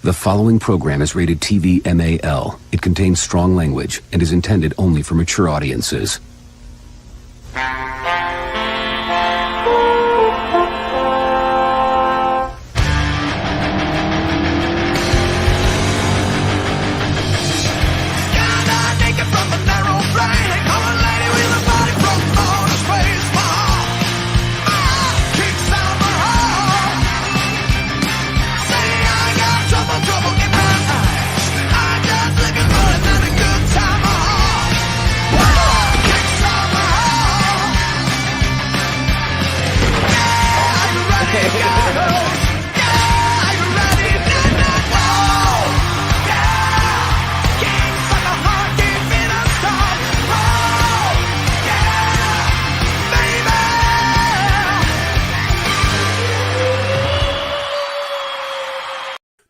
The following program is rated TV MAL. It contains strong language and is intended only for mature audiences.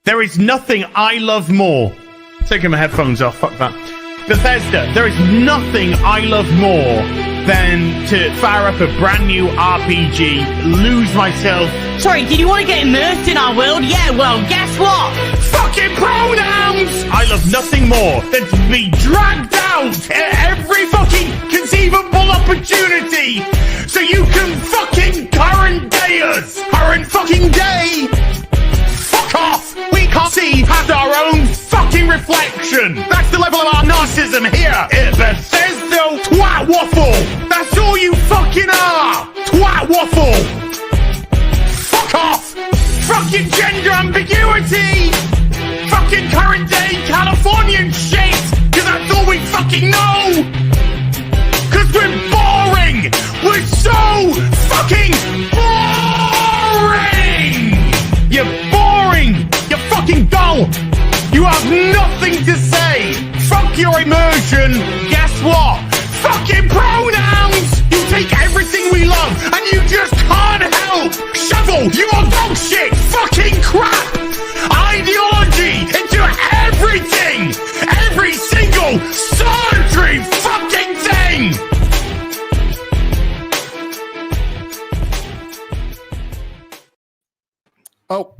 There is nothing I love more. Taking my headphones off, fuck that. Bethesda, there is nothing I love more than to fire up a brand new RPG, lose myself. Sorry, did you want to get immersed in our world? Yeah, well, guess what? Fucking pronouns! I love nothing more than to be dragged out at every fucking conceivable opportunity so you can fucking current day us. Current fucking day! Fuck off! We can't see past our own fucking reflection! That's the level of our narcissism here at Bethesda Twat Waffle! That's all you fucking are! Twat Waffle! Fuck off! Fucking gender ambiguity! Fucking current day Californian shit! Cause that's all we fucking know! Cause we're boring! We're so fucking boring! You're boring! You're fucking dull! You have nothing to say! Fuck your immersion! Guess what? Fucking pronouns! You take everything we love and you just can't help! Shovel your dog shit! Fucking crap! Ideology into everything! Every single surgery fucking thing! Oh.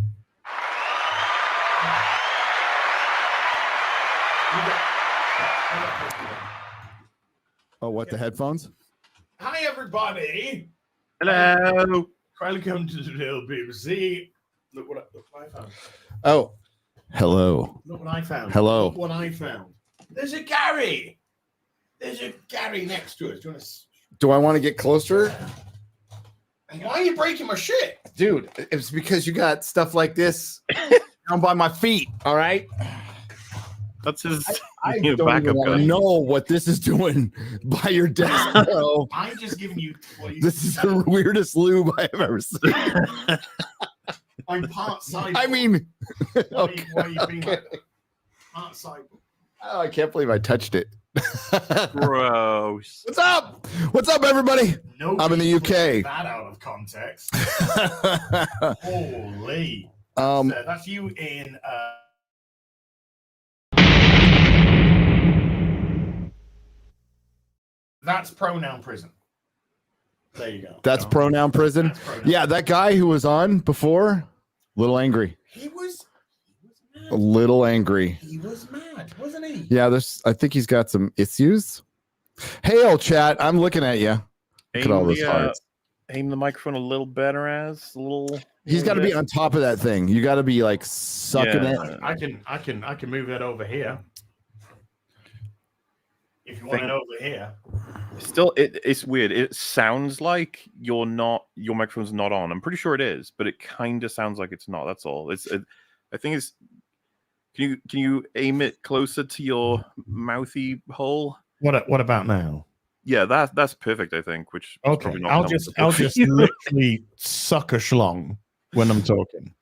Oh, what, the headphones? Hi, everybody. Hello. Welcome to the little BBC. Look what I found. Oh. Hello. Look what I found. Hello. Look what I found. There's a Gary. There's a Gary next to us. Do you want to... Do I want to get closer? Why are you breaking my shit? Dude, it's because you got stuff like this down by my feet, all right? That's his I new don't backup even guy. know what this is doing by your desk, bro. I'm just giving you... This is the weirdest lube I've ever seen. I'm part side. I mean... Why are you being like that? Part side. Oh, I can't believe I touched it. Gross. What's up? What's up, everybody? I'm in the UK. That out of context. Holy. That's you in... That's pronoun prison. There you go. That's pronoun prison? That's pronoun. Yeah, that guy who was on before, a little angry. He was mad. A little angry. He was mad, wasn't he? Yeah, I think he's got some issues. Hey, old chat, I'm looking at you. Look at all those hearts. Aim the microphone a little better, a little. He's got to be on top of that thing. You got to be like sucking it. I can move that over here. If you want it over here. Still, it's weird. It sounds like your microphone's not on. I'm pretty sure it is, but it kind of sounds like it's not. That's all. I think it's. Can you aim it closer to your mouthy hole? What about now? Yeah, that's perfect. I think. Which is okay, probably not I'll just literally suck a schlong when I'm talking.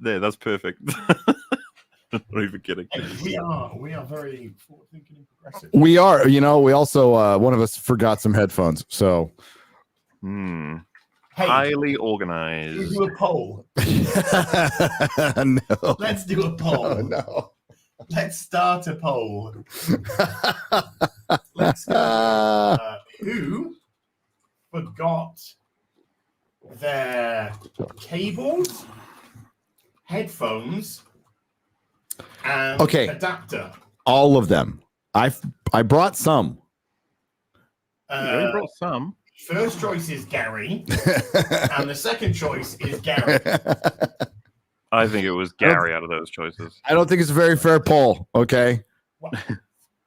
There, that's perfect. Not even kidding. We are very forward-thinking and progressive. We are. You know, we also one of us forgot some headphones. So, Hey, highly organized. Let's do a poll. No. Let's do a poll. Oh, no. Let's start a poll. Let's who forgot their cables, headphones, and Okay. adapter. All of them. I brought some. You only brought some. First choice is Gary, and the second choice is Gary. I think it was Gary out of those choices. I don't think it's a very fair poll. Okay. Well,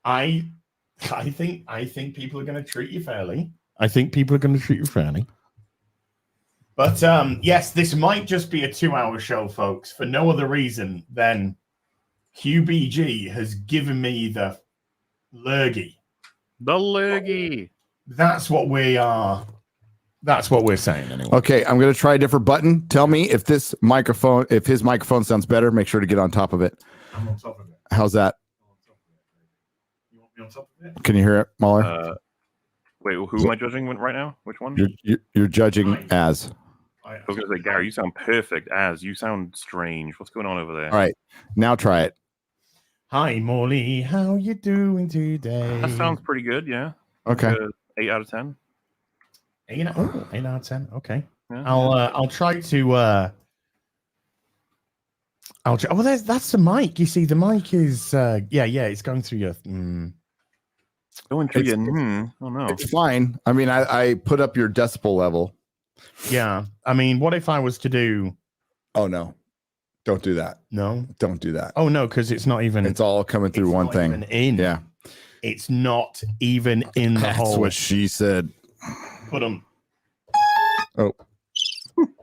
I think people are going to treat you fairly. I think people are going to treat you fairly. But yes, this might just be a 2-hour show, folks, for no other reason than QBG has given me the lurgy. The lurgy. That's what we are. That's what we're saying anyway. Okay, I'm going to try a different button. Tell me if his microphone sounds better. Make sure to get on top of it. I'm on top of it. How's that? You want me on top of it? Can you hear it, Mahler? Wait, who am I judging right now? Which one? You're judging as. I was going to say, Gary, you sound perfect. As you sound strange. What's going on over there? All right, now try it. Hi, Morley. How you doing today? That sounds pretty good. Yeah. Okay. 8 out of 10. 8 out of 10. Okay. Yeah. I'll try to. I'll try. Oh, that's the mic. You see, the mic is. Yeah. It's going through your. Going through your. Oh no. It's fine. I mean, I put up your decibel level. Yeah. I mean, what if I was to do? Oh no! Don't do that. No. Don't do that. Oh no, because it's not even. It's all coming through one thing. Even in. Yeah. It's not even in the That's hole. what she said. Put them. Oh. You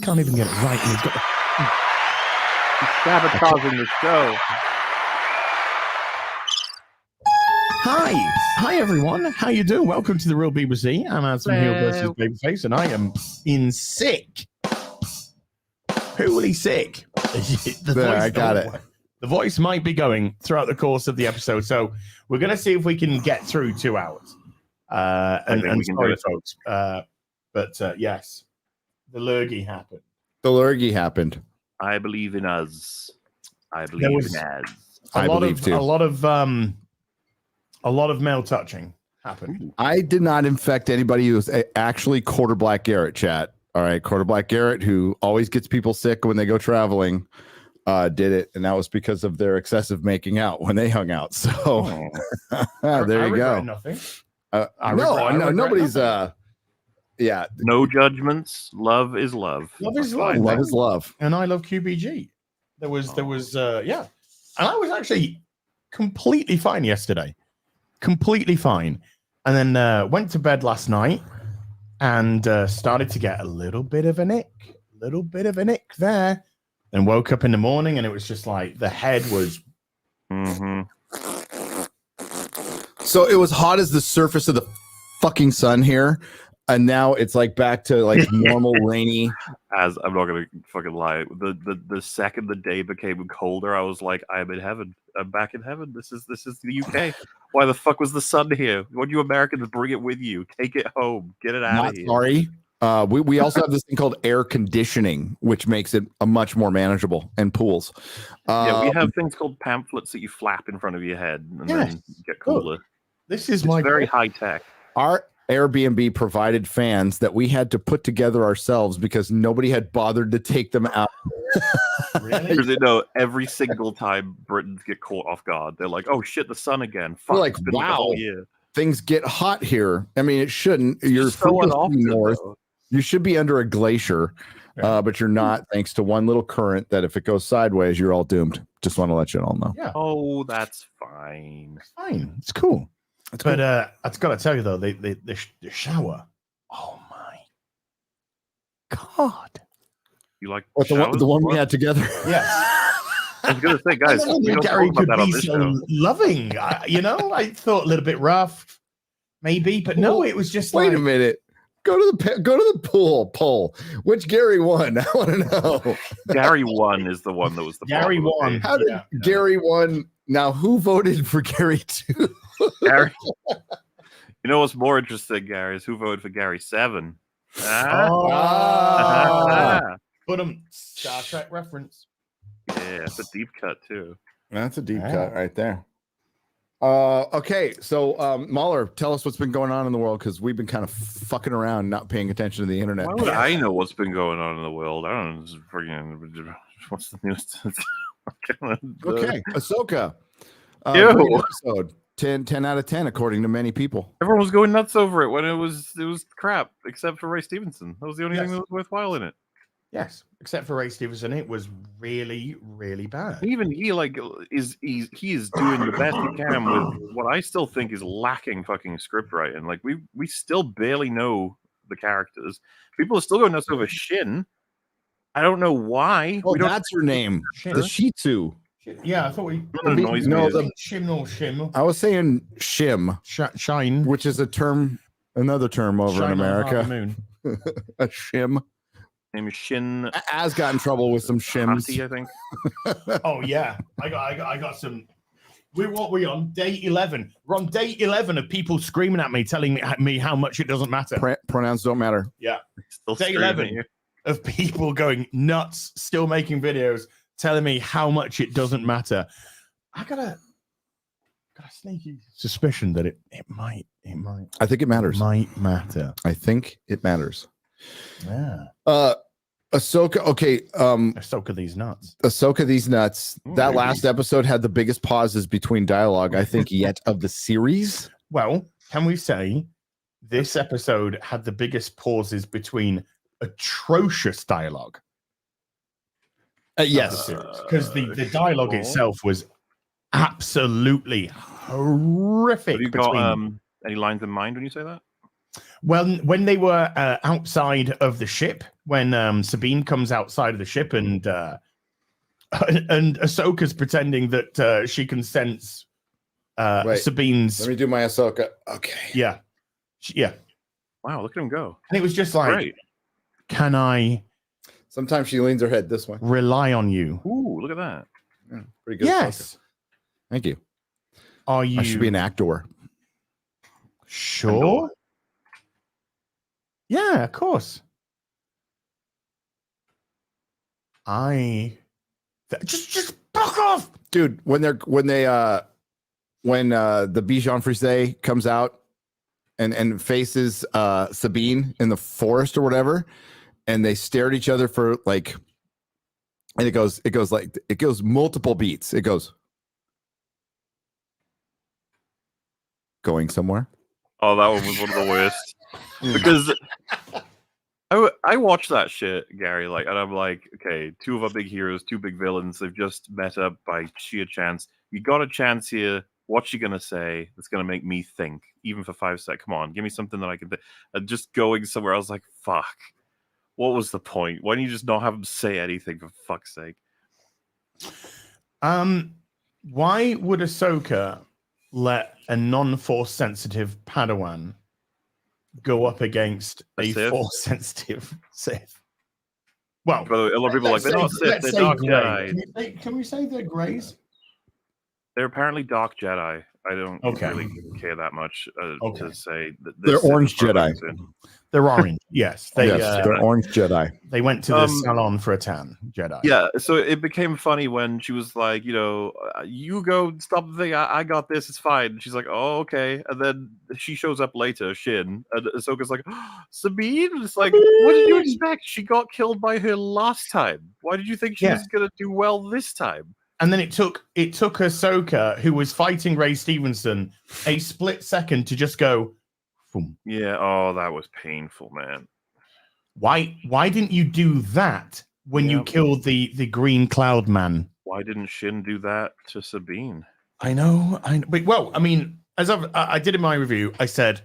can't even get it right. And he's got the... Sabotaging the show. Hi everyone. How you doing? Welcome to the Real BBC. I'm Handsome Heel versus Babyface, and I am in sick. Wholly sick. I got it. The voice might be going throughout the course of the episode, so we're going to see if we can get through 2 hours. And we can do it, folks. But yes, the lurgy happened. The lurgy happened. I believe in us. I believe in us. I believe too. A lot of male touching happened. I did not infect anybody who was actually Quarter Black Garrett, chat. All right, Quarter Black Garrett, who always gets people sick when they go traveling, did it, and that was because of their excessive making out when they hung out. So there you go. Nothing. Nobody's. Yeah. No judgments. Love is love. Love is love. Love is love. And I love QBG. There was, yeah. And I was actually completely fine yesterday. Completely fine. And then went to bed last night and started to get a little bit of an ick there. And woke up in the morning and it was just like the head was. Mm-hmm. So it was hot as the surface of the fucking sun here. And now it's like back to like normal rainy. As I'm not gonna fucking lie, the second the day became colder, I was like, I'm in heaven. I'm back in heaven. This is the UK. Why the fuck was the sun here? Why do you Americans bring it with you? Take it home. Get it out of here. Sorry. We also have this thing called air conditioning, which makes it a much more manageable, and pools. Yeah, we have things called pamphlets that you flap in front of your head and then get cooler. This is very high tech. Our Airbnb provided fans that we had to put together ourselves because nobody had bothered to take them out. Really? Because no, every single time Britons get caught off guard, they're like, "Oh shit, the sun again!" Fuck, we're like, it's been like a wow, whole year. Things get hot here. I mean, it shouldn't. You're so north. You should be under a glacier, but you're not. Thanks to one little current that if it goes sideways, you're all doomed. Just want to let you all know. Yeah. Oh, that's fine. It's fine. It's cool. But I've got to tell you though, the shower. Oh my god! You like the one we had together? Yes. I was gonna say, guys, we don't Gary talk about could that on be this so show. loving. I thought a little bit rough, maybe, but no, it was just. Wait a minute. Go to the poll. Which Gary won? I want to know. Gary won is the one that was the Gary problem. won. How did Gary won? Now, who voted for Gary 2? Gary. You know what's more interesting, Gary, is who voted for Gary 7. Put him Star Trek reference. Yeah, it's a deep cut too. That's a deep cut right there. Okay, so Mahler, tell us what's been going on in the world because we've been kind of fucking around, not paying attention to the internet. Why would I know what's been going on in the world? I don't know. What's the news? Okay, Ahsoka. Ew. Great episode. 10 out of 10 according to many people. Everyone was going nuts over it when it was crap, except for Ray Stevenson. That was the only thing that was worthwhile in it. Yes, except for Ray Stevenson, it was really, really bad. Even he is doing the best he can with what I still think is lacking fucking script writing. Like we still barely know the characters. People are still going nuts over Shin. I don't know why. Oh, that's her name. The Shih Tzu. Yeah, I thought we. Shim. I was saying Shim. Shine. Which is another term over Shine in America. Moon. A shim. Name is Shin. Az got in trouble with some shims. Hati, I think. Oh yeah, I got some. What we on day 11? We're on day 11 of people screaming at me, telling me how much it doesn't matter. Pronouns don't matter. Yeah, still day 11 of people going nuts, still making videos, telling me how much it doesn't matter. I got a sneaky suspicion that it might. I think it matters. It might matter. I think it matters. Yeah. Ahsoka. Okay. Ahsoka these nuts. Ahsoka these nuts. That last episode had the biggest pauses between dialogue, I think, yet of the series. Well, can we say this episode had the biggest pauses between atrocious dialogue? Yes, because the dialogue itself was absolutely horrific. Have you got any lines in mind when you say that? Well, when they were outside of the ship, when Sabine comes outside of the ship and Ahsoka's pretending that she can sense Sabine's. Let me do my Ahsoka. Okay. Yeah. Yeah. Wow, look at him go. And it was just like, Great. Can I Sometimes she leans her head this way. rely on you? Ooh, look at that. Yeah, pretty good. Yes. Ahsoka. Thank you. Are you I should be an actor. sure? Yeah, of course. Just fuck off, Dude, when the Bichon Frise comes out and faces Sabine in the forest or whatever, and they stare at each other for like, and it goes multiple beats. It goes going somewhere. Oh, that one was one of the worst. Because I watched that shit, Gary, and I'm like, okay, two of our big heroes, two big villains, they've just met up by sheer chance. You got a chance here. What's she gonna say that's gonna make me think, even for 5 seconds? Come on, give me something that I can think. Just going somewhere, I was like, fuck. What was the point? Why don't you just not have them say anything, for fuck's sake? Why would Ahsoka let a non-force sensitive Padawan go up against a force sensitive Sith? Well, by the way, a lot of people are like, they're not Sith, they're Dark Jedi. Can we say they're Greys? They're apparently Dark Jedi. I don't really care that much to say that they're Orange Jedi. They're orange, yes. They're Orange Jedi. They went to the salon for a tan Jedi. Yeah, so it became funny when she was like, you go stop the thing. I got this. It's fine. And she's like, oh, okay. And then she shows up later, Shin, and Ahsoka's like, oh, Sabine? It's like, what did you expect? She got killed by her last time. Why did you think she was going to do well this time? And then it took Ahsoka, who was fighting Ray Stevenson, a split second to just go, boom. Yeah, oh, that was painful, man. Why didn't you do that when you killed the green cloud man? Why didn't Shin do that to Sabine? I know. But, well, I mean, as I did in my review, I said,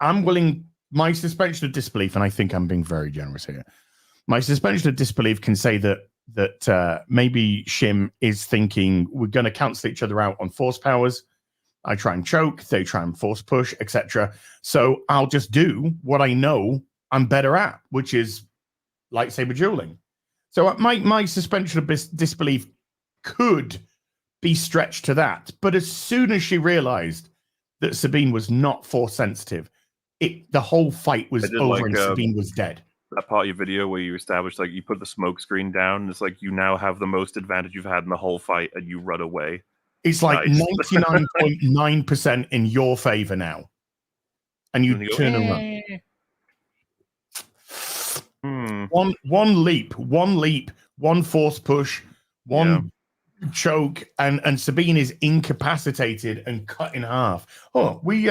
I'm willing, my suspension of disbelief, and I think I'm being very generous here. My suspension of disbelief can say that maybe Shim is thinking we're going to cancel each other out on force powers. I try and choke, they try and force push, etc. So I'll just do what I know I'm better at, which is lightsaber dueling. So my suspension of disbelief could be stretched to that. But as soon as she realized that Sabine was not force sensitive, the whole fight was over and Sabine was dead. That part of your video where you established, like, you put the smoke screen down, it's like you now have the most advantage you've had in the whole fight and you run away. It's like 99.9% in your favor now. And you turn and run. One leap, one force push, One choke, and Sabine is incapacitated and cut in half. Oh, we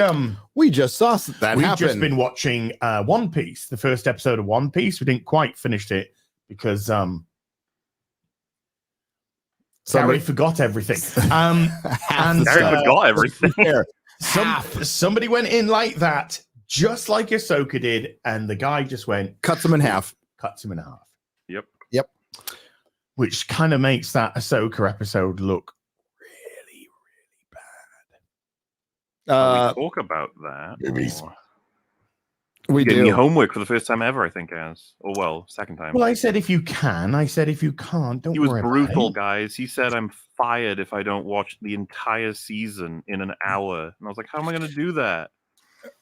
just saw that we've happen. just been watching One Piece, the first episode of One Piece. We didn't quite finish it because Gary forgot everything. And Gary forgot everything. Somebody went in like that, just like Ahsoka did, and the guy just went cuts him in half. Yep. Which kind of makes that Ahsoka episode look really, really bad. We talk about that. We gave do. me homework for the first time ever, I think, second time. Well, I said if you can. I said if you can't, don't worry. He was brutal, guys. He said I'm fired if I don't watch the entire season in an hour. And I was like, how am I going to do that?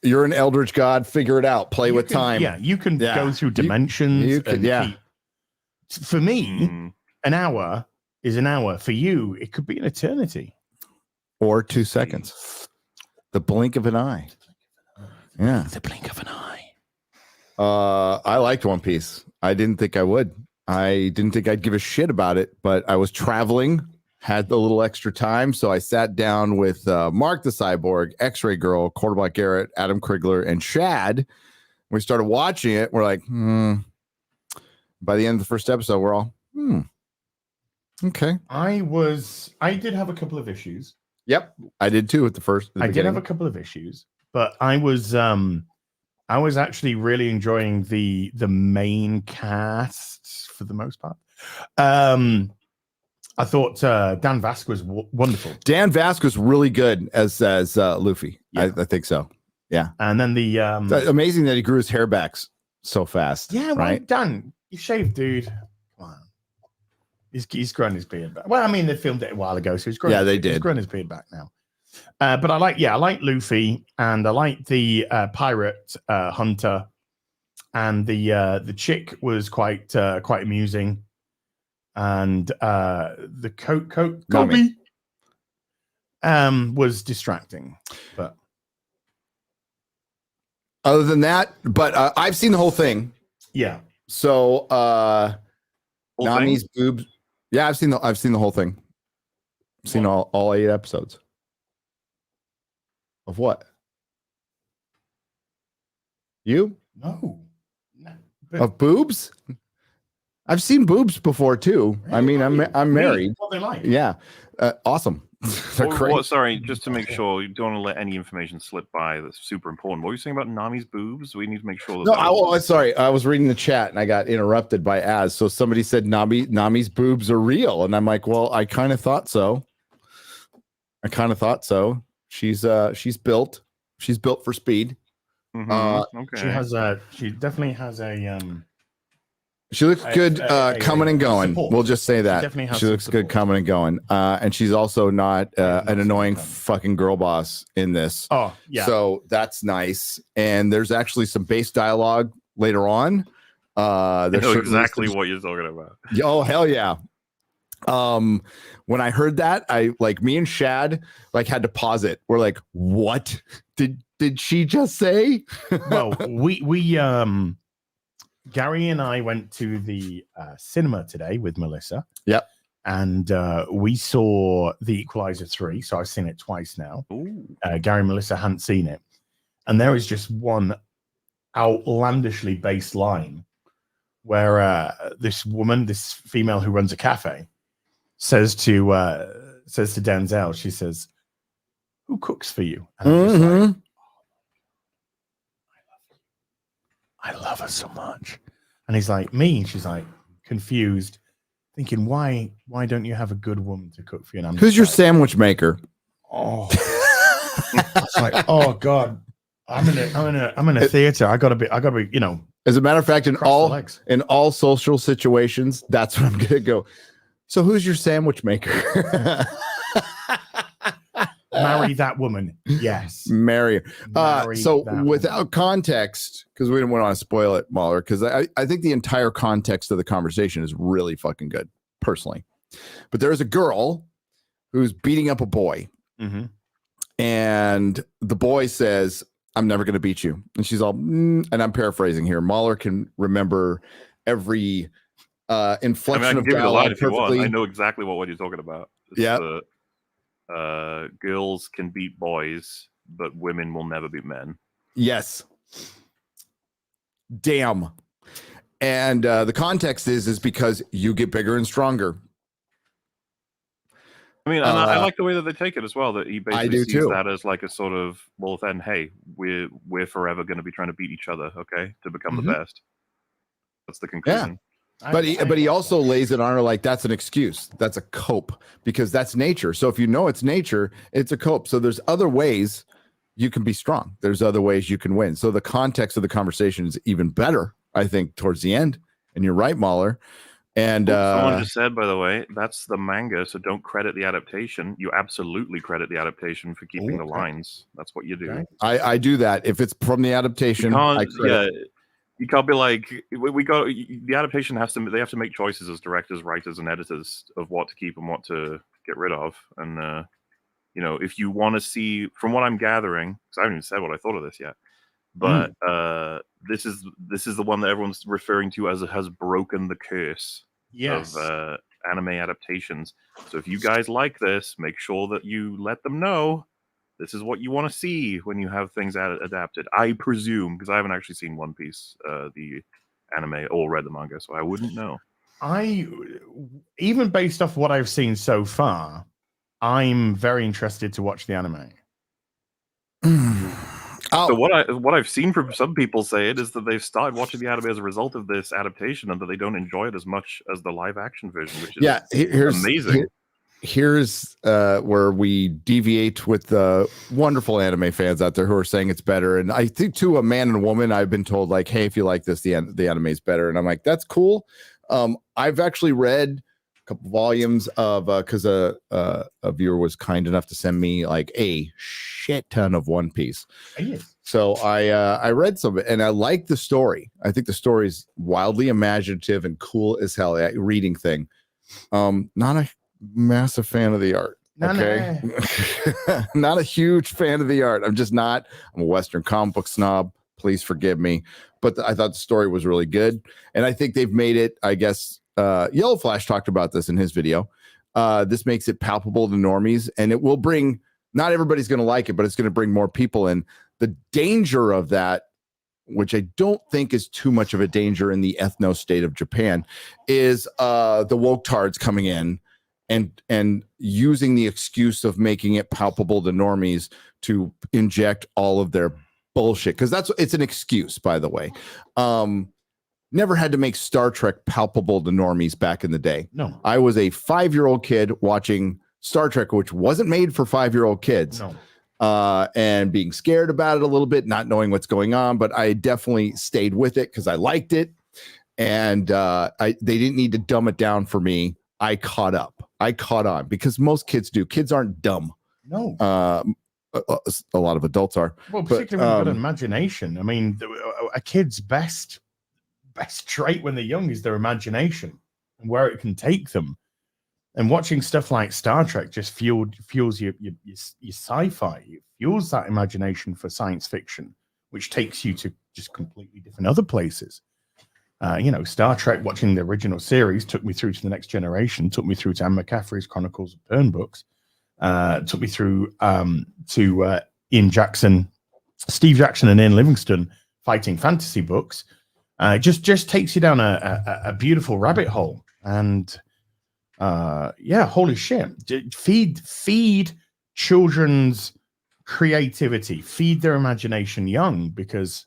You're an Eldritch God. Figure it out. Play with time. Yeah, you can go through dimensions. You can, For me, an hour is an hour. For you, it could be an eternity. Or 2 seconds. The blink of an eye. Yeah. The blink of an eye. I liked One Piece. I didn't think I would. I didn't think I'd give a shit about it, but I was traveling, had a little extra time, so I sat down with Mark the Cyborg, X-Ray Girl, Quarterback Garrett, Adam Krigler, and Shad. We started watching it. We're like, By the end of the first episode, we're all, okay. I did have a couple of issues. Yep, I did too at the first. I did have a couple of issues, but I was actually really enjoying the main cast for the most part. I thought Dan Vasquez was wonderful. Dan Vasquez was really good as Luffy. Yeah. I think so. Yeah, and then the it's amazing that he grew his hair back so fast. Yeah, right. Dan, you shaved, dude. Come on. He's grown his beard back. Well, I mean, they filmed it a while ago, so he's grown. Yeah, they did. He's grown his beard back now. But I like Luffy, and I like the pirate hunter, and the chick was quite amusing, and the Kobe was distracting. But other than that, I've seen the whole thing. Yeah. So Nami's boobs. Yeah, I've seen the whole thing. I've seen all 8 episodes. Of what? You? No. Of boobs? I've seen boobs before too. Really? I mean, I'm married. What they like? Yeah, awesome. They're great. Sorry, just to make sure you don't want to let any information slip by. That's super important. What were you saying about Nami's boobs? We need to make sure. Sorry, I was reading the chat and I got interrupted by Az. So somebody said Nami's boobs are real, and I'm like, well, I kind of thought so. She's built. She's built for speed. Mm-hmm. Okay. She definitely has a She looks good coming and going. Support. We'll just say that. She looks good coming and going. And she's also not an annoying fucking girl boss in this. Oh, yeah. So that's nice. And there's actually some base dialogue later on. I know exactly what you're talking about. Oh, hell yeah. When I heard that, me and Shad had to pause it. We're like, what did she just say? Well, we Gary and I went to the cinema today with Melissa. Yep. And we saw The Equalizer 3. So I've seen it twice now. Gary and Melissa hadn't seen it. And there is just one outlandishly based line where this female who runs a cafe, says to Denzel, she says, "Who cooks for you?" And I'm just like, I love her so much. And he's like, me. And she's like, confused, thinking, why don't you have a good woman to cook for you? And who's your sandwich maker? Oh, it's like, oh God, I'm in a theater. I gotta be, As a matter of fact, in all social situations, that's what I'm gonna go. So who's your sandwich maker? Marry that woman. Yes. Marry her. So without context, because we didn't want to spoil it, Mahler, because I think the entire context of the conversation is really fucking good, personally. But there's a girl who's beating up a boy. Mm-hmm. And the boy says, "I'm never going to beat you." And she's all, and I'm paraphrasing here. Mahler can remember every inflection I can of give you the line dialogue if you want. perfectly. I know exactly what you're talking about. Yeah. Girls can beat boys, but women will never beat men. Yes. Damn. And the context is because you get bigger and stronger. I mean, and I like the way that they take it as well. That he basically sees too. that as like a sort of, well, then, hey, we're forever going to be trying to beat each other, okay, to become the best. That's the conclusion. But he also lays it on her like that's an excuse. That's a cope because that's nature. So if you know it's nature, it's a cope. So there's other ways you can be strong. There's other ways you can win. So the context of the conversation is even better, I think, towards the end. And you're right, Mahler. And someone just said, by the way, that's the manga, so don't credit the adaptation. You absolutely credit the adaptation for keeping the lines. That's what you do. Okay. I do that. If it's from the adaptation, you can't be like, the adaptation they have to make choices as directors, writers, and editors of what to keep and what to get rid of. And if you want to see, from what I'm gathering, because I haven't even said what I thought of this yet, but this is the one that everyone's referring to as it has broken the curse of anime adaptations. So if you guys like this, make sure that you let them know this is what you want to see when you have things adapted. I presume, because I haven't actually seen One Piece, the anime, or read the manga, so I wouldn't know. Even based off what I've seen so far, I'm very interested to watch the anime. So what I've seen from some people say it is that they've started watching the anime as a result of this adaptation, and that they don't enjoy it as much as the live action version, which is amazing. Here's where we deviate with the wonderful anime fans out there who are saying it's better. And I think to a man and a woman, I've been told like, hey, if you like this, the anime is better. And I'm like, that's cool. I've actually read a couple volumes of because a viewer was kind enough to send me like a shit ton of One Piece. So I read some of it and I like the story. I think the story is wildly imaginative and cool as hell. Reading thing. Not a massive fan of the art. Okay. Not a huge fan of the art. I'm a Western comic book snob. Please forgive me. But I thought the story was really good. And I think they've made it, I guess, Yellow Flash talked about this in his video. This makes it palpable to normies, and it will bring, not everybody's going to like it, but it's going to bring more people in. The danger of that, which I don't think is too much of a danger in the ethno state of Japan, is the woke tards coming in and using the excuse of making it palpable to normies to inject all of their bullshit. Because it's an excuse, by the way. Never had to make Star Trek palpable to normies back in the day. No. I was a 5-year-old kid watching Star Trek, which wasn't made for 5-year-old kids. No. And being scared about it a little bit, not knowing what's going on, but I definitely stayed with it because I liked it. And they didn't need to dumb it down for me. I caught up. I caught on because most kids do. Kids aren't dumb. No. A lot of adults are. Well, particularly when you've got an imagination. I mean, a kid's best trait when they're young is their imagination and where it can take them. And watching stuff like Star Trek just fuels your sci-fi. It fuels that imagination for science fiction, which takes you to just completely different other places. Star Trek, watching the original series, took me through to the Next Generation, took me through to Anne McCaffrey's Chronicles of Byrne books, took me through to Steve Jackson and Ian Livingstone fighting fantasy books. Just takes you down a beautiful rabbit hole. And holy shit. Feed children's creativity, feed their imagination young, because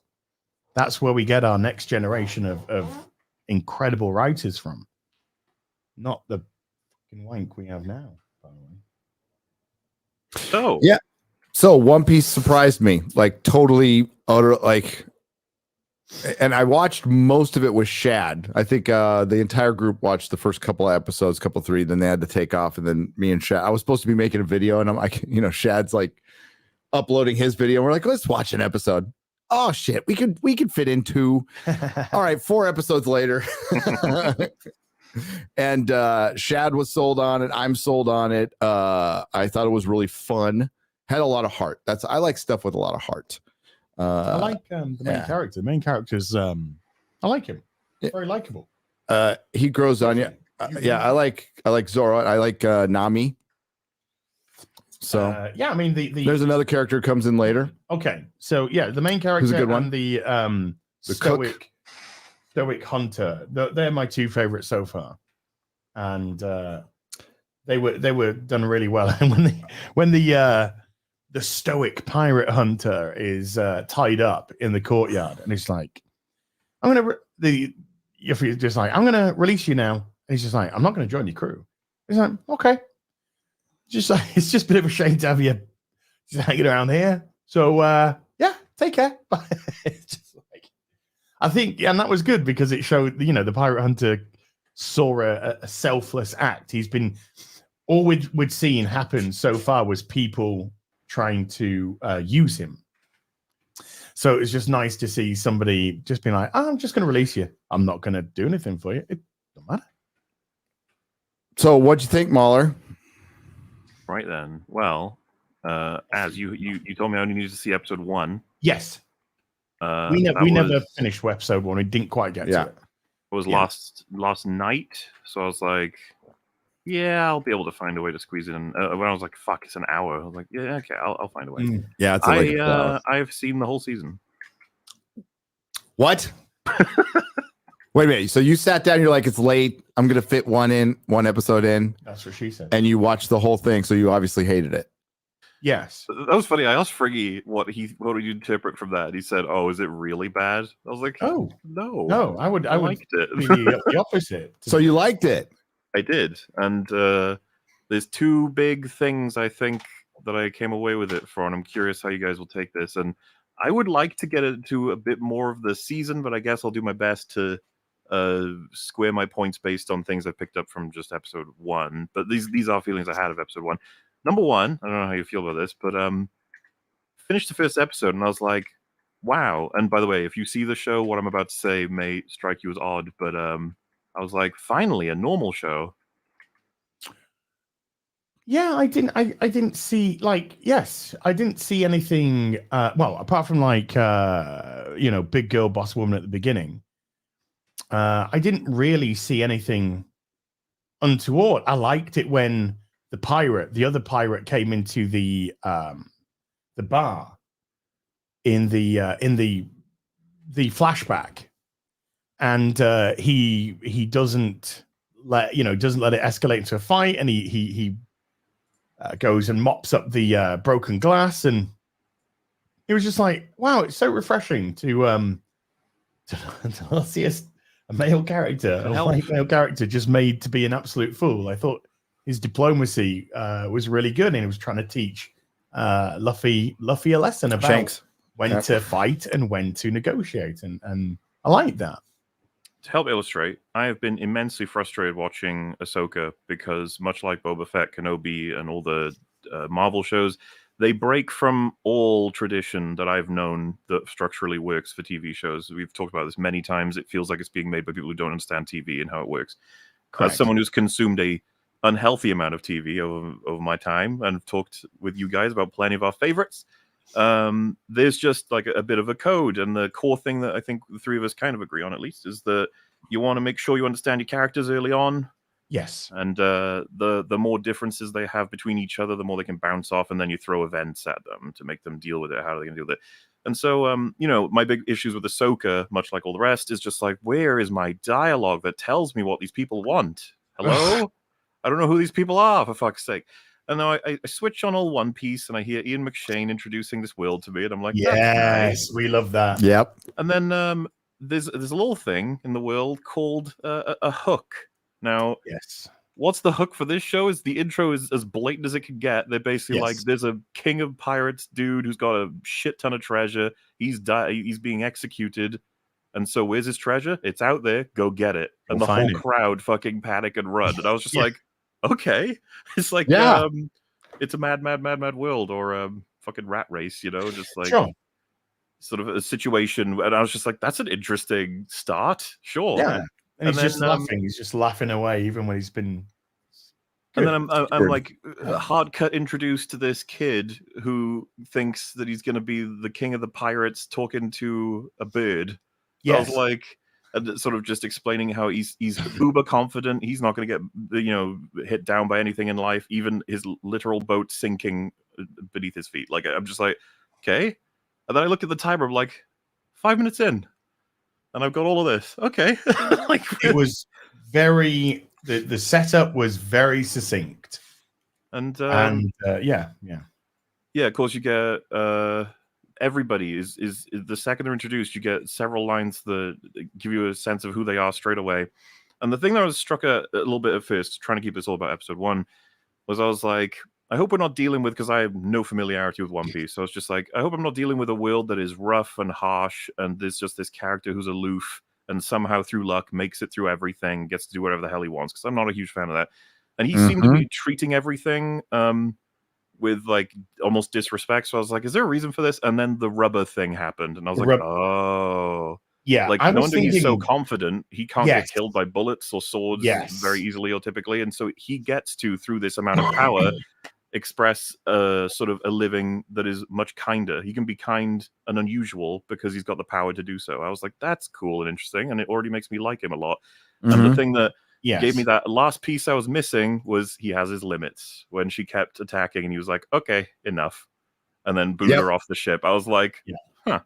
that's where we get our next generation of incredible writers from. Not the fucking wank we have now, by the way. So yeah. So One Piece surprised me, like totally utter, like, and I watched most of it with Shad. I think the entire group watched the first couple of episodes, couple 3, then they had to take off, and then me and Shad. I was supposed to be making a video, and I'm like, Shad's like uploading his video. And we're like, let's watch an episode. Oh shit, we could fit in 2. All right, 4 episodes later. And Shad was sold on it. I'm sold on it. I thought it was really fun. Had a lot of heart. I like stuff with a lot of heart. I like the main character. The main character's I like him. Very likable. He grows on you. Yeah, I like Zoro. I like Nami. So yeah, I mean there's another character who comes in later. Okay, so yeah, the main character Who's a good one? and the cook. stoic hunter. They're my two favorites so far, and they were done really well. And when the stoic pirate hunter is tied up in the courtyard, and it's like, I'm gonna I'm gonna release you now. And he's just like, I'm not gonna join your crew. He's like, okay. Just like, it's just a bit of a shame to have you just hanging around here. So yeah, take care. It's just like, I think, and that was good because it showed, the pirate hunter saw a selfless act. He's been all we'd seen happen so far was people trying to use him. So it's just nice to see somebody just being like, I'm just going to release you. I'm not going to do anything for you. It don't matter. So what'd you think, Mahler? Right then. Well, as you told me I only needed to see episode 1. Yes. We never finished episode 1. We didn't quite get to it. It was last night, so I was like, yeah, I'll be able to find a way to squeeze it in. When I was like, fuck, it's an hour. I was like, yeah, okay, I'll find a way. Yeah, it's I've seen the whole season. What? Wait a minute. So you sat down, you're like, it's late. I'm going to fit one episode in. That's what she said. And you watched the whole thing. So you obviously hated it. Yes. That was funny. I asked Friggy what did you interpret from that? He said, oh, is it really bad? I was like, oh, no. I liked it. The opposite. So you liked it? I did. And there's 2 big things I think that I came away with it for. And I'm curious how you guys will take this. And I would like to get into a bit more of the season, but I guess I'll do my best to square my points based on things I picked up from just episode 1. But these are feelings I had of episode 1. Number 1, I don't know how you feel about this, but finished the first episode and I was like, wow. And by the way, if you see the show, what I'm about to say may strike you as odd, but I was like, finally a normal show. Yeah, I didn't see, like, yes, I didn't see anything well, apart from like big girl boss woman at the beginning. I didn't really see anything untoward. I liked it when the other pirate came into the bar in the flashback, and he doesn't let it escalate into a fight, and he goes and mops up the broken glass, and it was just like, wow, it's so refreshing to see a male character, a white male character, just made to be an absolute fool. I thought his diplomacy was really good, and he was trying to teach Luffy a lesson about Shanks. when to fight and when to negotiate, and I like that. To help illustrate, I have been immensely frustrated watching Ahsoka because, much like Boba Fett, Kenobi, and all the Marvel shows, they break from all tradition that I've known that structurally works for TV shows. We've talked about this many times. It feels like it's being made by people who don't understand TV and how it works. Correct. As someone who's consumed a unhealthy amount of TV over my time and talked with you guys about plenty of our favorites, there's just like a bit of a code, and the core thing that I think the 3 of us kind of agree on, at least, is that you want to make sure you understand your characters early on. Yes. And the more differences they have between each other, the more they can bounce off, and then you throw events at them to make them deal with it. How are they going to deal with it? And so, my big issues with Ahsoka, much like all the rest, is just like, where is my dialogue that tells me what these people want? Hello? I don't know who these people are, for fuck's sake. And now I switch on all One Piece, and I hear Ian McShane introducing this world to me, and I'm like, yes, nice. We love that. Yep. And then there's a little thing in the world called a hook. Now, yes, what's the hook for this show? Is the intro is as blatant as it could get. They're basically like, there's a king of pirates dude who's got a shit ton of treasure. He's being executed. And so where's his treasure? It's out there. Go get it. And the whole crowd fucking panic and run. And I was just like, okay. It's like, it's a mad world, or fucking rat race, just like sort of a situation. And I was just like, that's an interesting start. Sure. Yeah. And he's just laughing. He's just laughing away, even when he's been. And then I'm like hard cut introduced to this kid who thinks that he's going to be the king of the pirates talking to a bird. Yes. I was like, and sort of just explaining how he's uber confident. He's not going to get hit down by anything in life, even his literal boat sinking beneath his feet. Like, I'm just like, okay. And then I look at the timer. I'm like, 5 minutes in, and I've got all of this. Okay, like it was very the setup was very succinct, and yeah. Of course you get everybody is the second they're introduced, you get several lines that give you a sense of who they are straight away. And the thing that I was struck a little bit at first, trying to keep this all about episode 1, was I was like, I hope we're not dealing with, because I have no familiarity with One Piece, so it's just like, I hope I'm not dealing with a world that is rough and harsh, and there's just this character who's aloof and somehow through luck makes it through everything, gets to do whatever the hell he wants, because I'm not a huge fan of that. And he seemed to be treating everything with like almost disrespect. So I was like, is there a reason for this? And then the rubber thing happened, and I was like, oh. Yeah, like, no wonder he's so confident. He can't get killed by bullets or swords very easily or typically. And so he gets to, through this amount of power, express sort of a living that is much kinder. He can be kind and unusual because he's got the power to do so. I was like, that's cool and interesting, and it already makes me like him a lot. And the thing that gave me that last piece I was missing was he has his limits. When she kept attacking and he was like, okay, enough, and then booed her off the ship. I was like, huh.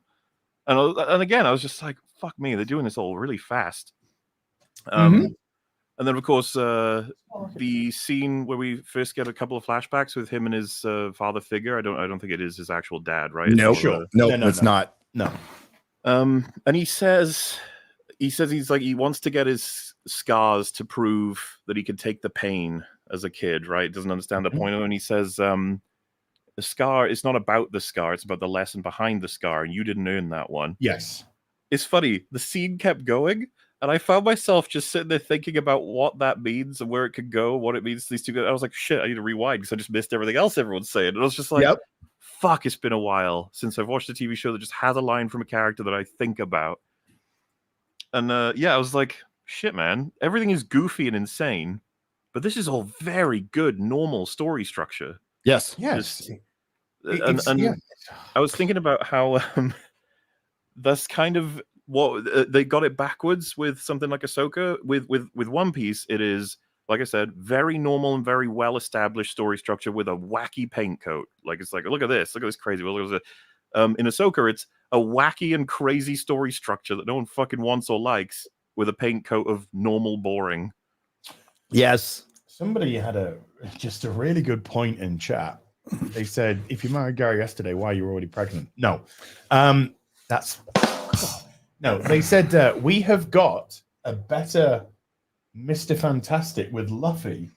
And again, I was just like, fuck me, they're doing this all really fast. And then, of course, the scene where we first get a couple of flashbacks with him and his father figure. I don't think it is his actual dad, right? No, no, it's not. No. And he says he's like, he wants to get his scars to prove that he can take the pain as a kid, right? Doesn't understand the point of it. And he says, the scar is not about the scar, it's about the lesson behind the scar, and you didn't earn that one. Yes. It's funny, the scene kept going, and I found myself just sitting there thinking about what that means and where it could go, what it means to these two guys. I was like, shit, I need to rewind because I just missed everything else everyone's saying. And I was just like, fuck, it's been a while since I've watched a TV show that just has a line from a character that I think about. And I was like, shit, man, everything is goofy and insane, but this is all very good, normal story structure. Yes. And I was thinking about how that's kind of what they got it backwards with something like Ahsoka. With One Piece, it is, like I said, very normal and very well established story structure with a wacky paint coat. Like, it's like, look at this crazy. Look at this. In Ahsoka, it's a wacky and crazy story structure that no one fucking wants or likes, with a paint coat of normal boring. Yes. Somebody had just a really good point in chat. They said, if you married Gary yesterday, why are you already pregnant? No. They said we have got a better Mr. Fantastic with Luffy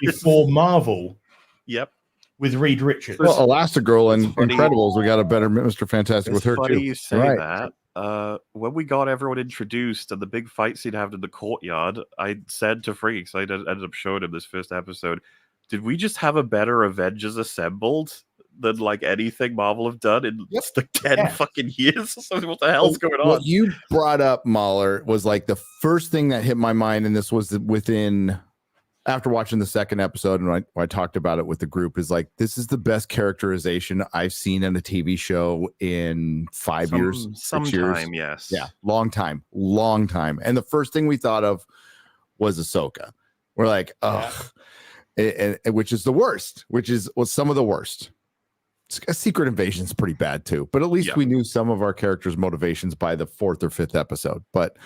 before Marvel. Yep. With Reed Richards. Well, Elastigirl and Incredibles, we got a better Mr. Fantastic with her funny too. You say that. When we got everyone introduced and the big fight scene happened in the courtyard, I said to Freaks, I ended up showing him this first episode, did we just have a better Avengers Assembled than like anything Marvel have done in like 10 fucking years? So what the hell's going on? What you brought up, Mahler, was like the first thing that hit my mind, and this was after watching the second episode, and I talked about it with the group, is like, this is the best characterization I've seen in a TV show in 5 years, 6 years. Yes. Yeah, long time. And the first thing we thought of was Ahsoka. We're like, which is the worst, was some of the worst. Secret Invasion is pretty bad too, but at least we knew some of our characters' motivations by the 4th or 5th episode. But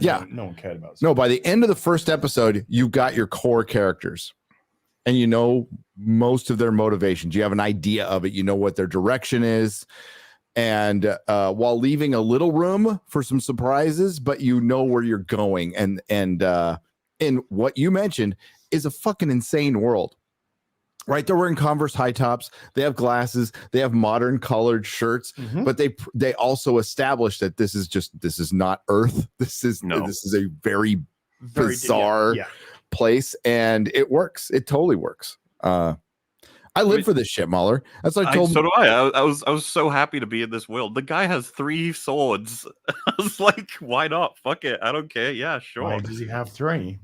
no one cared about it. No, by the end of the first episode, you got your core characters, and you know most of their motivations. You have an idea of it. You know what their direction is, and while leaving a little room for some surprises, but you know where you're going. And what you mentioned is a fucking insane world. Right, they're wearing Converse high tops. They have glasses. They have modern colored shirts. But they also established that this is not Earth. This is a very bizarre place, and it works. It totally works. I live for this shit, Mahler. That's what I told. So do I. I was so happy to be in this world. The guy has 3 swords. I was like, why not? Fuck it. I don't care. Yeah, sure. Why does he have 3?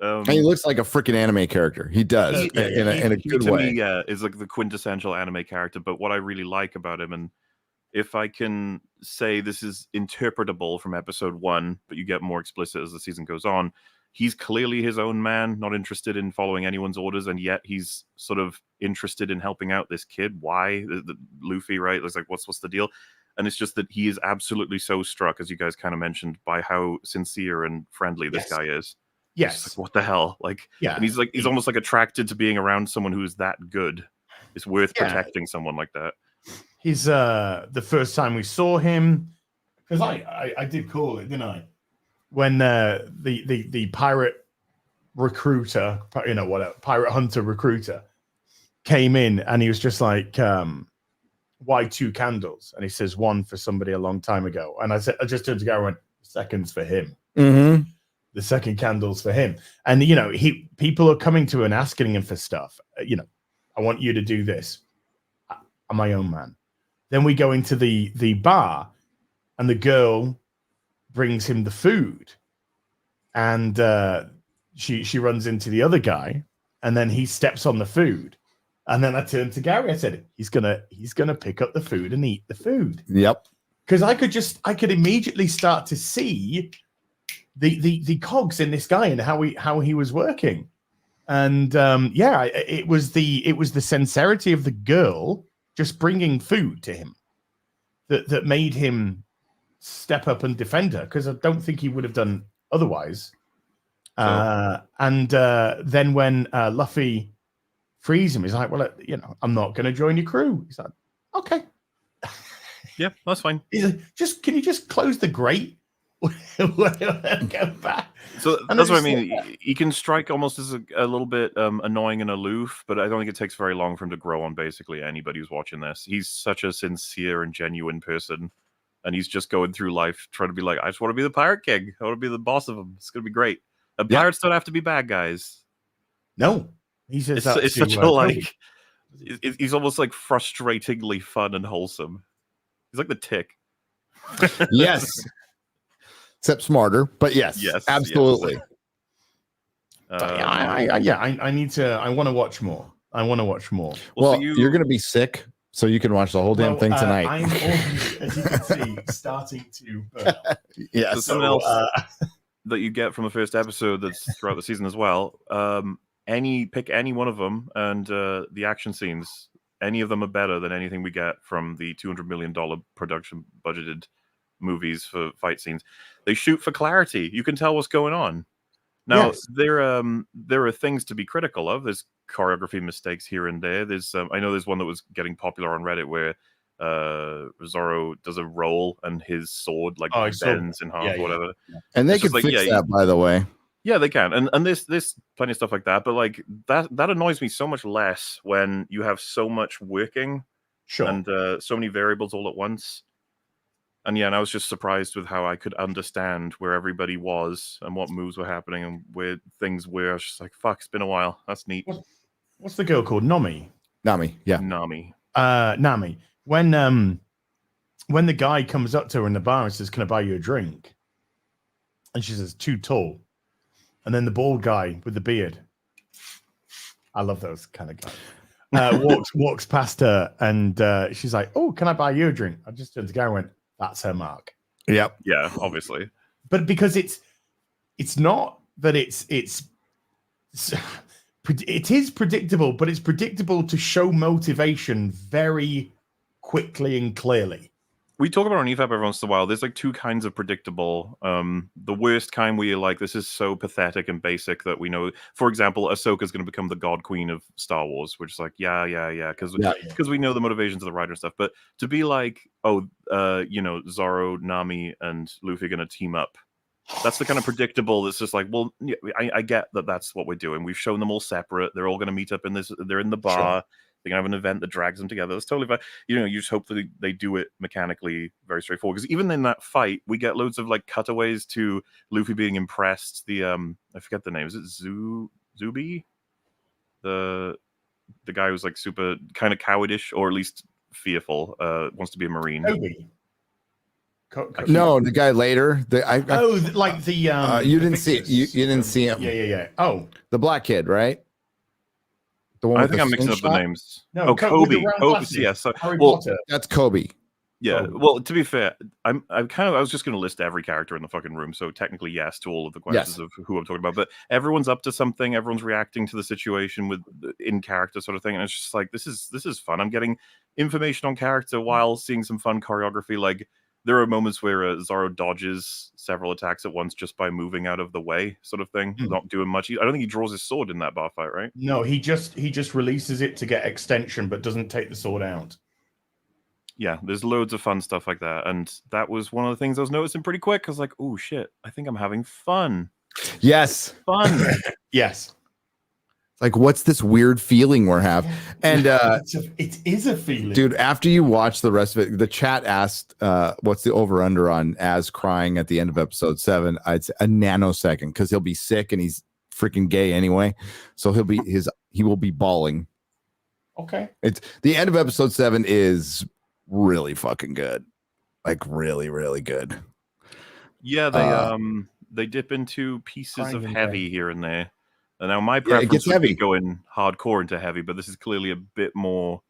And he looks like a freaking anime character. He does in a good way. Me, is like the quintessential anime character. But what I really like about him, and if I can say this is interpretable from episode 1, but you get more explicit as the season goes on. He's clearly his own man, not interested in following anyone's orders, and yet he's sort of interested in helping out this kid. Why? Luffy, right? It's like, what's the deal? And it's just that he is absolutely so struck, as you guys kind of mentioned, by how sincere and friendly this guy is. Yes. Like, what the hell? Like, yeah. And he's almost like attracted to being around someone who is that good. It's worth protecting someone like that. He's the first time we saw him, because I did call it, didn't I? When the pirate recruiter, whatever, pirate hunter recruiter came in, and he was just like, why 2 candles? And he says, 1 for somebody a long time ago. And I just turned to go and went, seconds for him. Mm-hmm. The second candle's for him. And people are coming to and asking him for stuff. I want you to do this. I'm my own man. Then we go into the bar, and the girl brings him the food, and she runs into the other guy, and then he steps on the food, and then I turned to Gary. I said, he's gonna pick up the food and eat the food. Yep. Because I could immediately start to see the cogs in this guy and how he was working, and it was the sincerity of the girl just bringing food to him that made him step up and defend her, because I don't think he would have done otherwise. And then when Luffy frees him, he's like, well, I'm not going to join your crew. He's like, okay. Yeah, that's fine. He's like, can you just close the grate? Go back. So that's what I mean. He can strike almost as a little bit annoying and aloof, but I don't think it takes very long for him to grow on basically anybody who's watching this. He's such a sincere and genuine person, and he's just going through life trying to be like, I just want to be the pirate king. I want to be the boss of them. It's going to be great. And pirates don't have to be bad guys. No. It's such a like... He's almost like frustratingly fun and wholesome. He's like the Tick. Yes. Except smarter, but yes, absolutely. I need to. I want to watch more. Well, so you're going to be sick, so you can watch the whole damn thing tonight. I'm already, as you can see, starting to burn. Yes. So something else that you get from the first episode that's throughout the season as well. Pick any one of them, and the action scenes, any of them are better than anything we get from the $200 million production budgeted movies for fight scenes. They shoot for clarity. You can tell what's going on. Now, there are things to be critical of. There's choreography mistakes here and there. There's I know there's one that was getting popular on Reddit where Zoro does a roll and his sword bends in half or whatever. And they can fix that, by the way. Yeah, they can. And there's plenty of stuff like that. But like that annoys me so much less when you have so much working and so many variables all at once. And I was just surprised with how I could understand where everybody was and what moves were happening and where things were. I was just like, fuck, it's been a while. That's neat. What's the girl called? Nami, yeah. Nami. When the guy comes up to her in the bar and says, can I buy you a drink? And she says, too tall. And then the bald guy with the beard, I love those kind of guys, walks past her, and she's like, oh, can I buy you a drink? I just turned to go and went, that's her mark. Yep. Yeah, obviously. But because it's not that it is predictable, but it's predictable to show motivation very quickly and clearly. We talk about on EFAP every once in a while. There's like 2 kinds of predictable. The worst kind where you're like, this is so pathetic and basic that we know. For example, Ahsoka's going to become the God Queen of Star Wars, which is like, because we know the motivations of the writer and stuff. But to be like, Zoro, Nami, and Luffy are going to team up. That's the kind of predictable. That's just like, well, I get that that's what we're doing. We've shown them all separate. They're all going to meet up in this. They're in the bar. Sure. They're gonna have an event that drags them together. That's totally fine. You just hope that they do it mechanically very straightforward. Because even in that fight, we get loads of like cutaways to Luffy being impressed. The I forget the name. Is it Zubi? The guy who's like super kind of cowardish or at least fearful. Wants to be a Marine. No, the guy later. You didn't see it. You didn't see him. Yeah. Oh, the black kid, right? The one I think I'm mixing up the names. No, Kobe. Yes. So, Harry Potter. That's Kobe. Yeah, So- well, to be fair, I was just going to list every character in the fucking room, so technically yes to all of the questions of who I'm talking about. But everyone's up to something, everyone's reacting to the situation with in character sort of thing, and it's just like this is fun. I'm getting information on character while seeing some fun choreography. Like there are moments where Zorro dodges several attacks at once just by moving out of the way, sort of thing, not doing much. I don't think he draws his sword in that bar fight, right? No, he just releases it to get extension, but doesn't take the sword out. Yeah, there's loads of fun stuff like that. And that was one of the things I was noticing pretty quick. I was like, oh shit, I think I'm having fun. Yes. Fun. Yes. Like, what's this weird feeling we're having? And it is a feeling. dude, after you watch the rest of it, the chat asked what's the over-under on Az crying at the end of episode 7. I'd say a nanosecond, because he'll be sick and he's freaking gay anyway. So he will be bawling. Okay. It's the end of episode 7 is really fucking good. Like really, really good. Yeah, they dip into pieces of heavy here and there. And now my it preference gets would heavy. be going hardcore into heavy, but this is clearly a bit more.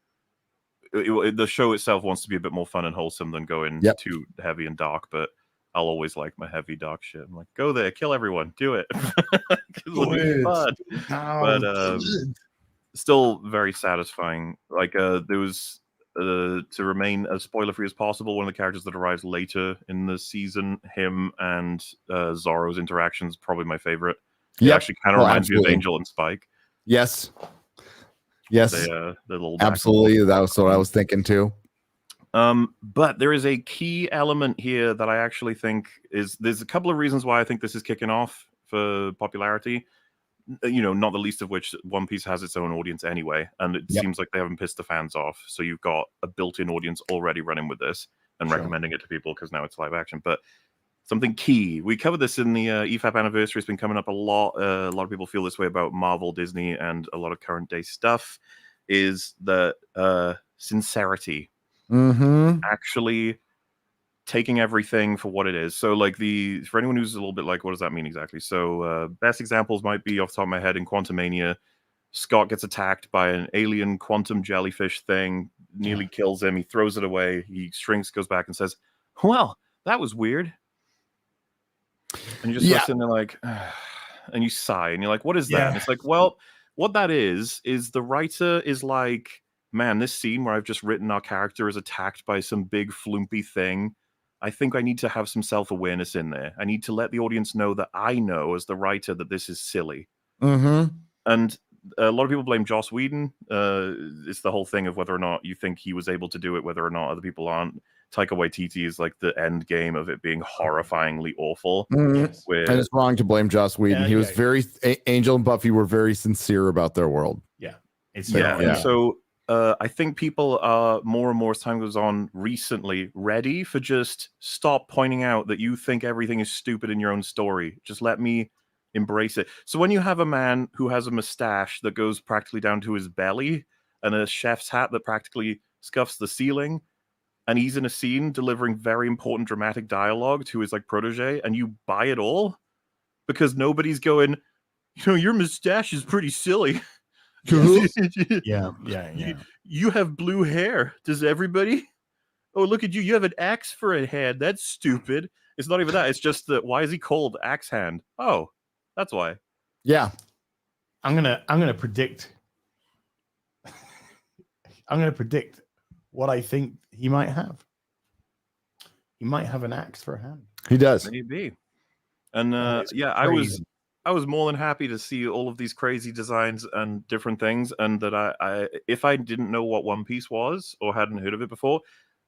The show itself wants to be a bit more fun and wholesome than going too heavy and dark. But I'll always like my heavy dark shit. I'm like, go there, kill everyone, do it. It'll be fun. But still very satisfying. Like there was to remain as spoiler free as possible. One of the characters that arrives later in the season, him and Zorro's interactions, probably my favorite. It actually kind of reminds me of Angel and Spike. Yes. The little absolutely. That was what I was thinking too. But there is a key element here that I actually think there's a couple of reasons why I think this is kicking off for popularity. You know, not the least of which One Piece has its own audience anyway, and it seems like they haven't pissed the fans off. So you've got a built-in audience already running with this and recommending it to people because now it's live action. But something key, we covered this in the EFAP anniversary. It's been coming up a lot. A lot of people feel this way about Marvel, Disney, and a lot of current day stuff. Is that sincerity? Actually taking everything for what it is. So like for anyone who's a little bit like, what does that mean exactly? So best examples might be off the top of my head in Quantumania. Scott gets attacked by an alien quantum jellyfish thing, nearly kills him. He throws it away. He shrinks, goes back and says, well, that was weird. And you just sitting there like, and you sigh and you're like, what is that? And it's like, well, what that is the writer is like, man, this scene where I've just written our character is attacked by some big flumpy thing. I think I need to have some self-awareness in there. I need to let the audience know that I know as the writer that this is silly. And a lot of people blame Joss Whedon. It's the whole thing of whether or not you think he was able to do it, whether or not other people aren't. Taika Waititi is like the end game of it being horrifyingly awful. And it's wrong to blame Joss Whedon. He was Angel and Buffy were very sincere about their world. And so I think people are more and more as time goes on recently ready for just stop pointing out that you think everything is stupid in your own story. Just let me embrace it. So when you have a man who has a mustache that goes practically down to his belly and a chef's hat that practically scuffs the ceiling, and he's in a scene delivering very important dramatic dialogue to his like protege, and you buy it all because nobody's going, you know, your mustache is pretty silly. You have blue hair. Does everybody? Oh, look at you. You have an axe for a hand. That's stupid. It's not even that. It's just that why is he called Axe Hand? Oh, that's why. Yeah. I'm gonna predict. I'm gonna predict what I think he might have. He might have an axe for a hand. He does. Maybe. And I was more than happy to see all of these crazy designs and different things. And that I if I didn't know what One Piece was or hadn't heard of it before,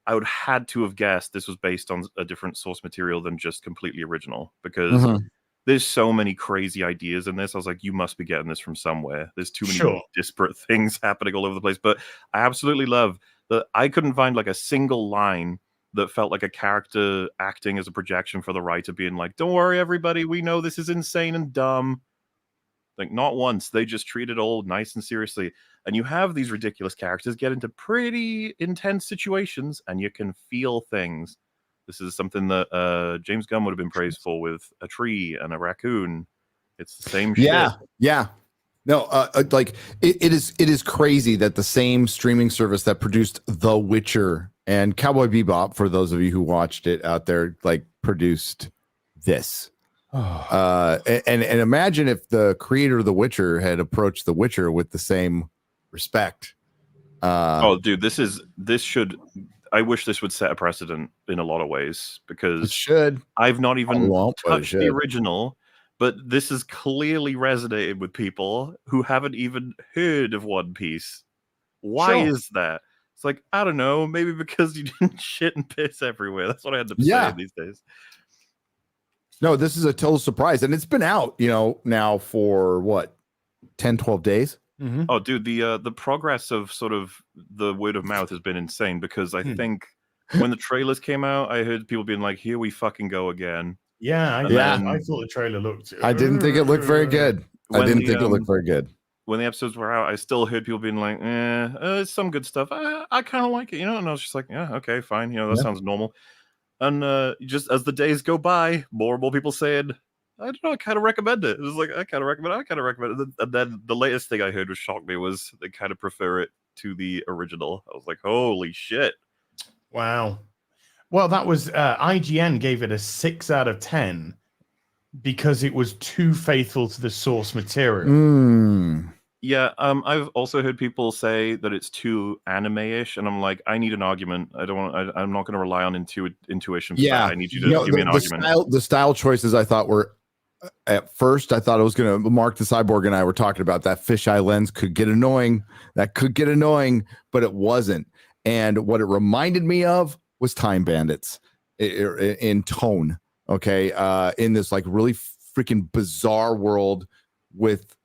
I would had to have guessed this was based on a different source material than just completely original, because there's so many crazy ideas in this. I was like, you must be getting this from somewhere. There's too many disparate things happening all over the place. But I absolutely love that I couldn't find like a single line that felt like a character acting as a projection for the writer being like, don't worry, everybody, we know this is insane and dumb. Like, not once. They just treat it all nice and seriously. And you have these ridiculous characters get into pretty intense situations and you can feel things. This is something that James Gunn would have been praised for with a tree and a raccoon. It's the same shit. Yeah. No, like it is crazy that the same streaming service that produced The Witcher And Cowboy Bebop, for those of you who watched it out there, like produced this. And imagine if the creator of The Witcher had approached The Witcher with the same respect. Oh, dude, I wish this would set a precedent in a lot of ways, It because should. I've not even won't, but it touched the should. original, but this has clearly resonated with people who haven't even heard of One Piece. Why Sure. is that? It's like, I don't know, maybe because you didn't shit and piss everywhere. That's what I end up Yeah. saying these days. No, this is a total surprise. And it's been out, now for what, 10, 12 days? Mhm. Oh, dude, the progress of sort of the word of mouth has been insane, because I think when the trailers came out, I heard people being like, here we fucking go again. Yeah, I thought the trailer looked. I didn't think it looked very good. I didn't think it looked very good. When the episodes were out, I still heard people being like, it's some good stuff. I kind of like it, and I was just like, yeah, okay, fine. That sounds normal. And just as the days go by, more and more people saying, I don't know, I kind of recommend it. It was like, I kind of recommend it. And then the latest thing I heard, which shocked me, was they kind of prefer it to the original. I was like, holy shit. Wow. Well, that was IGN gave it a 6 out of 10 because it was too faithful to the source material. Yeah, I've also heard people say that it's too anime-ish, and I'm like, I need an argument. I'm not going to rely on intuition for that. I need you to give me an argument. The style choices I thought were, at first, I thought it was going to, Mark the Cyborg and I were talking about that fisheye lens could get annoying. That could get annoying, but it wasn't. And what it reminded me of was Time Bandits in tone. Okay. In this like really freaking bizarre world with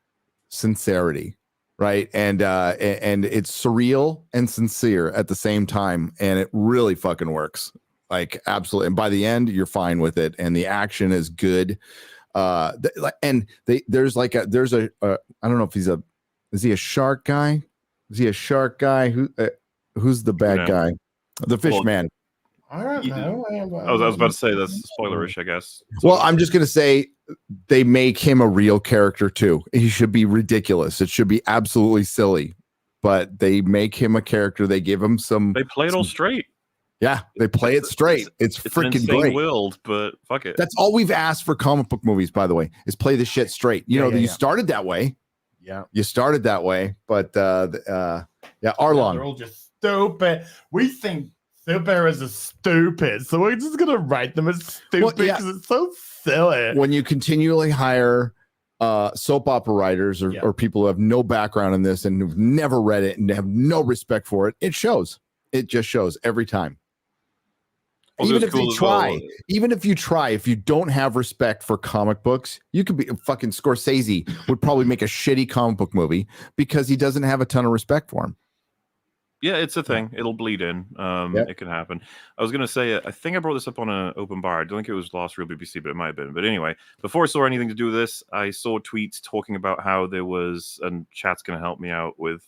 sincerity, right? And it's surreal and sincere at the same time, and it really fucking works, like absolutely. And by the end, you're fine with it, and the action is good. There's a I don't know if is he a shark guy? Is he a shark guy? Who's the bad guy? The fish man. I don't know. I was about to say that's spoilerish, I guess. Well, I'm just gonna say they make him a real character too. He should be ridiculous. It should be absolutely silly, but they make him a character. They give him some. They play it all straight. Yeah, they play it straight. It's freaking great. World, but fuck it. That's all we've asked for comic book movies, by the way, is play the shit straight. You started that way. Yeah, you started that way, but Arlong. They're all just stupid. We think superheroes are stupid, so we're just gonna write them as stupid because it's so silly. When you continually hire soap opera writers or people who have no background in this and who've never read it and have no respect for it, it shows. It just shows every time. Well, even if you try, if you don't have respect for comic books, you could be fucking Scorsese would probably make a shitty comic book movie because he doesn't have a ton of respect for him. Yeah, it's a thing. It'll bleed in. It can happen. I was gonna say, I think I brought this up on an open bar. I don't think it was Last Real BBC, but it might have been. But anyway, before I saw anything to do with this, I saw tweets talking about how there was, and chat's gonna help me out with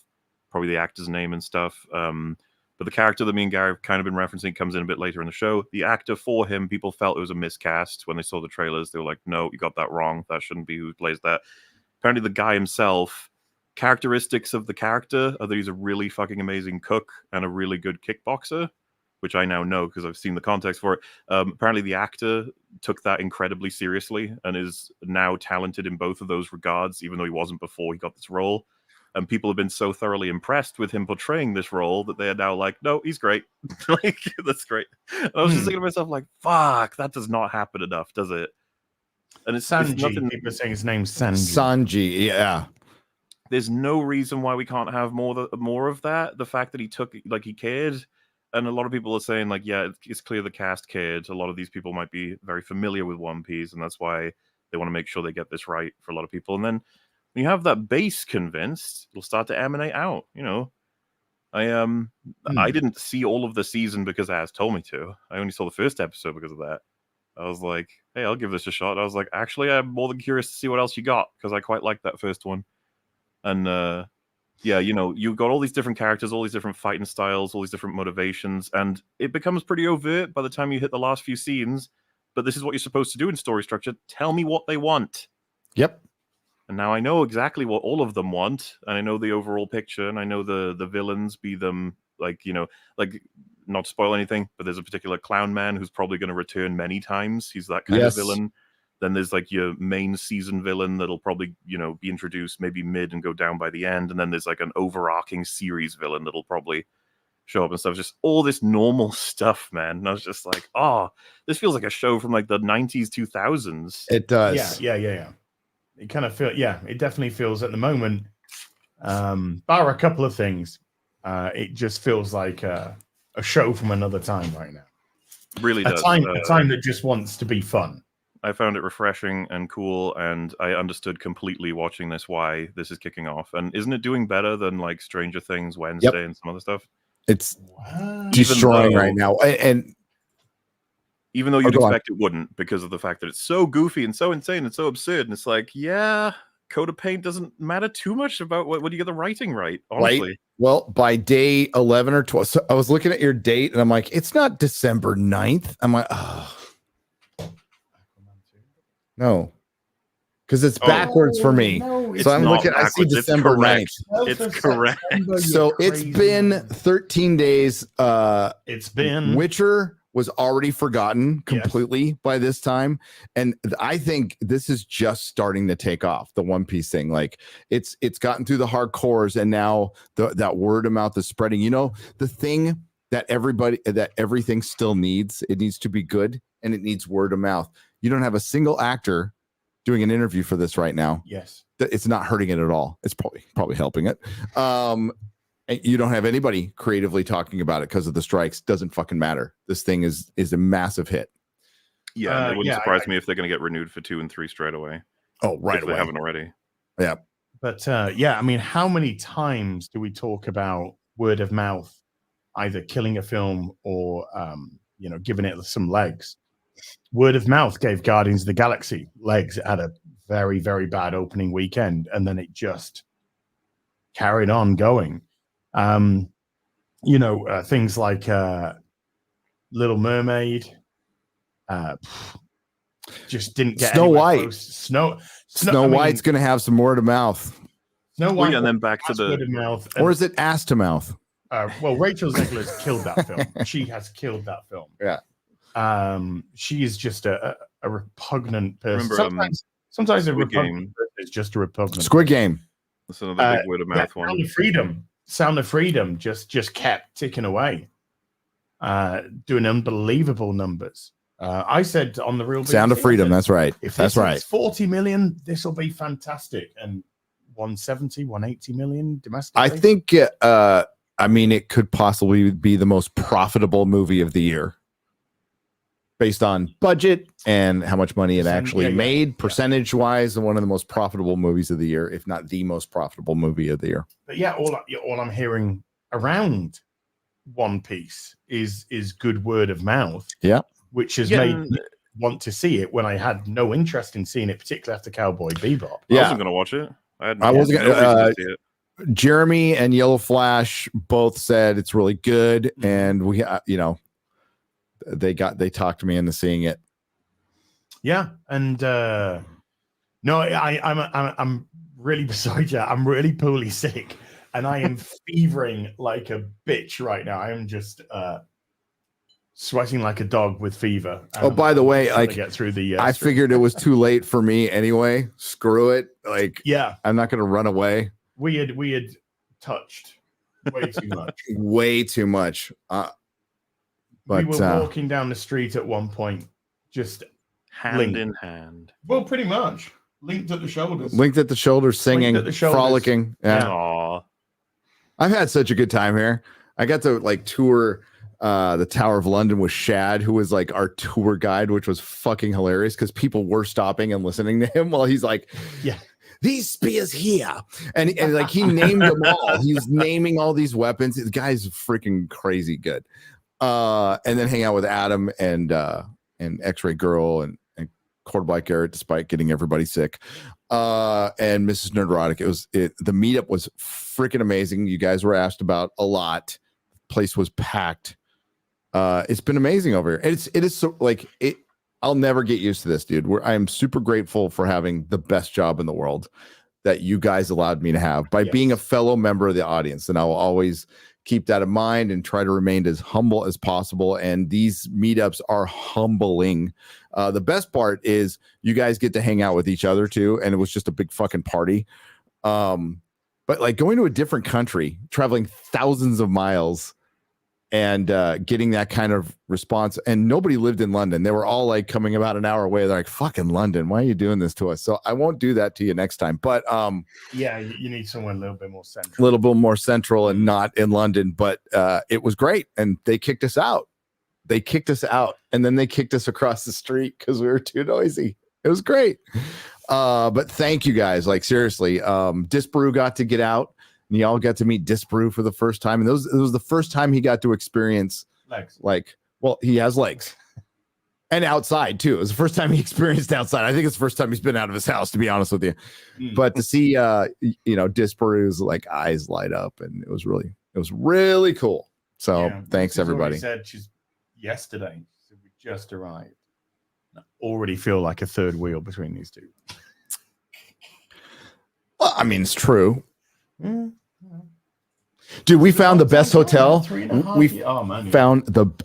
probably the actor's name and stuff. But the character that me and Gary have kind of been referencing comes in a bit later in the show. The actor for him, people felt it was a miscast when they saw the trailers. They were like, no, you got that wrong. That shouldn't be who plays that. Apparently the guy himself, characteristics of the character are that he's a really fucking amazing cook and a really good kickboxer, which I now know because I've seen the context for it. Apparently the actor took that incredibly seriously and is now talented in both of those regards, even though he wasn't before he got this role. And people have been so thoroughly impressed with him portraying this role that they are now like, no, he's great. Like, that's great. And I was just thinking to myself, like, fuck, that does not happen enough, does it? And it's Sanji. nothing... People are saying his name's Sanji. Sanji, yeah. There's no reason why we can't have more of that. The fact that he cared. And a lot of people are saying, like, yeah, it's clear the cast cared. A lot of these people might be very familiar with One Piece, and that's why they want to make sure they get this right for a lot of people. And then when you have that base convinced, it'll start to emanate out. I didn't see all of the season because Az told me to. I only saw the first episode because of that. I was like, hey, I'll give this a shot. I was like, actually, I'm more than curious to see what else you got because I quite liked that first one. And you got all these different characters, all these different fighting styles, all these different motivations, and it becomes pretty overt by the time you hit the last few scenes. But this is what you're supposed to do in story structure. Tell me what they want. Yep. And now I know exactly what all of them want, and I know the overall picture, and I know the villains, be them like not to spoil anything, but there's a particular clown man who's probably going to return many times. He's that kind of villain. Then there's like your main season villain that'll probably, be introduced maybe mid and go down by the end. And then there's like an overarching series villain that'll probably show up and stuff. Just all this normal stuff, man. And I was just like, oh, this feels like a show from like the 90s, 2000s. It does. Yeah. It kind of it definitely feels at the moment, bar a couple of things, it just feels like a show from another time right now. Really does. A time that just wants to be fun. I found it refreshing and cool, and I understood completely watching this why this is kicking off. And isn't it doing better than like Stranger Things Wednesday and some other stuff? It's destroying right now. And even though you'd expect it wouldn't, because of the fact that it's so goofy and so insane and so absurd. And it's like, yeah, Coat of Paint doesn't matter too much about when you get the writing right, honestly. Right? Well, by day 11 or 12, so I was looking at your date and I'm like, it's not December 9th. I'm like, oh. No, because it's backwards for me. No, so I'm looking, I see December 9th. It's correct. So it's been 13 days. It's been Witcher was already forgotten completely by this time. And I think this is just starting to take off, the One Piece thing. Like it's gotten through the hardcores and now that word of mouth is spreading. The thing that everything still needs, it needs to be good and it needs word of mouth. You don't have a single actor doing an interview for this right now. Yes. It's not hurting it at all. It's probably helping it. And you don't have anybody creatively talking about it because of the strikes. Doesn't fucking matter. This thing is a massive hit. Yeah, it wouldn't surprise me if they're going to get renewed for 2 and 3 straight away. Oh, right away. They haven't already. Yeah. But I mean, how many times do we talk about word of mouth either killing a film or giving it some legs? Word of mouth gave Guardians of the Galaxy legs. It had a very, very bad opening weekend, and then it just carried on going. Things like Little Mermaid just didn't get Snow White. Snow White's going to have some word of mouth. Snow White, and then back to the word of mouth, or is it ass to mouth? Rachel Zegler's killed that film. She has killed that film. Yeah. She is just a repugnant person. Remember, sometimes a repugnant person is just a repugnant. Squid Game. That's another big word of mouth one. Sound of Freedom just kept ticking away, doing unbelievable numbers. I said on the real Sound of Freedom. That's right. If that's right. 40 million, this will be fantastic. And 170, 180 million domestically. I think. It could possibly be the most profitable movie of the year, based on budget and how much money it actually made, percentage-wise, and one of the most profitable movies of the year, if not the most profitable movie of the year. But all I'm hearing around One Piece is good word of mouth. Yeah, which has made me want to see it when I had no interest in seeing it, particularly after Cowboy Bebop. I wasn't going to watch it. I wasn't going to see it. Jeremy and Yellow Flash both said it's really good, and we, they talked me into seeing it. Yeah, and I'm really beside you. I'm really poorly sick, and I am fevering like a bitch right now. I am just sweating like a dog with fever. Oh, by the way, I get through the. I figured it was too late for me anyway. Screw it. I'm not going to run away. We had touched way too much. Way too much. But we were walking down the street at one point, just hand in hand. Well, pretty much linked at the shoulders. Singing, frolicking. Yeah. Aww. I've had such a good time here. I got to tour the Tower of London with Shad, who was our tour guide, which was fucking hilarious because people were stopping and listening to him while he's these spears here, and he named them all. He was naming all these weapons. The guy's freaking crazy good. And then hang out with Adam and X-Ray Girl and Quarter Black Garrett, despite getting everybody sick. And Mrs. Nerdrotic. The meetup was freaking amazing. You guys were asked about a lot. The place was packed. It's been amazing over here. It is so I'll never get used to this, dude. I am super grateful for having the best job in the world. that you guys allowed me to have by being a fellow member of the audience. And I will always keep that in mind and try to remain as humble as possible. And these meetups are humbling. The best part is you guys get to hang out with each other too. And it was just a big fucking party. But like going to a different country, traveling thousands of miles and getting that kind of response, and nobody lived in London. They were all like coming about an hour away. They're like, fucking London, why are you doing this to us? So I won't do that to you next time. But yeah, you need somewhere a little bit more central. A little bit more central and not in London. But it was great. And they kicked us out. And then they kicked us across the street because we were too noisy. It was great. But thank you guys. Like seriously, Disparu got to get out. And y'all got to meet Disparu for the first time. And it was the first time he got to experience legs. Like, well, he has legs. And outside too. It was the first time he experienced outside. I think it's the first time he's been out of his house, to be honest with you. But to see Disparu's like eyes light up, and it was really cool. So thanks everybody. Said she's yesterday. So we just arrived. I already feel like a third wheel between these two. Well, I mean, it's true. Dude, we found the best hotel.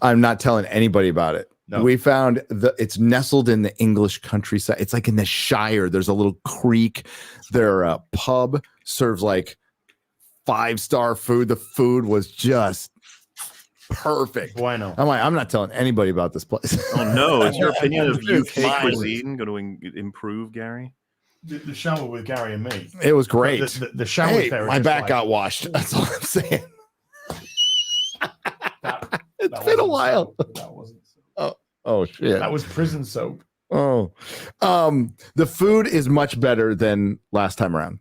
I'm not telling anybody about it. No. We found it's nestled in the English countryside. It's like in the Shire. There's a little creek. Their pub serves like 5-star food. The food was just perfect. Bueno. I'm not telling anybody about this place. Oh no! Is your opinion of UK cuisine going to improve, Gary? The shower with Gary and me. It was great. The shower. Hey, my back got washed. That's all I'm saying. It's been a while. That wasn't soap. Oh shit. That was prison soap. Oh, the food is much better than last time around.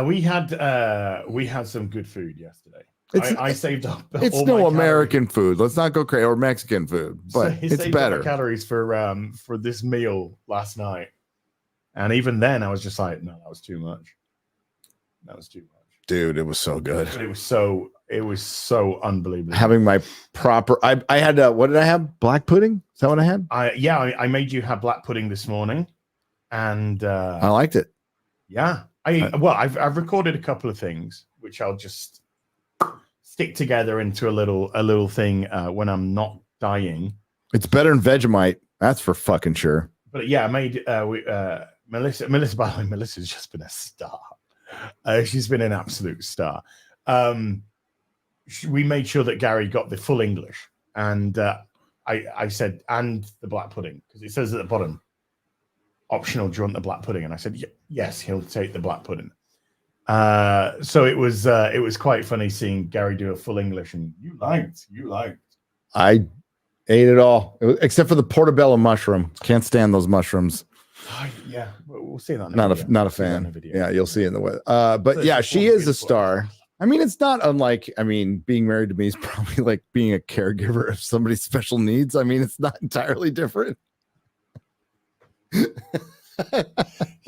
We had some good food yesterday. I saved up. It's no American food. Let's not go crazy, or Mexican food, but it's better. Calories for this meal last night. And even then, I was just like, no, that was too much. Dude, it was so good. It was so unbelievable. Having my proper, I had, what did I have? Black pudding? Is that what I had? I made you have black pudding this morning. And I liked it. Yeah. I've recorded a couple of things, which I'll just stick together into a little thing when I'm not dying. It's better than Vegemite. That's for fucking sure. But yeah, I made, Melissa, by the way, Melissa's just been a star. She's been an absolute star. We made sure that Gary got the full English, and I said, and the black pudding, because it says at the bottom, optional, do you want the black pudding? And I said, yes, he'll take the black pudding. So it was quite funny seeing Gary do a full English, and you liked. I ate it all, except for the portobello mushroom. Can't stand those mushrooms. Yeah, we'll see that. Not a fan. Yeah, you'll see it in the way. But yeah, she is a star. I mean, it's not unlike. I mean, being married to me is probably like being a caregiver of somebody's special needs. I mean, it's not entirely different.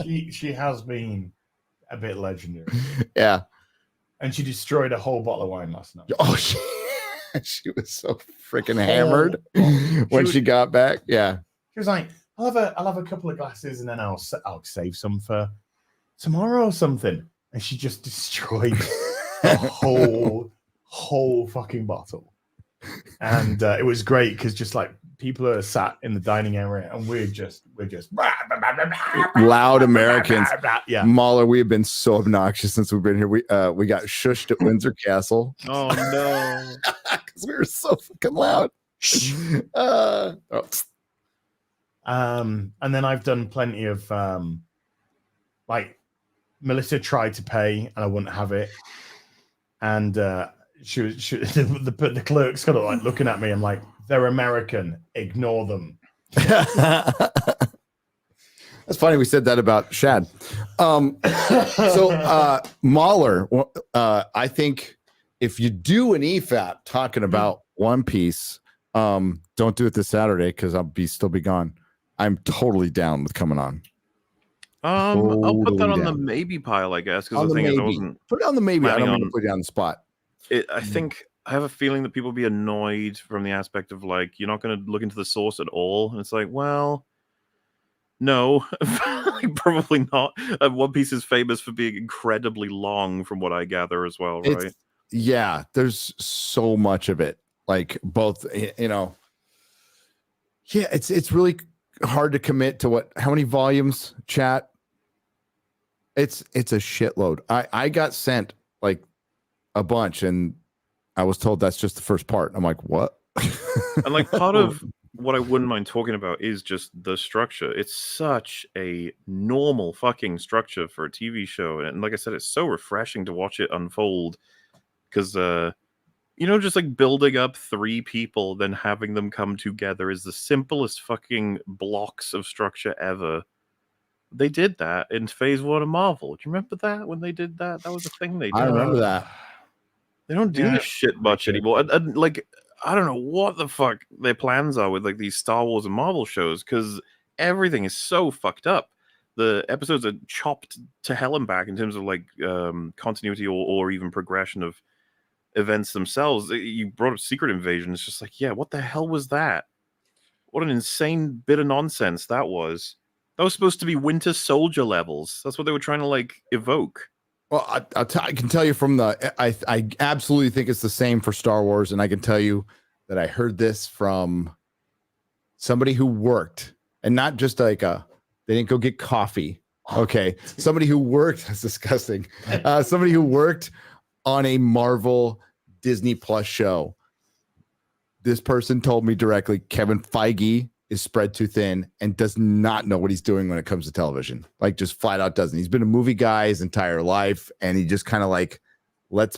She has been a bit legendary. Yeah, and she destroyed a whole bottle of wine last night. Oh, she was so freaking hammered when she got back. Yeah, she was like, I'll have a couple of glasses and then I'll save some for tomorrow or something. And she just destroyed a whole fucking bottle. And it was great because just like people are sat in the dining area and we're just loud Americans. Yeah, Mahler, we have been so obnoxious since we've been here. We got shushed at Windsor Castle. Oh no, because we were so fucking loud. And then I've done plenty of like Melissa tried to pay and I wouldn't have it, and she the clerk's kind of like looking at me. I'm like, they're American, ignore them. That's funny. We said that about Shad. So Mahler, I think if you do an EFAP talking about One Piece, don't do it this Saturday because I'll still be gone. I'm totally down with coming on. I'll put that on the maybe pile, I guess, because the thing is, I wasn't put it on the maybe. I don't want to put it on the spot. I think I have a feeling that people will be annoyed from the aspect of like you're not going to look into the source at all, and it's like, well, No, like, probably not. One Piece is famous for being incredibly long, from what I gather, as well, right? Yeah, there's so much of it. Like both, you know. Yeah, it's really hard to commit to how many volumes, chat. It's a shitload. I got sent like a bunch, and I was told that's just the first part. I'm like, what? And like part of what I wouldn't mind talking about is just the structure. It's such a normal fucking structure for a TV show, and like I said, it's so refreshing to watch it unfold. Because you know, just like building up 3 people, then having them come together is the simplest fucking blocks of structure ever. They did that in Phase 1 of Marvel. Do you remember that when they did that? That was a thing they did. I remember that. They don't do this shit much anymore. And like, I don't know what the fuck their plans are with like these Star Wars and Marvel shows, because everything is so fucked up. The episodes are chopped to hell and back in terms of like continuity or even progression of events themselves. You brought up Secret Invasion. It's just like, yeah, what the hell was that? What an insane bit of nonsense that was. That was supposed to be Winter Soldier levels. That's what they were trying to like evoke. Well, I can tell you from I absolutely think it's the same for Star Wars, and I can tell you that I heard this from somebody who worked, and not just like they didn't go get coffee. Okay, somebody who worked. That's disgusting. Somebody who worked on a Marvel Disney Plus show. This person told me directly, Kevin Feige is spread too thin and does not know what he's doing when it comes to television. Like, just flat out doesn't. He's been a movie guy his entire life, and he just kind of like, no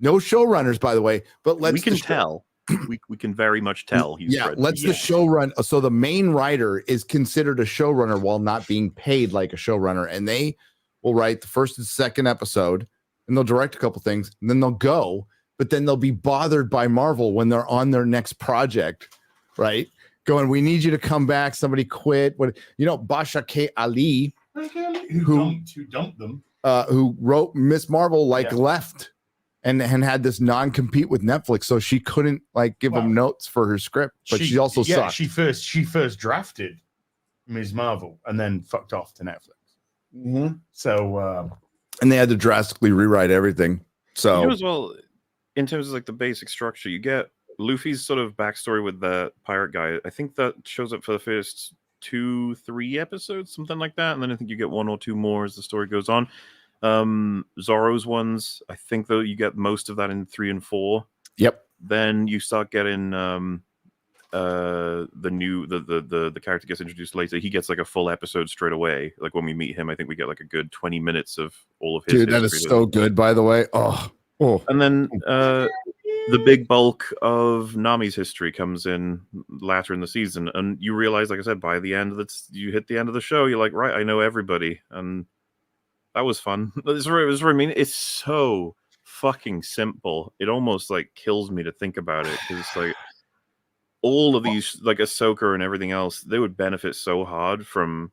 showrunners, by the way, but we can tell. We can very much tell he's spread the show run. So the main writer is considered a showrunner while not being paid like a showrunner, and they will write the first and second episode, and they'll direct a couple things, and then they'll go, but then they'll be bothered by Marvel when they're on their next project, right? Going, we need you to come back. Somebody quit. What, you know, Basha K. Ali, who dumped them, who wrote Miss Marvel, left and had this non-compete with Netflix, so she couldn't like give him notes for her script. But she also sucked. She first drafted Ms. Marvel and then fucked off to Netflix. Mm-hmm. So and they had to drastically rewrite everything. So you know, as well, in terms of like the basic structure, you get Luffy's sort of backstory with the pirate guy. I think that shows up for the first 2-3 episodes, something like that, and then I think you get 1 or 2 more as the story goes on. Zorro's ones, I think though you get most of that in 3 and 4. Yep. Then you start getting the character gets introduced later. He gets like a full episode straight away. Like when we meet him, I think we get like a good 20 minutes of all of his history. That is so good, by the way. Oh. And then the big bulk of Nami's history comes in later in the season, and you realize, like I said, by the end of you hit the end of the show, you're like, right, I know everybody, and that was fun. That's what I mean. It's so fucking simple. It almost like kills me to think about it, because it's like all of these, like Ahsoka and everything else, they would benefit so hard from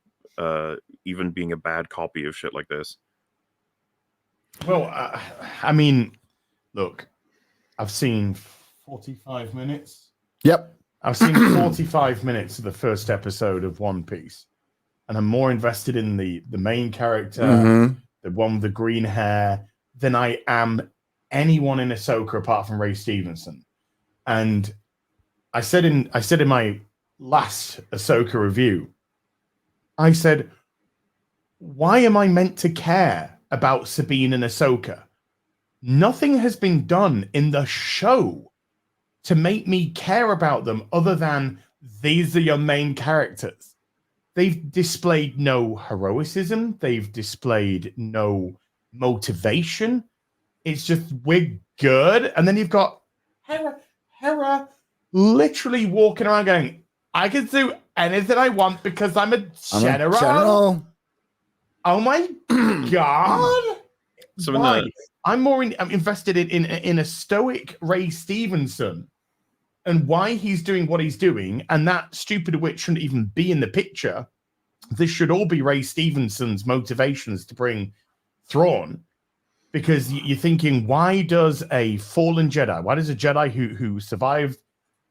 even being a bad copy of shit like this. Well, I mean, look, I've seen 45 minutes. Yep. I've seen 45 minutes of the first episode of One Piece, and I'm more invested in the main character, the one with the green hair, than I am anyone in Ahsoka apart from Ray Stevenson. And I said in my last Ahsoka review, I said, why am I meant to care about Sabine and Ahsoka? Nothing has been done in the show to make me care about them other than these are your main characters. They've displayed no heroicism. They've displayed no motivation. It's just, we're good. And then you've got Hera literally walking around going, I can do anything I want because I'm a general. Oh my God. So I'm invested in a stoic Ray Stevenson and why he's doing what he's doing. And that stupid witch shouldn't even be in the picture. This should all be Ray Stevenson's motivations to bring Thrawn. Because you're thinking, why does a fallen Jedi, why does a Jedi who survived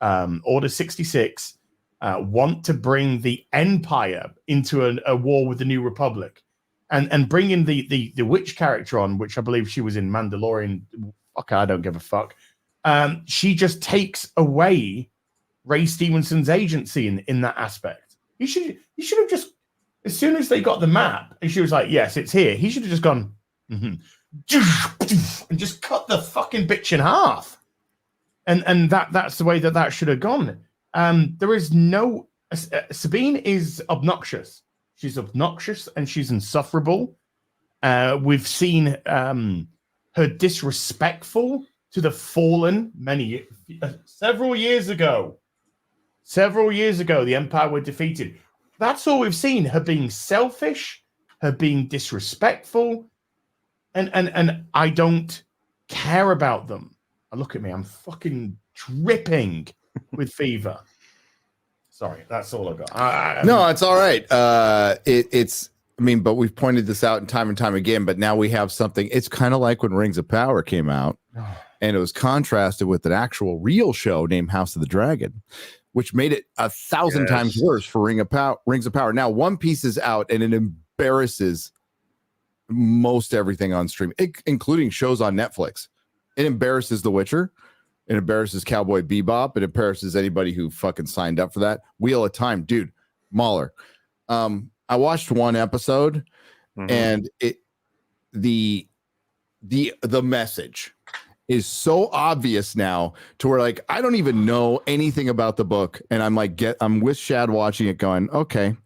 Order 66 want to bring the Empire into a war with the New Republic, and bring in the witch character on, which I believe she was in Mandalorian. Okay, I don't give a fuck. She just takes away Ray Stevenson's agency in that aspect. He should have just, as soon as they got the map and she was like, yes, it's here, he should have just gone and just cut the fucking bitch in half. And that's the way that should have gone. There is no Sabine is obnoxious. She's obnoxious and she's insufferable. We've seen her disrespectful to the fallen several years ago. The Empire were defeated. That's all we've seen. Her being selfish, her being disrespectful, and I don't care about them. Look at me, I'm fucking dripping with fever. Sorry, that's all I got. No, it's all right. But we've pointed this out time and time again, but now we have something. It's kind of like when Rings of Power came out, and it was contrasted with an actual real show named House of the Dragon, which made it 1,000 times worse for Rings of Power. Now, One Piece is out, and it embarrasses most everything on stream, including shows on Netflix. It embarrasses The Witcher. It embarrasses Cowboy Bebop. It embarrasses anybody who fucking signed up for that. Wheel of Time, dude. Mahler. I watched one episode, and the message is so obvious now to where, like, I don't even know anything about the book, and I'm like, I'm with Shad watching it, going, okay,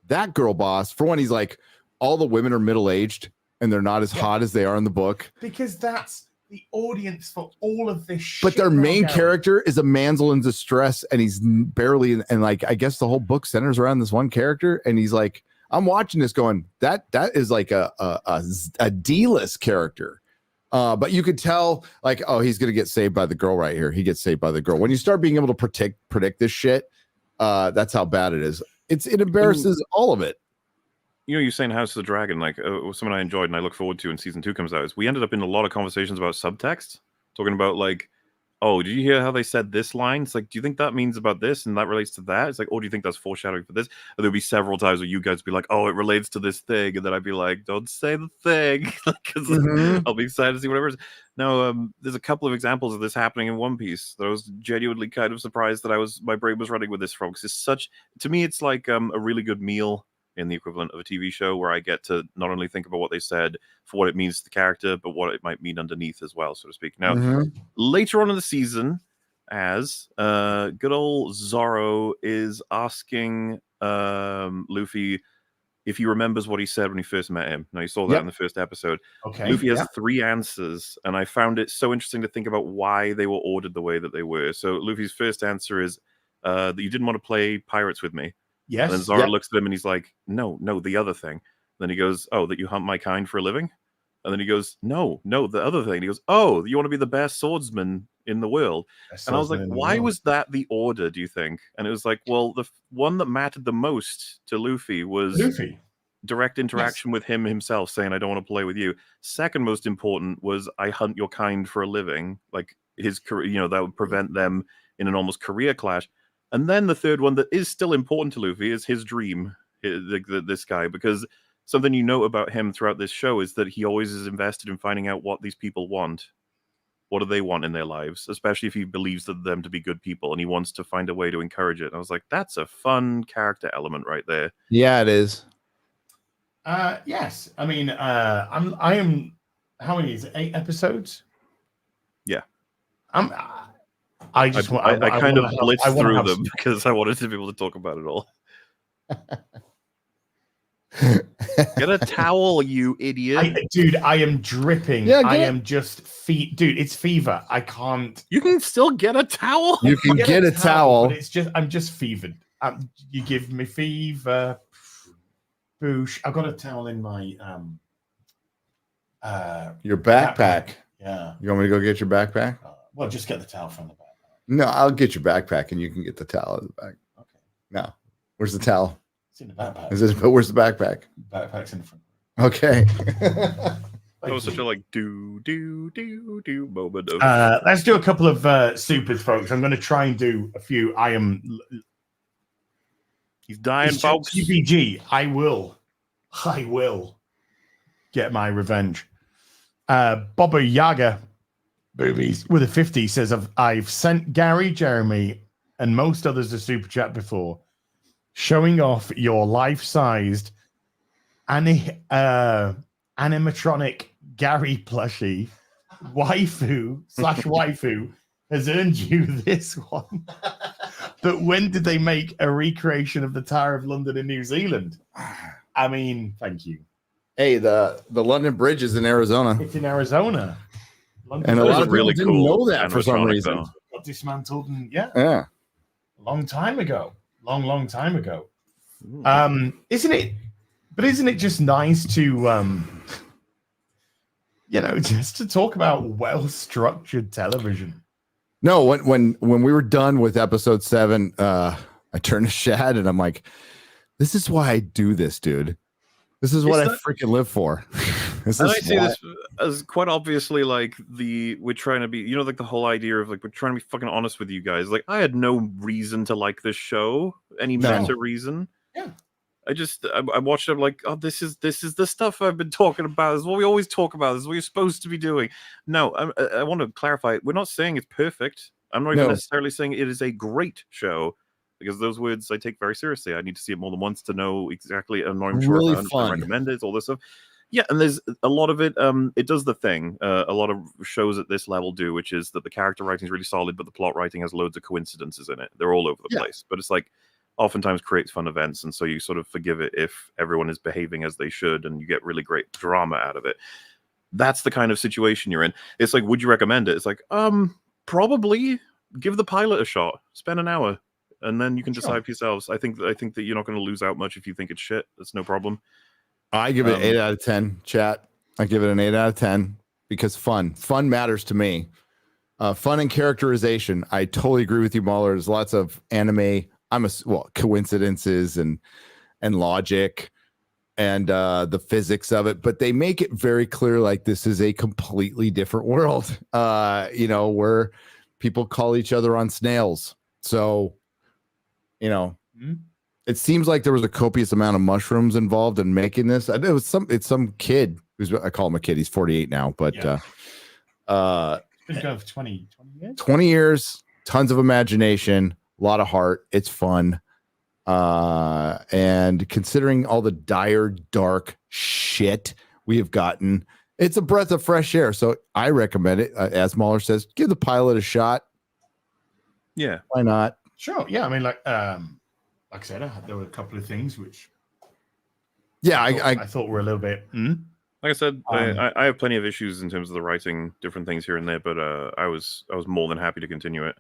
that girl boss. For one, he's like, all the women are middle aged, and they're not as hot as they are in the book, because that's the audience for all of this shit. But their main character is a damsel in distress, and he's barely and like, I guess the whole book centers around this one character, and he's like, I'm watching this going, that is like a D-list character. But you could tell, like, oh, he's gonna get saved by the girl right here. He gets saved by the girl. When you start being able to predict this shit, that's how bad it is. It embarrasses all of it. You know, you're saying House of the Dragon, like something I enjoyed and I look forward to when season 2 comes out, is we ended up in a lot of conversations about subtext, talking about like, oh, did you hear how they said this line? It's like, do you think that means about this and that relates to that? It's like, oh, do you think that's foreshadowing for this? And there'll be several times where you guys be like, oh, it relates to this thing, and then I'd be like, don't say the thing, because I'll be excited to see whatever it is. Now, there's a couple of examples of this happening in One Piece that I was genuinely kind of surprised that my brain was running with this from, because it's such, to me, it's like a really good meal in the equivalent of a TV show, where I get to not only think about what they said for what it means to the character, but what it might mean underneath as well, so to speak. Now, later on in the season, as good old Zoro is asking Luffy if he remembers what he said when he first met him. Now, you saw that in the first episode. Okay. Luffy has 3 answers, and I found it so interesting to think about why they were ordered the way that they were. So Luffy's first answer is that you didn't want to play pirates with me. Yes. And then Zoro looks at him and he's like, no, the other thing. Then he goes, oh, that you hunt my kind for a living? And then he goes, no, the other thing. And he goes, oh, you want to be the best swordsman in the world? And I was like, why was that the order, do you think? And it was like, well, the one that mattered the most to Luffy was direct interaction with him himself, saying, I don't want to play with you. Second most important was, I hunt your kind for a living. Like his career, that would prevent them in an almost career clash. And then the third one that is still important to Luffy is his dream, this guy, because something you know about him throughout this show is that he always is invested in finding out what these people want. What do they want in their lives, especially if he believes them to be good people, and he wants to find a way to encourage it. And I was like, that's a fun character element right there. Yeah, it is. Yes. I mean, I am, how many is it? 8 episodes? Yeah. I kind of blitzed through them because I wanted to be able to talk about it all. Get a towel, you idiot. Dude, I am dripping. Yeah, I am just dude, it's fever. I can't. You can still get a towel. You can get a towel. But I'm just fevered. You give me fever. Boosh. I've got a towel in my your backpack. Yeah. You want me to go get your backpack? Well, just get the towel from the backpack. No, I'll get your backpack and you can get the towel in the back. Okay. No. Where's the towel? It's in the backpack. But where's the backpack? Backpack's in the front. Okay. That was such a like do moment of let's do a couple of supers, folks. I'm going to try and do a few. He's dying, It's folks. TBG. I will get my revenge. Baba Yaga movies with a 50 says I've sent Gary, Jeremy, and most others a super chat before, showing off your life-sized animatronic Gary plushie waifu has earned you this one. But when did they make a recreation of the Tower of London in New Zealand? I mean, thank you. Hey, the London Bridge is in Arizona. It's in Arizona. London And a Bridge lot of really people didn't cool know that for some animatronic, reason. though. got dismantled, and Yeah. a long time ago. Long time ago. Isn't it? But isn't it just nice to just to talk about well-structured television? No, when we were done with episode 7, I turned to Shad and I'm like, this is why I do this, dude. This is what I freaking live for. I see this as quite obviously like we're trying to be, like the whole idea of like we're trying to be fucking honest with you guys. Like I had no reason to like this show, any meta reason. Yeah. I watched it like, oh, this is the stuff I've been talking about. This is what we always talk about. This is what you're supposed to be doing. No, I want to clarify. We're not saying it's perfect. I'm not even necessarily saying it is a great show, because those words I take very seriously. I need to see it more than once to know exactly. I'm not even sure Really if I recommend it. All this stuff. Yeah, and there's a lot of it. It does the thing a lot of shows at this level do, which is that the character writing is really solid, but the plot writing has loads of coincidences in it. They're all over the place, but it's like oftentimes creates fun events, and so you sort of forgive it if everyone is behaving as they should, and you get really great drama out of it. That's the kind of situation you're in. It's like, would you recommend it? It's like, probably give the pilot a shot. Spend an hour, and then you can decide for yourselves. I think that you're not going to lose out much if you think it's shit. That's no problem. I give it an 8 out of 10, chat. I give it an 8 out of 10 because fun matters to me. Fun and characterization. I totally agree with you, Mahler. There's lots of anime. Coincidences and logic and the physics of it, but they make it very clear like this is a completely different world. Where people call each other on snails. So, it seems like there was a copious amount of mushrooms involved in making this. I know it's some kid who's, I call him a kid. He's 48 now, but been going for 20 years. 20 years, tons of imagination, a lot of heart. It's fun. And considering all the dire, dark shit we have gotten, it's a breath of fresh air. So I recommend it. As Mahler says, give the pilot a shot. Yeah. Why not? Sure. Yeah. I mean, like I said, there were a couple of things which I thought were a little bit. Like I said, I have plenty of issues in terms of the writing, different things here and there, but I was more than happy to continue it.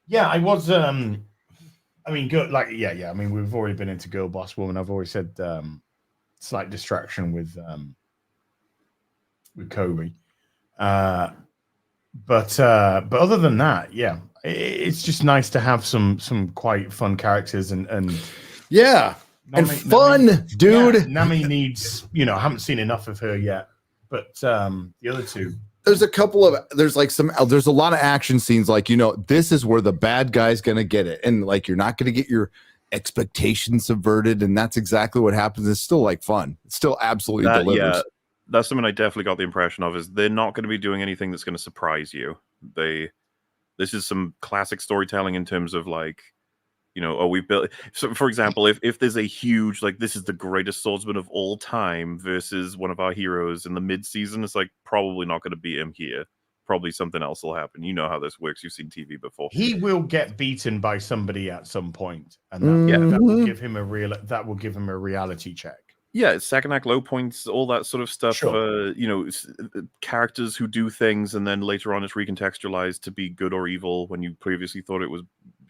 Yeah, I was. I mean, good. Like, yeah. I mean, we've already been into Girl Boss Woman. I've always said slight distraction with Kobe, but other than that, yeah, it's just nice to have some quite fun characters and yeah, fun, dude. Yeah, Nami needs, I haven't seen enough of her yet, but the other two. There's there's a lot of action scenes. Like, this is where the bad guy's going to get it. And like, you're not going to get your expectations subverted. And that's exactly what happens. It's still like fun. It's still absolutely delivers. Yeah, that's something I definitely got the impression of, is they're not going to be doing anything that's going to surprise you. This is some classic storytelling in terms of like, we've built. So, for example, if there's a huge, like, this is the greatest swordsman of all time versus one of our heroes in the mid-season, it's like probably not going to beat him here. Probably something else will happen. You know how this works. You've seen TV before. He will get beaten by somebody at some point, and that will give him a reality check. Yeah, second act low points, all that sort of stuff. Sure. Characters who do things and then later on it's recontextualized to be good or evil when you previously thought it was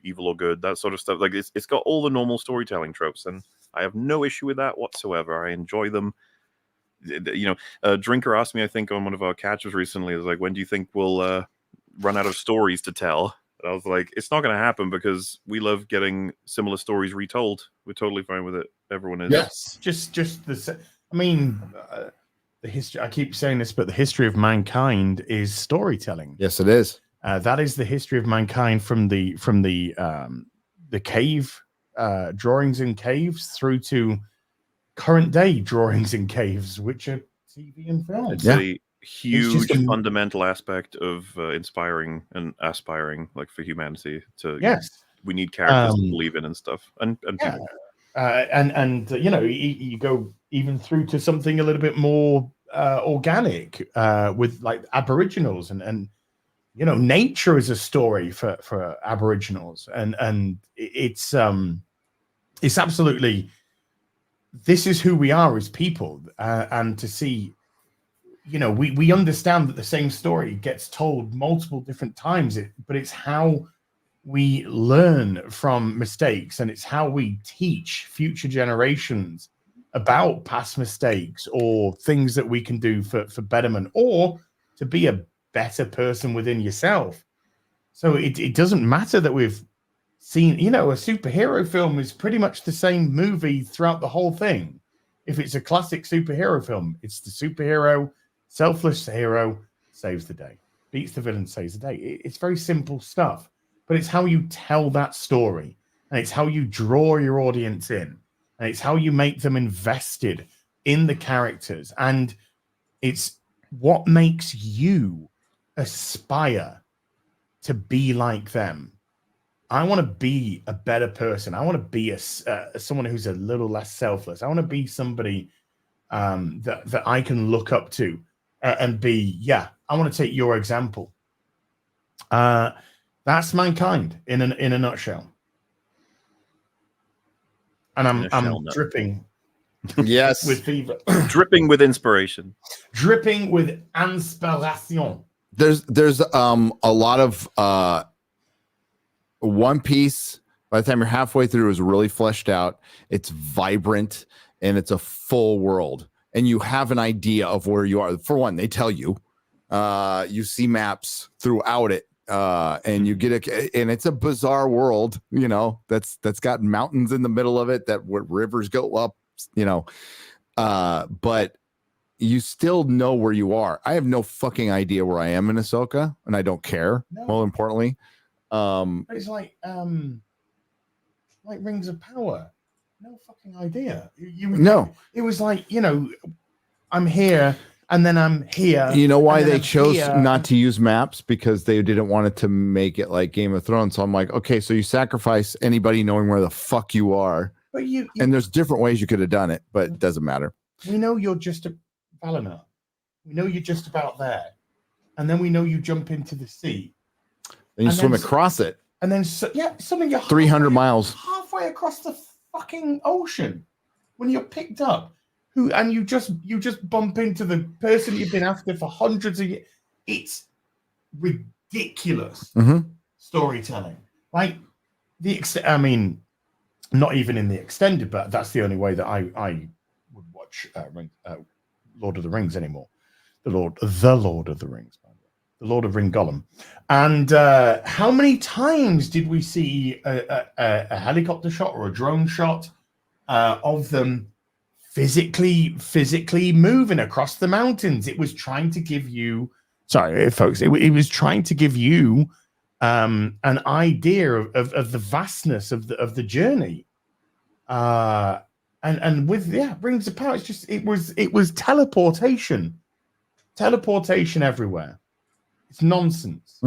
evil or good, that sort of stuff. Like, it's got all the normal storytelling tropes, and I have no issue with that whatsoever. I enjoy them. Drinker asked me, I think, on one of our catches recently, is like, when do you think we'll run out of stories to tell? And I was like, it's not going to happen, because we love getting similar stories retold. We're totally fine with it. Everyone is. Yes, just the. I mean, the history. I keep saying this, but the history of mankind is storytelling. Yes, it is. That is the history of mankind from the cave drawings in caves through to current day drawings in caves, which are TV and film. It's Yeah. a huge just a- fundamental aspect of inspiring and aspiring, like for humanity. To Yes. we need characters to Um, believe in and stuff, and Yeah. people. And you know, you go even through to something a little bit more organic with like Aboriginals and you know, nature is a story for Aboriginals, and it's absolutely, this is who we are as people, and to see, you know, we understand that the same story gets told multiple different times, but it's how we learn from mistakes, and it's how we teach future generations about past mistakes or things that we can do for betterment or to be a better person within yourself. So it doesn't matter that we've seen, you know, a superhero film is pretty much the same movie throughout the whole thing. If it's a classic superhero film, it's the superhero, selfless hero, saves the day, beats the villain, saves the day. It's very simple stuff, but it's how you tell that story, and it's how you draw your audience in, and it's how you make them invested in the characters, and it's what makes you aspire to be like them. I want to be a better person. I want to be someone who's a little less selfless. I want to be somebody that I can look up to and be. Yeah, I want to take your example. That's mankind in a nutshell. And I'm dripping Yes. with fever, Dripping with inspiration. dripping with inspiration. There's a lot of One Piece. By the time you're halfway through, is really fleshed out. It's vibrant and it's a full world, and you have an idea of where you are. For one, they tell you. You see maps throughout it, and you get and it's a bizarre world. You know, that's got mountains in the middle of it that where rivers go up. You know, but you still know where you are. I have no fucking idea where I am in Ahsoka, and I don't care. No. More importantly, But it's like Rings of Power. No fucking idea. No. It was like, you know, I'm here and then I'm here. You know why and then they I'm chose here. not to use maps? Because they didn't want it to make it like Game of Thrones. So I'm like, okay, so you sacrifice anybody knowing where the fuck you are. But you And there's different ways you could have done it, but it doesn't matter. we know you're just a Valinor. We know you're just about there. And then we know you jump into the sea. And you And swim then across it. And then some of you 300 miles. halfway across the fucking ocean when you're picked up, and you just bump into the person you've been after for hundreds of years. It's ridiculous storytelling. Like I mean, not even in the extended, but that's the only way that I would watch Lord of the Rings anymore. The Lord of the Rings. The Lord of Ringollum. And how many times did we see a helicopter shot or a drone shot of them physically moving across the mountains? It was trying to give you, sorry, folks, it was trying to give you an idea of the vastness of the journey. And with Rings of Power, it was teleportation everywhere. It's nonsense.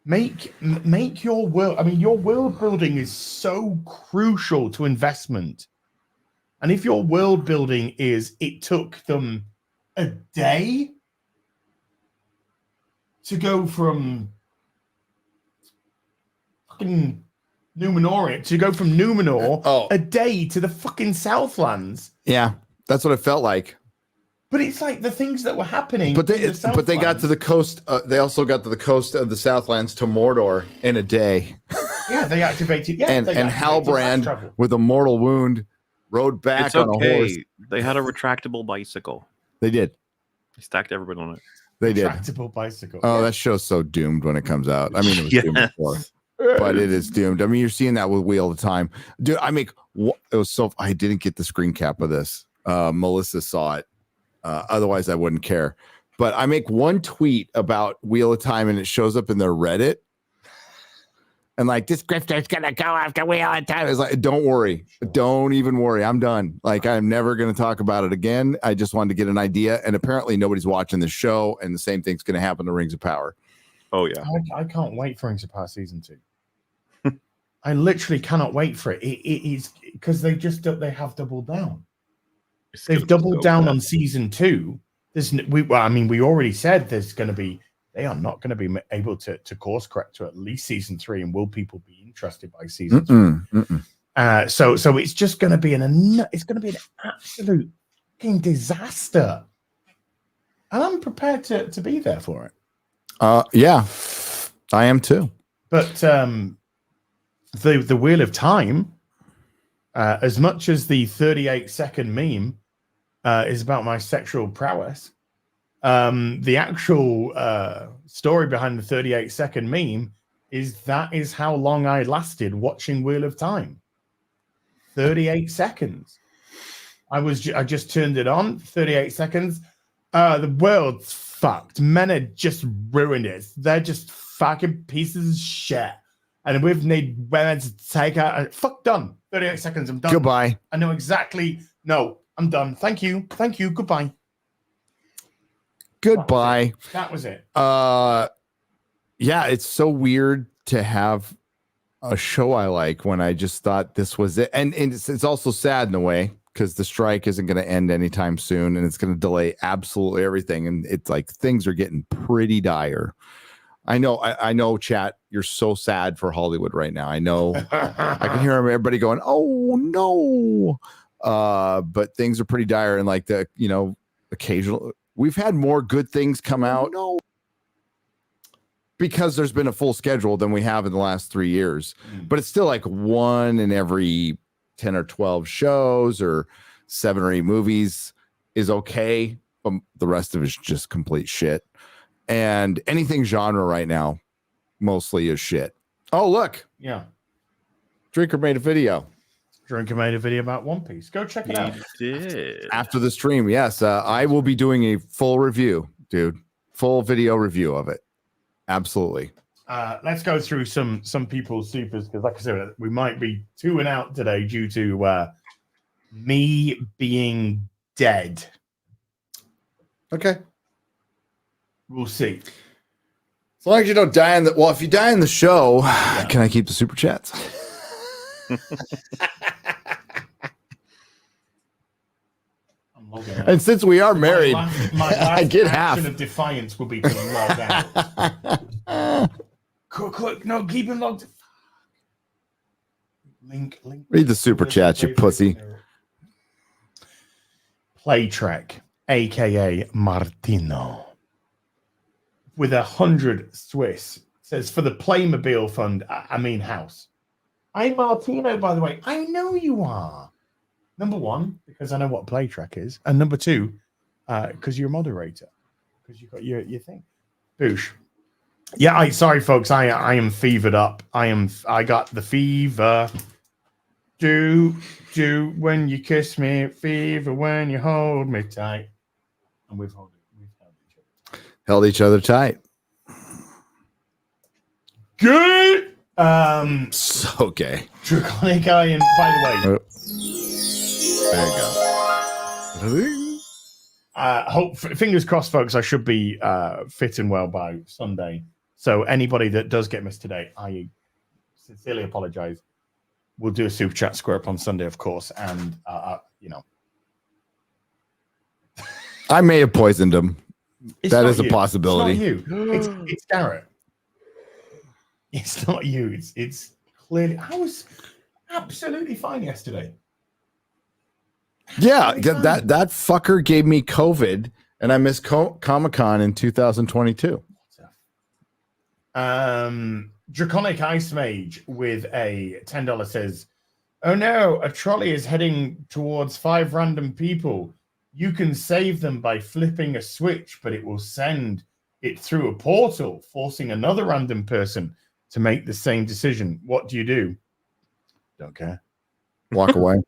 Make your world. I mean, your world building is so crucial to investment. And if your world building it took them a day to go from fucking Numenor, a day to the fucking Southlands. Yeah, that's what it felt like. But it's like the things that were happening. But they got to the coast. They also got to the coast of the Southlands to Mordor in a day. Yeah, they activated. Yeah, and Halbrand with a mortal wound rode back It's on a okay. horse. They had a retractable bicycle. They did. They stacked everybody on it. They did. Retractable bicycle. Oh, that show's so doomed when it comes out. I mean, it was doomed before, but it is doomed. I mean, you're seeing that with Wheel all the time, dude. It was so. I didn't get the screen cap of this. Melissa saw it. Otherwise, I wouldn't care. But I make one tweet about Wheel of Time, and it shows up in their Reddit. and like this grifter's gonna go after Wheel of Time. It's like, don't worry, don't even worry. I'm done. Like I'm never gonna talk about it again. I just wanted to get an idea, and apparently nobody's watching the show, and the same thing's gonna happen to Rings of Power. Oh yeah, I can't wait for Rings of Power season 2. I literally cannot wait for it. It is because they have doubled down. They've doubled down on season 2. We already said they are not going to be able to course correct to at least season 3, and will people be interested by season 3? So it's just going to be an absolute fucking disaster, and I'm prepared to be there for it. Yeah, I am too. But the Wheel of Time, as much as the 38-second meme is about my sexual prowess, the actual story behind the 38-second meme is how long I lasted watching Wheel of Time. 38 seconds. I just turned it on. 38 seconds. The world's fucked. Men are just ruined it. They're just fucking pieces of shit. And we've need women to take out. Fuck, done. 38 seconds. I'm done. Goodbye. I know exactly. No, I'm done. Thank you. Thank you. Goodbye. Goodbye. That was it. Yeah, it's so weird to have a show I like when I just thought this was it. And it's also sad in a way, because the strike isn't going to end anytime soon, and it's going to delay absolutely everything. And it's like things are getting pretty dire. I know, chat, you're so sad for Hollywood right now. I know. I can hear everybody going, "Oh no!" But things are pretty dire, and like occasional. We've had more good things come out. No, because there's been a full schedule than we have in the last 3 years. But it's still like one in every 10 or 12 shows or 7 or 8 movies is okay. But the rest of it's just complete shit. And anything genre right now mostly is shit. Oh, look. Yeah. Drinker made a video. Drinker made a video about One Piece. Go check it out. Did. After the stream, yes. I will be doing a full review, dude. Full video review of it. Absolutely. Let's go through some people's supers, because like I said, we might be 2 and out today due to me being dead. Okay. We'll see. As long as you don't die if you die in the show, can I keep the super chats? And since we are married, my last I get action half. of defiance will be to log out. Quick, no, keep him logged. Link. Read the super chats, you pussy. Playtrek, aka Martino, with 100 Swiss, says, for the Playmobil fund, I mean house. I'm Martino, by the way. I know you are. Number 1, because I know what Playtrek is. And number 2, because you're a moderator. Because you've got your thing. Boosh. Yeah, sorry, folks. I am fevered up. I got the fever. Do when you kiss me, fever when you hold me tight. And we've held each other. Held each other tight. Good. So gay. Draconic Iron, by the way. There you go. Fingers crossed, folks. I should be fit and well by Sunday. So anybody that does get missed today, I sincerely apologize. We'll do a super chat square up on Sunday, of course, and I may have poisoned him. That is you. a possibility. It's not you. It's Garrett. It's not you. It's clearly. I was absolutely fine yesterday. Yeah, that fucker gave me COVID, and I missed Comic-Con in 2022. Draconic Ice Mage with a $10 says, "Oh no, a trolley is heading towards 5 random people. You can save them by flipping a switch, but it will send it through a portal, forcing another random person to make the same decision. What do you do?" Don't care. Walk away.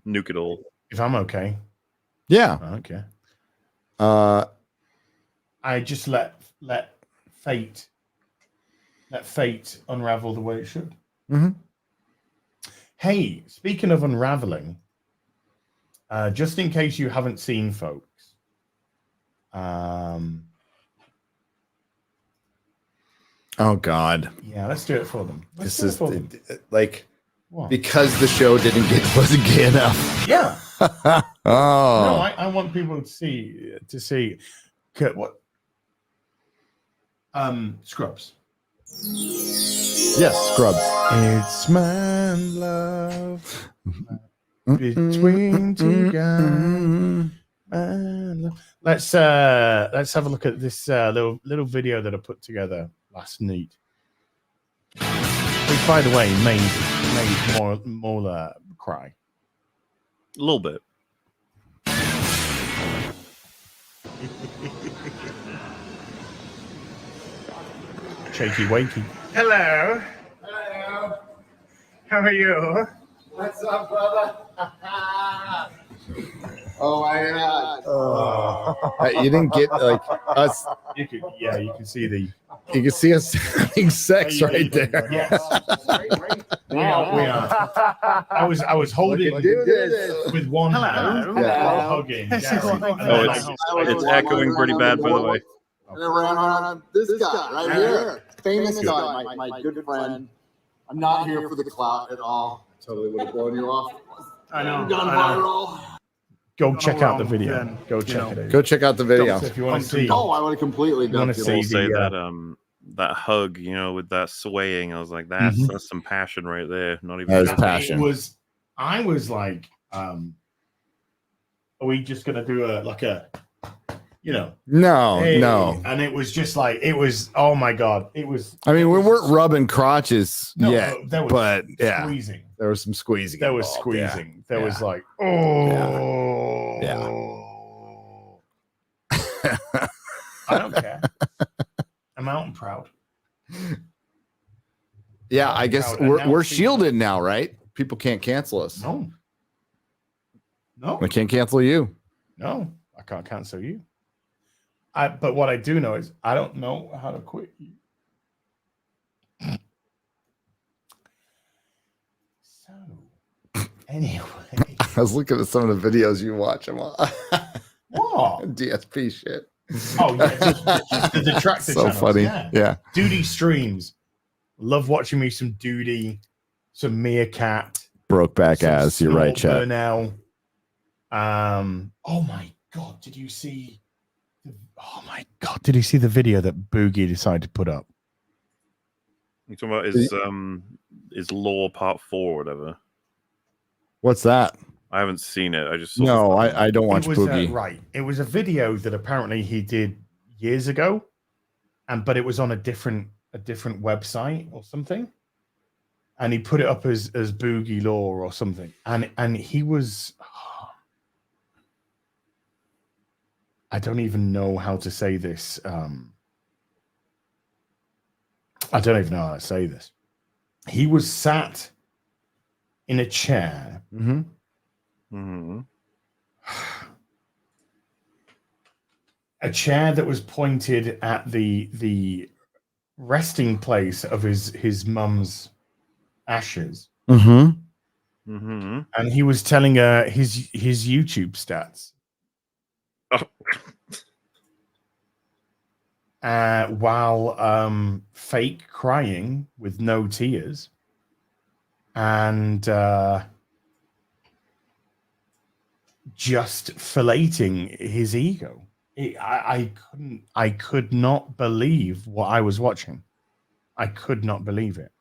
Nuke it all. If I'm okay. Yeah. Okay. I I just let fate let fate unravel the way it should. Mm-hmm. Hey, speaking of unraveling, just in case you haven't seen, folks, Oh God, yeah, let's do it for them. this is like because the show wasn't gay enough. Yeah. Oh, No, I want people to see what Scrubs. yes, Scrubs. It's man love between two guys. Man love. Let's have a look at this little video that I put together last night. Which, by the way, made Mola cry. A little bit. Shaky wakey. Hello. Hello. How are you? What's up, brother? Oh my God! You didn't get like us. You can see the. You can see us having sex right there. Yes. We are. I was holding with one hand while hugging. It's echoing pretty bad, by the way. And I ran on this guy right here, famous guy, my good friend. I'm not here for the clout at all. Totally would have blown you off. I know. Gone viral. Go check out the video. Go check it out. Go check out the video. If you want to see. Oh, I would have completely done it. I will say that that hug, with that swaying, I was like, that's some passion right there. Not even that is passion. I was like, are we just gonna do a No, hey, no. And it was just like oh my God, it was. I mean, we weren't rubbing crotches yet, there was but yeah, squeezing. there was some squeezing. There was involved, yeah. squeezing. There Yeah. was like, Yeah. I don't care. I'm out and proud. Yeah, I guess And now we're it's shielded now, right? People can't cancel us. No. We can't cancel you. No, I can't cancel you. But what I do know is I don't know how to quit you. So, anyway. I was looking at some of the videos you watch. I'm all What? DSP shit. Oh, yeah. Just the detractor So channels, funny. Yeah. Yeah. Duty streams. Love watching me some Duty, some Meerkat. Brokeback some ass. You're right, Snort chat. Burnell. Oh my God. Did you see? Oh my God. Did you see the video that Boogie decided to put up? You talking about his Law Part 4 or whatever? What's that? I haven't seen it. I just saw No, I don't watch It was Boogie. right. It was a video that apparently he did years ago, but it was on a different website or something, and he put it up as Boogie Law or something, and he was. I don't even know how to say this. I don't even know how to say this. He was sat in a chair. Mm-hmm. Mm-hmm. A chair that was pointed at the resting place of his mum's ashes. Mm-hmm. Mm-hmm. And he was telling her his YouTube stats. While fake crying with no tears, and just filleting his ego. I could not believe what I was watching. I could not believe it.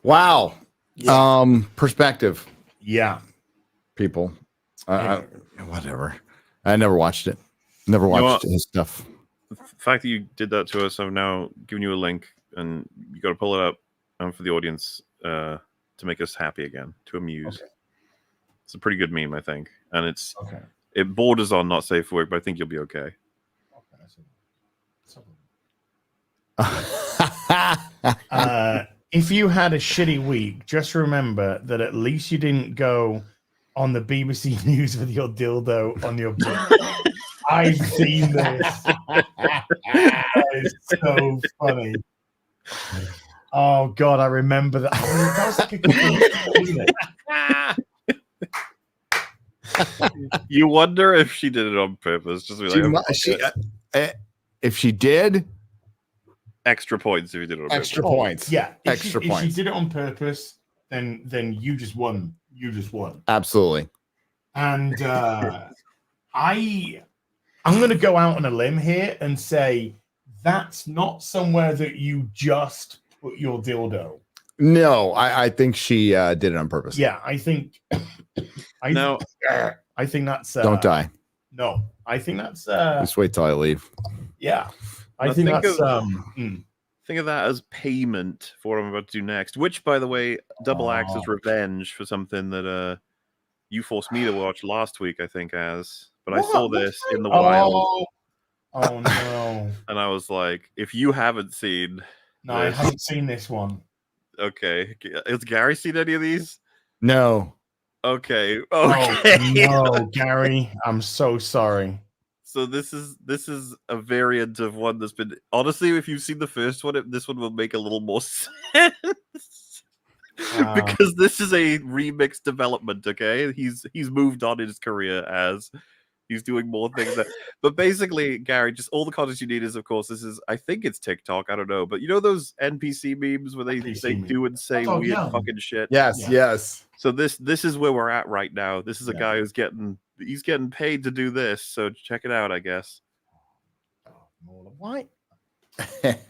Wow. Yeah. Perspective. Yeah. People. Whatever. I never watched it. Never watched his stuff. The fact that you did that to us, I've now given you a link, and you got to pull it up for the audience to make us happy again, to amuse. Okay. It's a pretty good meme, I think, and it borders on not safe for work, but I think you'll be okay. If you had a shitty week, just remember that at least you didn't go on the BBC News with your dildo on your butt. I've seen this. That is so funny. Oh God, I remember that. That was like a couple of weeks ago, wasn't it? You wonder if she did it on purpose. Just to be like, if she did, extra points if you did it on extra purpose. points. Yeah, if extra she, points. If she did it on purpose, then you just won. You just won. Absolutely. And I'm going to go out on a limb here and say that's not somewhere that you just put your dildo. No, I think she did it on purpose. Yeah, I think. I think that's. Don't die. No, I think that's. Just wait till I leave. Yeah, Now think that's. Think of that as payment for what I'm about to do next. Which, by the way, double acts as revenge for something that you forced me to watch last week. I think but I saw this in the wild. Oh no! And I was like, if you haven't seen, no, I haven't seen this one. Okay, has Gary seen any of these? No. Okay. Oh, no, Gary, I'm so sorry. So this is a variant of one that's been, honestly, if you've seen the first one, this one will make a little more sense. Because this is a remix development. Okay, he's moved on in his career as he's doing more things. But basically, Gary, just all the content you need is, of course, I think it's TikTok. I don't know, but you know those NPC memes where they do and say weird fucking shit. Yes. So this is where we're at right now. This is a guy who's getting paid to do this. So check it out, I guess. What? Entering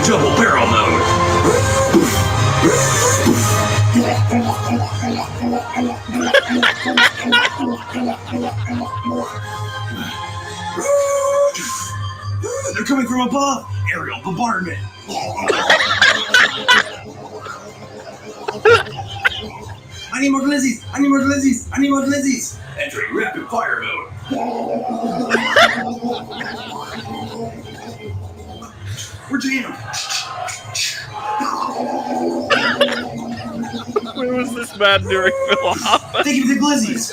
double barrel mode. They're coming from above. Aerial bombardment. I need more glizzies. I need more glizzies. I need more glizzies. Entering rapid fire mode. We're jammed. Where was this man during Philop? Thank you for the glizzies.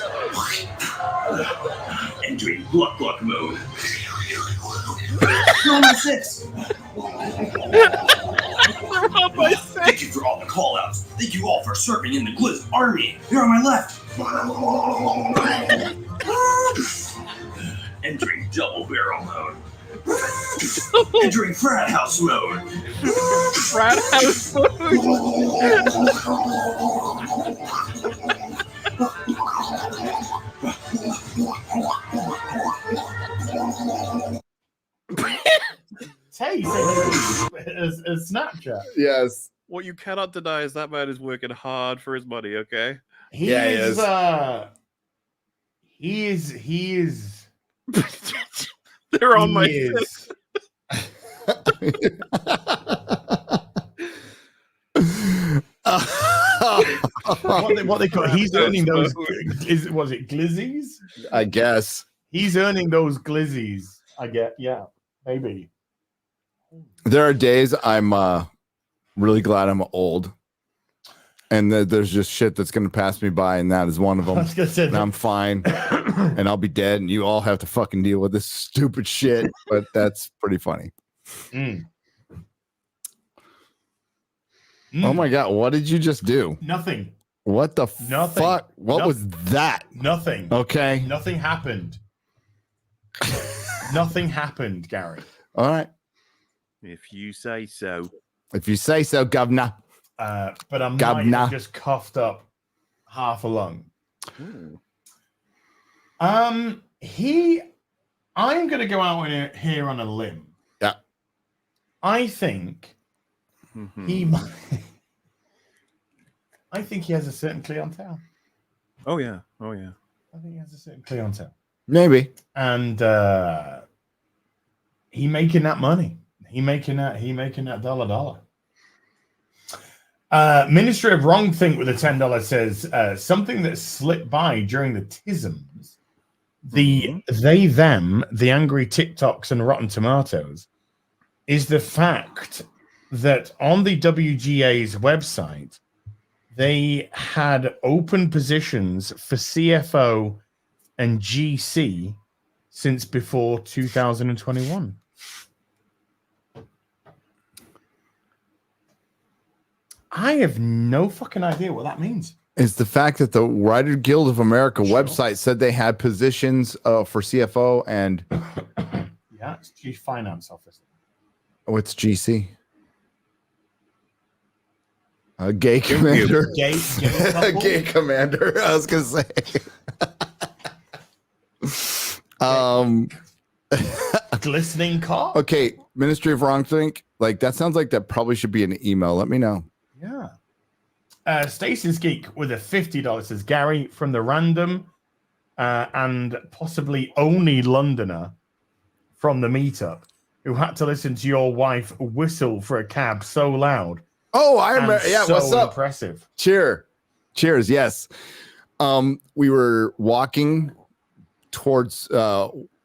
Entering Gluck Gluck mode. You're on my 6. Thank you for all the call-outs. Thank you all for serving in the Glizz Army. You're on my left. Entering double barrel mode. Entering frat house mode. Frat house mode. Hey, so a Snapchat. Yes. What you cannot deny is that man is working hard for his money. Okay. He is. They're on my list. What they call? He's earning those. Was it glizzies? I guess he's earning those glizzies. I get. Yeah, maybe. There are days I'm really glad I'm old, and there's just shit that's going to pass me by, and that is one of them. And I'm fine, and I'll be dead, and you all have to fucking deal with this stupid shit. But that's pretty funny. Oh my god, what did you just do? Nothing. What the Nothing. fuck? What was that? Nothing. Okay. Nothing happened. Nothing happened, Gary. All right. If you say so. If you say so, governor. But I might Governor. have just coughed up half a lung. I'm going to go out here on a limb. Yeah. I think he might. I think he has a certain clientele. Oh yeah. Oh yeah. I think he has a certain clientele. Maybe. And he making that money. He making that dollar. Ministry of Wrongthink with a $10 says something that slipped by during the tisms. The they, them, the angry TikToks and Rotten Tomatoes is the fact that on the WGA's website, they had open positions for CFO and GC since before 2021. I have no fucking idea what that means. It's the fact that the Writer Guild of America website said they had positions for CFO and Yeah, it's Chief Finance Officer. what's GC? A gay commander. Gay Gay commander. I was gonna say. Glistening car. Okay, Ministry of Wrongthink. Like that sounds like that probably should be an email. Let me know. Yeah. Stasis Geek with a $50 says Gary from the random and possibly only Londoner from the meetup who had to listen to your wife whistle for a cab so loud. Oh, I remember. Yeah, so what's up? Impressive. Cheers. Yes. We were walking towards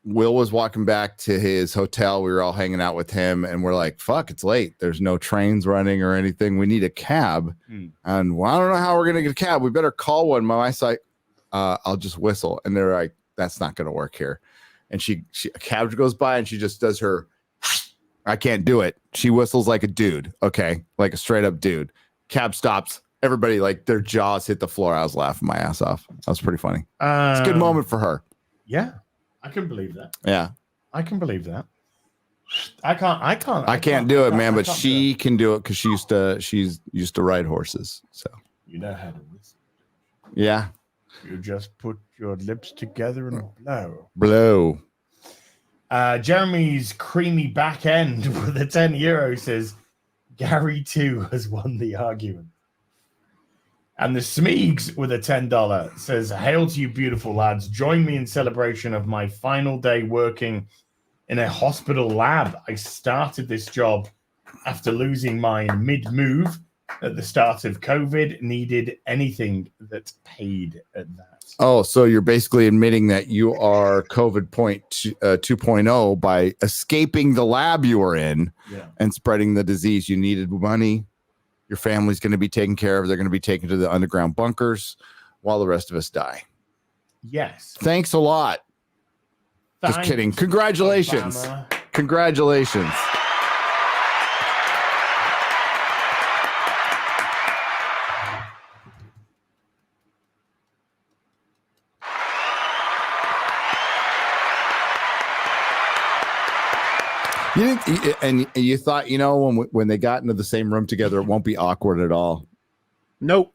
Will was walking back to his hotel. We were all hanging out with him, and we're like, fuck, it's late. There's no trains running or anything. We need a cab. And well, I don't know how we're gonna get a cab. We better call one. My wife's like, I'll just whistle. And they're like, that's not gonna work here. And she a cab goes by and she just does her I can't do it. She whistles like a dude. Okay. Like a straight up dude. Cab stops. Everybody, like their jaws hit the floor. I was laughing my ass off. That was pretty funny. It's a good moment for her. Yeah, I can believe that. Yeah. I can believe that. I can't do it, man, but she can do it because she's used to ride horses. So you know how to whistle. Yeah. You just put your lips together and blow. Blow. Jeremy's creamy back end with a €10 says Gary too has won the argument. And the Smeegs with a $10 says, hail to you beautiful lads. Join me in celebration of my final day working in a hospital lab. I started this job after losing mine mid-move at the start of COVID. Needed anything that paid at that. Oh, so you're basically admitting that you are COVID 2.0 by escaping the lab you were in and spreading the disease. You needed money. Your family's going to be taken care of. They're going to be taken to the underground bunkers while the rest of us die. Yes. Thanks a lot. Thanks, just kidding. Congratulations. Obama. Congratulations. You didn't, and you thought, you know, when they got into the same room together, it won't be awkward at all. Nope.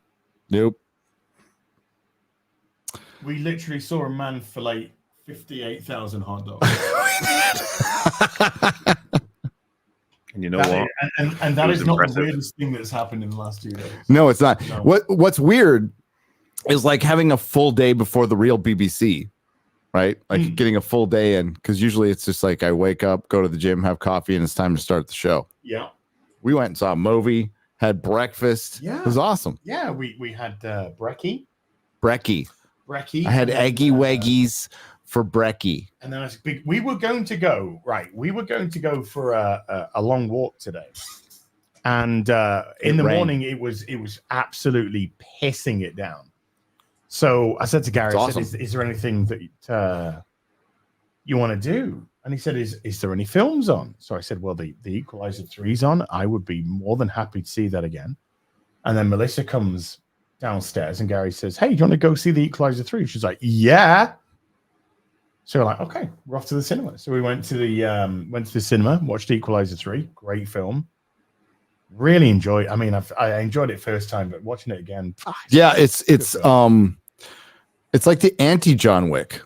We literally saw a man fillet 58,000 hot dogs. And you know what? And that is not the weirdest thing that's happened in the last 2 days. No, it's not. No. What's weird is like having a full day before the real BBC. Right? Like getting a full day in, because usually it's just like I wake up, go to the gym, have coffee, and it's time to start the show. Yeah. We went and saw a movie, had breakfast. Yeah. It was awesome. Yeah, we had brekkie. I had eggy weggies for brekkie. And then we were going to go, for a long walk today. And in the morning, it was absolutely pissing it down. So I said to Gary, awesome. is there anything that you want to do? And he said, is there any films on? So I said, well, the Equalizer 3's on. I would be more than happy to see that again. And then Melissa comes downstairs and Gary says, hey, do you want to go see the Equalizer 3? She's like, yeah. So we're like, okay, we're off to the cinema. So we went to the cinema, watched Equalizer 3. Great film. Really enjoyed. I mean, I enjoyed it first time, but watching it again. It's like the anti John Wick.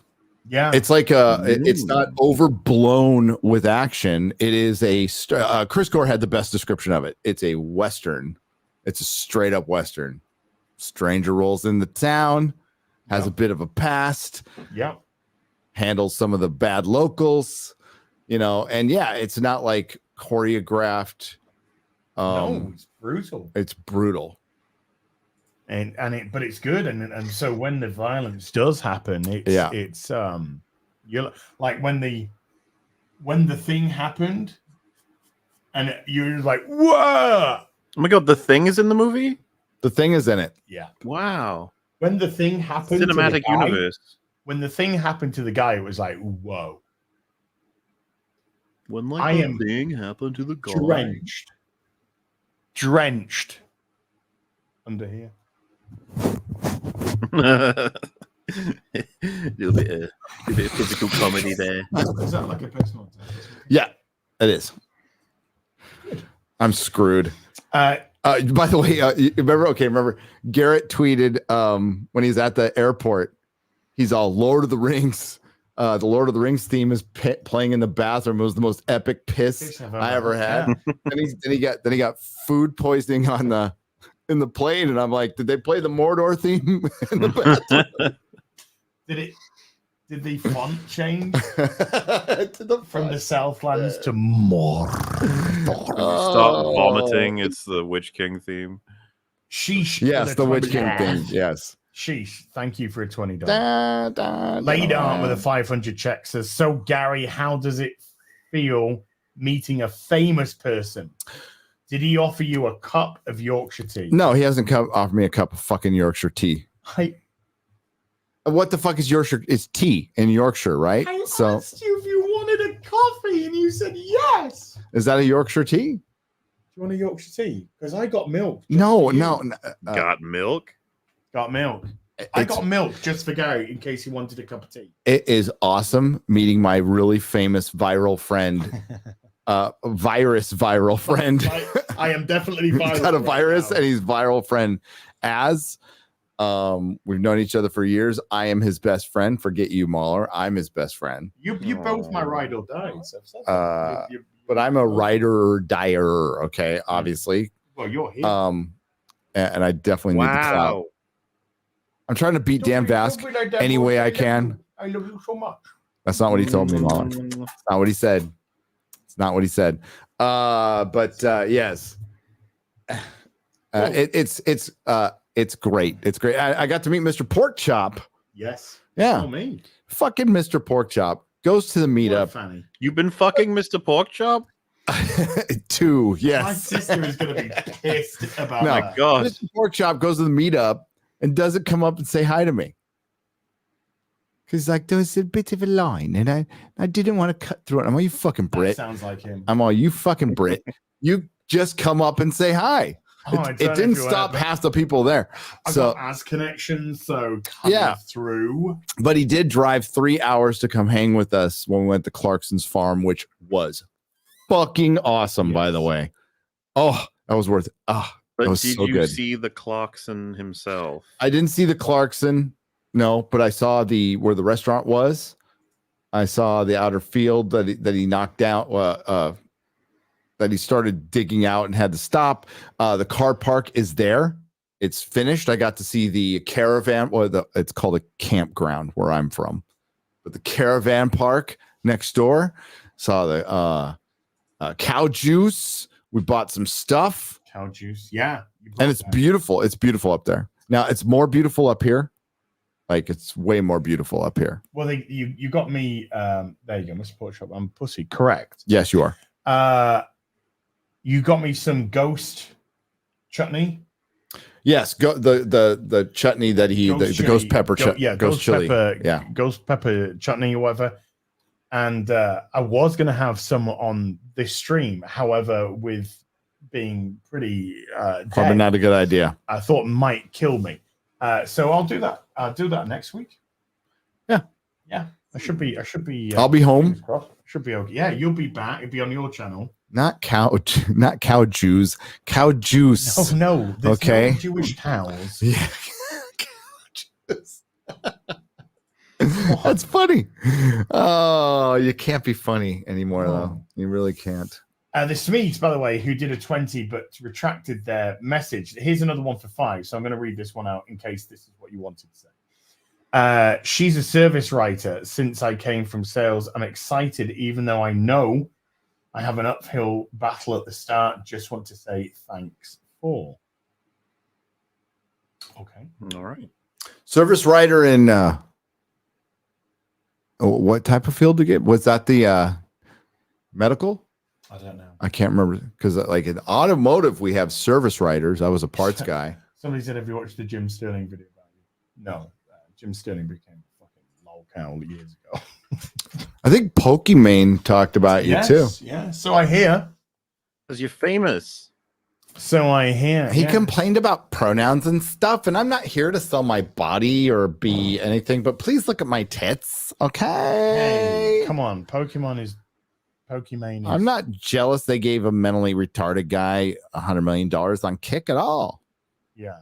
Yeah, it's like it's not overblown with action. It is Chris Gore had the best description of it. It's a Western. It's a straight up Western. Stranger rolls in the town, has a bit of a past. Yeah, handles some of the bad locals, you know, and it's not like choreographed. No, it's brutal. It's brutal. But it's good, and so when the violence does happen, it's you're like when the thing happened, and you're like, whoa! Oh my god, The Thing is in the movie? The Thing is in it. Yeah. Wow. When the thing happened, Cinematic universe. when the thing happened to the guy, it was like, whoa. When I am thing happened to the guy. Drenched under here. A little bit of physical comedy there. Is that like a personal attack? Yeah, it is. I'm screwed. By the way, remember Garrett tweeted when he's at the airport, he's all Lord of the Rings. The Lord of the Rings theme is playing in the bathroom. It was the most epic piss I ever had. Yeah. And then he got food poisoning in the plane, and I'm like, did they play the Mordor theme in the bathroom? Did the font change from the Southlands to Mordor? Start vomiting. It's the Witch King theme. Sheesh. Yes, the Witch King theme. Yes. Sheesh. Thank you for a $20. Laid on with a 500 check says, so Gary, how does it feel meeting a famous person? Did he offer you a cup of Yorkshire tea? No, he hasn't offered me a cup of fucking Yorkshire tea. What the fuck is Yorkshire? It's tea in Yorkshire, right? I asked you if you wanted a coffee, and you said yes. Is that a Yorkshire tea? Do you want a Yorkshire tea? Because I got milk. No. Got milk? Got milk. I got milk just for Gary in case he wanted a cup of tea. It is awesome meeting my really famous viral friend, viral friend. I am definitely viral. He's got a virus now. and he's viral friend. We've known each other for years. I am his best friend. Forget you, Mahler. I'm his best friend. You both my ride or die. But I'm a rider or dyer. Okay, obviously. Well, you're here. And I definitely need the clout. I'm trying to beat Dan Vasc any way I can. I love you so much. That's not what he told me, Mahler. It's not what he said. It's not what he said. Yes. It's great. It's great. I got to meet Mr. Porkchop. Yes. Yeah. Me. Fucking Mr. Porkchop goes to the meetup. You've been fucking Mr. Porkchop? Two. Yes. My sister is going to be pissed about No, that. God. Mr. Porkchop goes to the meetup and doesn't come up and say hi to me. Because like there was a bit of a line and I didn't want to cut through it. I'm all, you fucking Brit. That sounds like him. I'm all, you fucking Brit. You just come up and say hi. It didn't stop half the people there. I got as connections, so through. But he did drive 3 hours to come hang with us when we went to Clarkson's farm, which was fucking awesome, by the way. Oh, that was worth it. But that was did so you good. see the Clarkson himself? I didn't see the Clarkson, no, but I saw where the restaurant was. I saw the outer field that he knocked out. That he started digging out and had to stop. The car park is there. It's finished. I got to see the caravan. It's called a campground where I'm from. But the caravan park next door. Saw the cow juice. We bought some stuff. Cow juice. Yeah. And it's beautiful. It's beautiful up there. Now, it's more beautiful up here. Like, it's way more beautiful up here. Well, you got me. There you go. Mr. Porkchop. I'm pussy. Correct. Yes, you are. You got me some ghost chutney. Yes, the chutney that the ghost pepper chutney. Ghost chili. Pepper, ghost pepper chutney or whatever. And I was going to have some on this stream. However, with being pretty probably not a good idea. I thought might kill me. So I'll do that. I'll do that next week. Yeah. I should be. I'll be home. Should be okay. Yeah, you'll be back. It'll be on your channel. Not cow Jews. Cow juice. Oh no. Okay. No Jewish cows. Yeah. That's funny. Oh, you can't be funny anymore, though. You really can't. The Smedes, by the way, who did a 20 but retracted their message. Here's another one for 5. So I'm going to read this one out in case this is what you wanted to say. She's a service writer. Since I came from sales, I'm excited, even though I know I have an uphill battle at the start. Just want to say thanks for. Okay. All right. Service writer in what type of field to get? Was that the medical? I don't know. I can't remember because like in automotive, we have service writers. I was a parts guy. Somebody said, have you watched the Jim Sterling video about you? No. Jim Sterling became a fucking Cowl years ago. I think Pokimane talked about you too. Yeah, so I hear. Because you're famous. So I hear. He yes. complained about pronouns and stuff, and I'm not here to sell my body or be anything, but please look at my tits, okay? Hey, come on, Pokemon is. I'm not jealous they gave a mentally retarded guy $100 million on Kick at all. Yeah.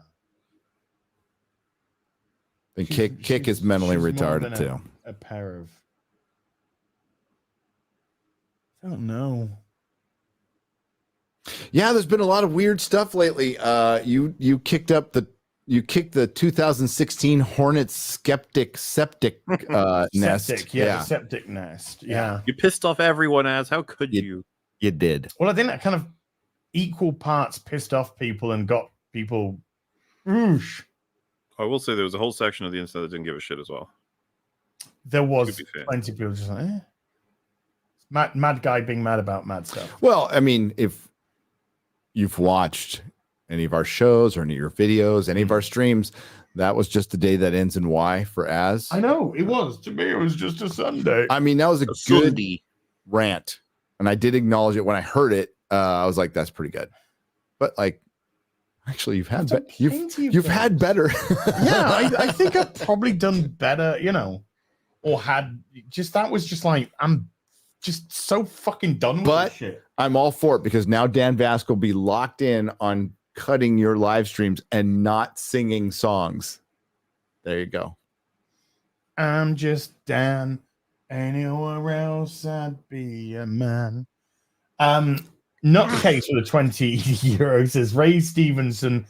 And Kick is mentally retarded too. A pair of. I don't know. Yeah, there's been a lot of weird stuff lately. You kicked the 2016 Hornets septic nest. Septic, the septic nest. Yeah. You pissed off everyone, how could you? You did. Well, I think that kind of equal parts pissed off people and got people. Oosh. I will say there was a whole section of the internet that didn't give a shit as well. There was plenty of people just like, mad guy being mad about mad stuff. Well, I mean, if you've watched any of our shows or any of your videos, any of our streams, that was just the day that ends in Y for Az. I know it was. To me, it was just a Sunday. I mean, that was a good Sunday rant, and I did acknowledge it when I heard it. I was like, "That's pretty good," but like, actually, you've had you've had better. Yeah, I think I've probably done better, or had just that was just like I'm just so fucking done with this shit. I'm all for it because now Dan Vasco will be locked in on cutting your live streams and not singing songs. There you go. I'm just Dan. Anywhere else I'd be a man. Nutcase with a 20 euro says Ray Stevenson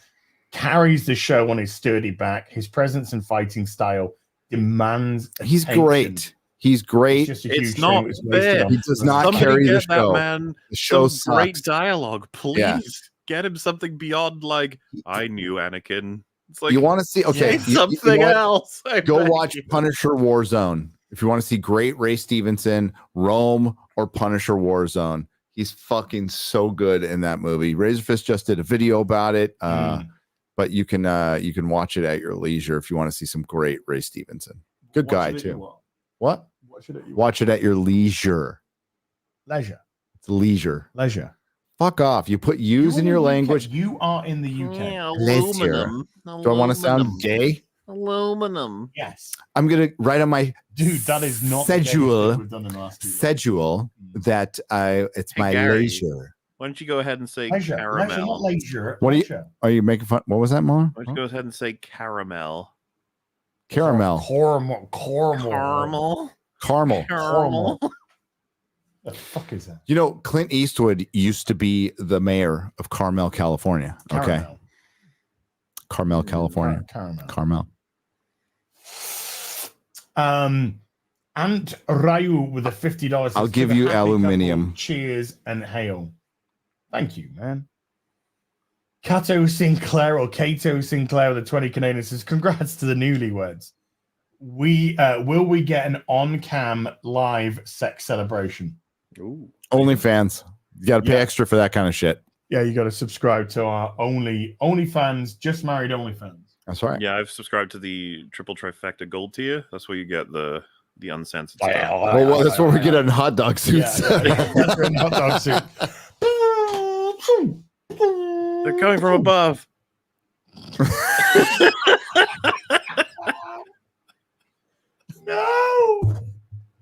carries the show on his sturdy back. His presence and fighting style demands He's attention. great. He's great. It's not fair. He does not carry the show. Man the show some great sucks. dialogue. Please Yeah. get him something beyond like I knew Anakin. It's like You want to see? Okay, something else. Go watch Punisher Warzone if you want to see great Ray Stevenson, Rome, or Punisher Warzone. He's fucking so good in that movie. Razorfist just did a video about it, but you can watch it at your leisure if you want to see some great Ray Stevenson. Good guy too. What? Watch it at your leisure. Leisure. It's leisure. Leisure. Fuck off. You put U's in your language. You are in the UK. Yeah, Leisure. Do I want to sound gay? Aluminum. Yes. I'm gonna write on my Dude, that is not schedule. we've done in the last 2 years. Schedule that it's Hey, my Gary. leisure. Why don't you go ahead and say Leisure. caramel? Leisure, not leisure. What are you? Leisure. Are you making fun? What was that, Mom? Why don't you go ahead and say caramel? Caramel. Caramel. The fuck is that? You know, Clint Eastwood used to be the mayor of Carmel, California. Okay. Carmel, California. Caramel. Carmel. And Ryu with a $50. I'll give you aluminium. Cheers and hail. Thank you, man. Cato Sinclair or Cato Sinclair with a 20 Canadian says, congrats to the newlyweds. Will we get an on-cam live sex celebration? Ooh. OnlyFans. You got to pay extra for that kind of shit. Yeah, you got to subscribe to our OnlyFans, just married OnlyFans. That's right. Yeah, I've subscribed to the triple trifecta gold tier. That's where you get the uncensored Yeah, stuff. Well, that's what we get in hot dog suits. That's in hot dog suit. They're coming from above. No,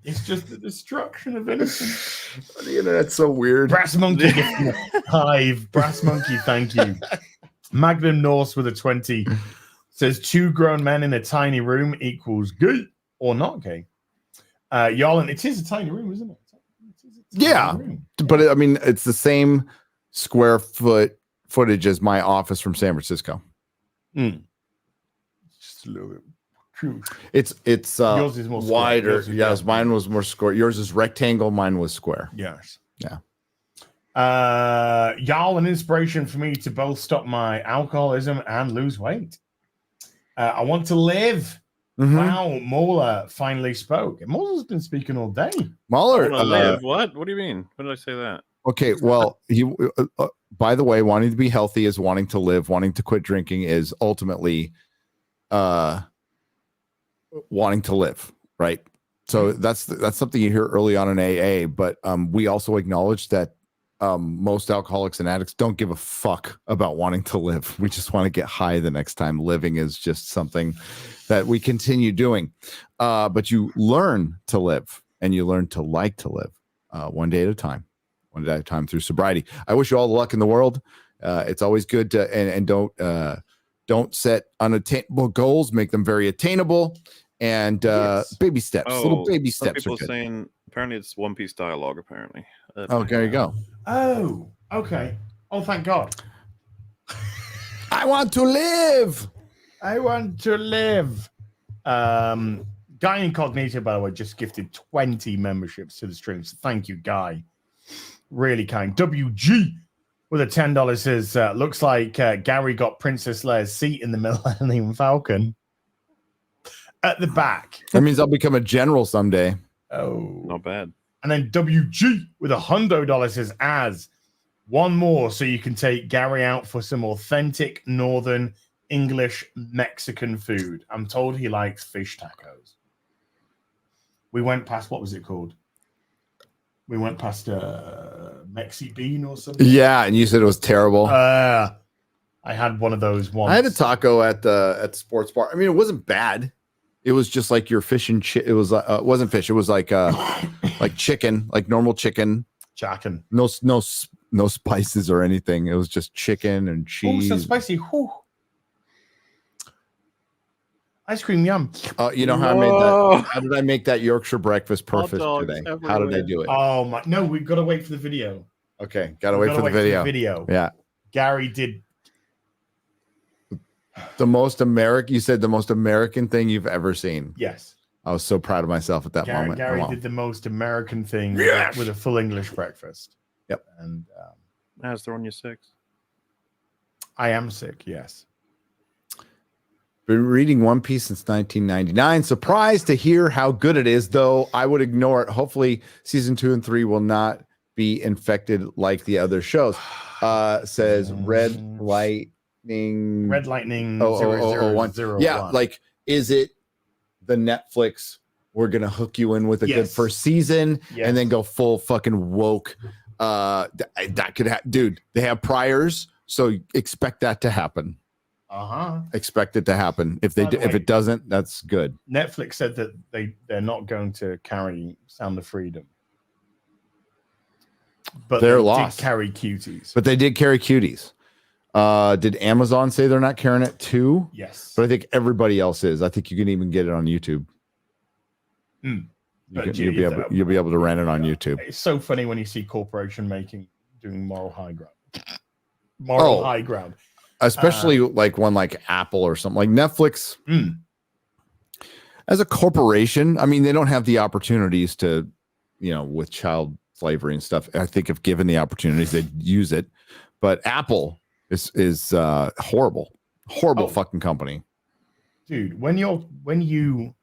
it's just the destruction of innocence. The internet's so weird. Brass Monkey, Hive. Brass Monkey, thank you. Magnum Norse with a 20 says 2 grown men in a tiny room equals gay or not gay. Y'all, and it is a tiny room, isn't it? Yeah, but I mean, it's the same square footage as my office from San Francisco. Just a little bit. It's Yours is more wider. square. Yes, mine was more square. Yours is rectangle. Mine was square. Yes. Yeah. Y'all, an inspiration for me to both stop my alcoholism and lose weight. I want to live. Mm-hmm. Wow, Mola finally spoke. Mola's been speaking all day. Mahler, live. What do you mean? When did I say that? Okay, well, he. By the way, wanting to be healthy is wanting to live. Wanting to quit drinking is ultimately, wanting to live. right? So that's something you hear early on in AA, but we also acknowledge that most alcoholics and addicts don't give a fuck about wanting to live. We just want to get high the next time. Living is just something that we continue doing. But you learn to live, and you learn to like to live one day at a time through sobriety. I wish you all the luck in the world. It's always good to, and don't set unattainable goals, make them very attainable, and baby steps, little baby steps. Some people saying apparently it's One Piece dialogue. Apparently. Oh, there you go. Oh, okay. Oh, thank God. I want to live. I want to live. Guy Incognito, by the way, just gifted 20 memberships to the stream. So thank you, Guy. Really kind. WG with a $10 says, looks like Gary got Princess Leia's seat in the Millennium Falcon at the back. That means I'll become a general someday. Oh, not bad. And then WG with $100 says, as one more so you can take Gary out for some authentic Northern English Mexican food. I'm told he likes fish tacos. We went past, what was it called? We went past Mexi Bean or something. Yeah, and you said it was terrible. I had one of those once. I had a taco at the sports bar. I mean, it wasn't bad. It was just like your fish and it was it wasn't fish. It was like chicken, like normal chicken. Chicken. No spices or anything. It was just chicken and cheese. Oh, so spicy. Whew. Ice cream, yum. You know how I made that? How did I make that Yorkshire breakfast perfect today? Everywhere. How did I do it? Oh my! No, we've got to wait for the video. Okay, gotta wait for the video. Yeah, Gary did the most American. You said the most American thing you've ever seen. Yes. I was so proud of myself at that moment. Gary did the most American thing with a full English breakfast. Yep. And As they're on your 6. I am sick. Yes. Been reading One Piece since 1999. Surprised to hear how good it is, though I would ignore it. Hopefully, season 2 and 3 will not be infected like the other shows. Says Red Lightning. Red Lightning. 001. Yeah, like, is it the Netflix? We're gonna hook you in with a good first season and then go full fucking woke. That could happen, dude. They have priors, so expect that to happen. Expect it to happen. If it doesn't, that's good. Netflix said that they're not going to carry Sound of Freedom, but they're they lost. did carry Cuties. But they did carry Cuties. Did Amazon say they're not carrying it too? Yes, but I think everybody else is. I think you can even get it on YouTube. You'll be able to rent it on YouTube. It's so funny when you see corporation doing moral high ground. High ground. Especially like one like Apple or something like Netflix. As a corporation, I mean, they don't have the opportunities to, with child slavery and stuff. I think if given the opportunities, they'd use it. But Apple is horrible fucking company. Dude, when you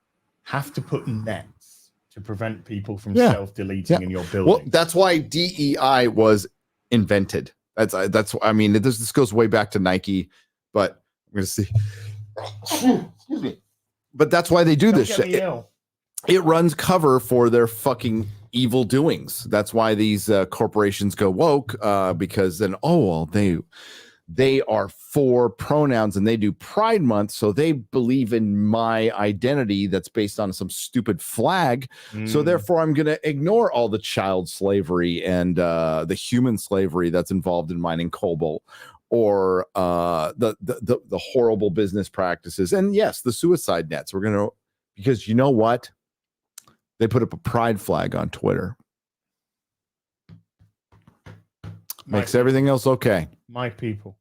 have to put nets to prevent people from self-deleting in your building. Well, that's why DEI was invented. That's I mean, this goes way back to Nike, but I'm gonna see. Excuse me. But that's why they do this shit. It runs cover for their fucking evil doings. That's why these corporations go woke, because then they are for pronouns and they do Pride Month, so they believe in my identity that's based on some stupid flag. So therefore, I'm going to ignore all the child slavery and the human slavery that's involved in mining cobalt, or the horrible business practices, and yes, the suicide nets. We're going to, because you know what? They put up a pride flag on Twitter. Makes everything else okay. My people.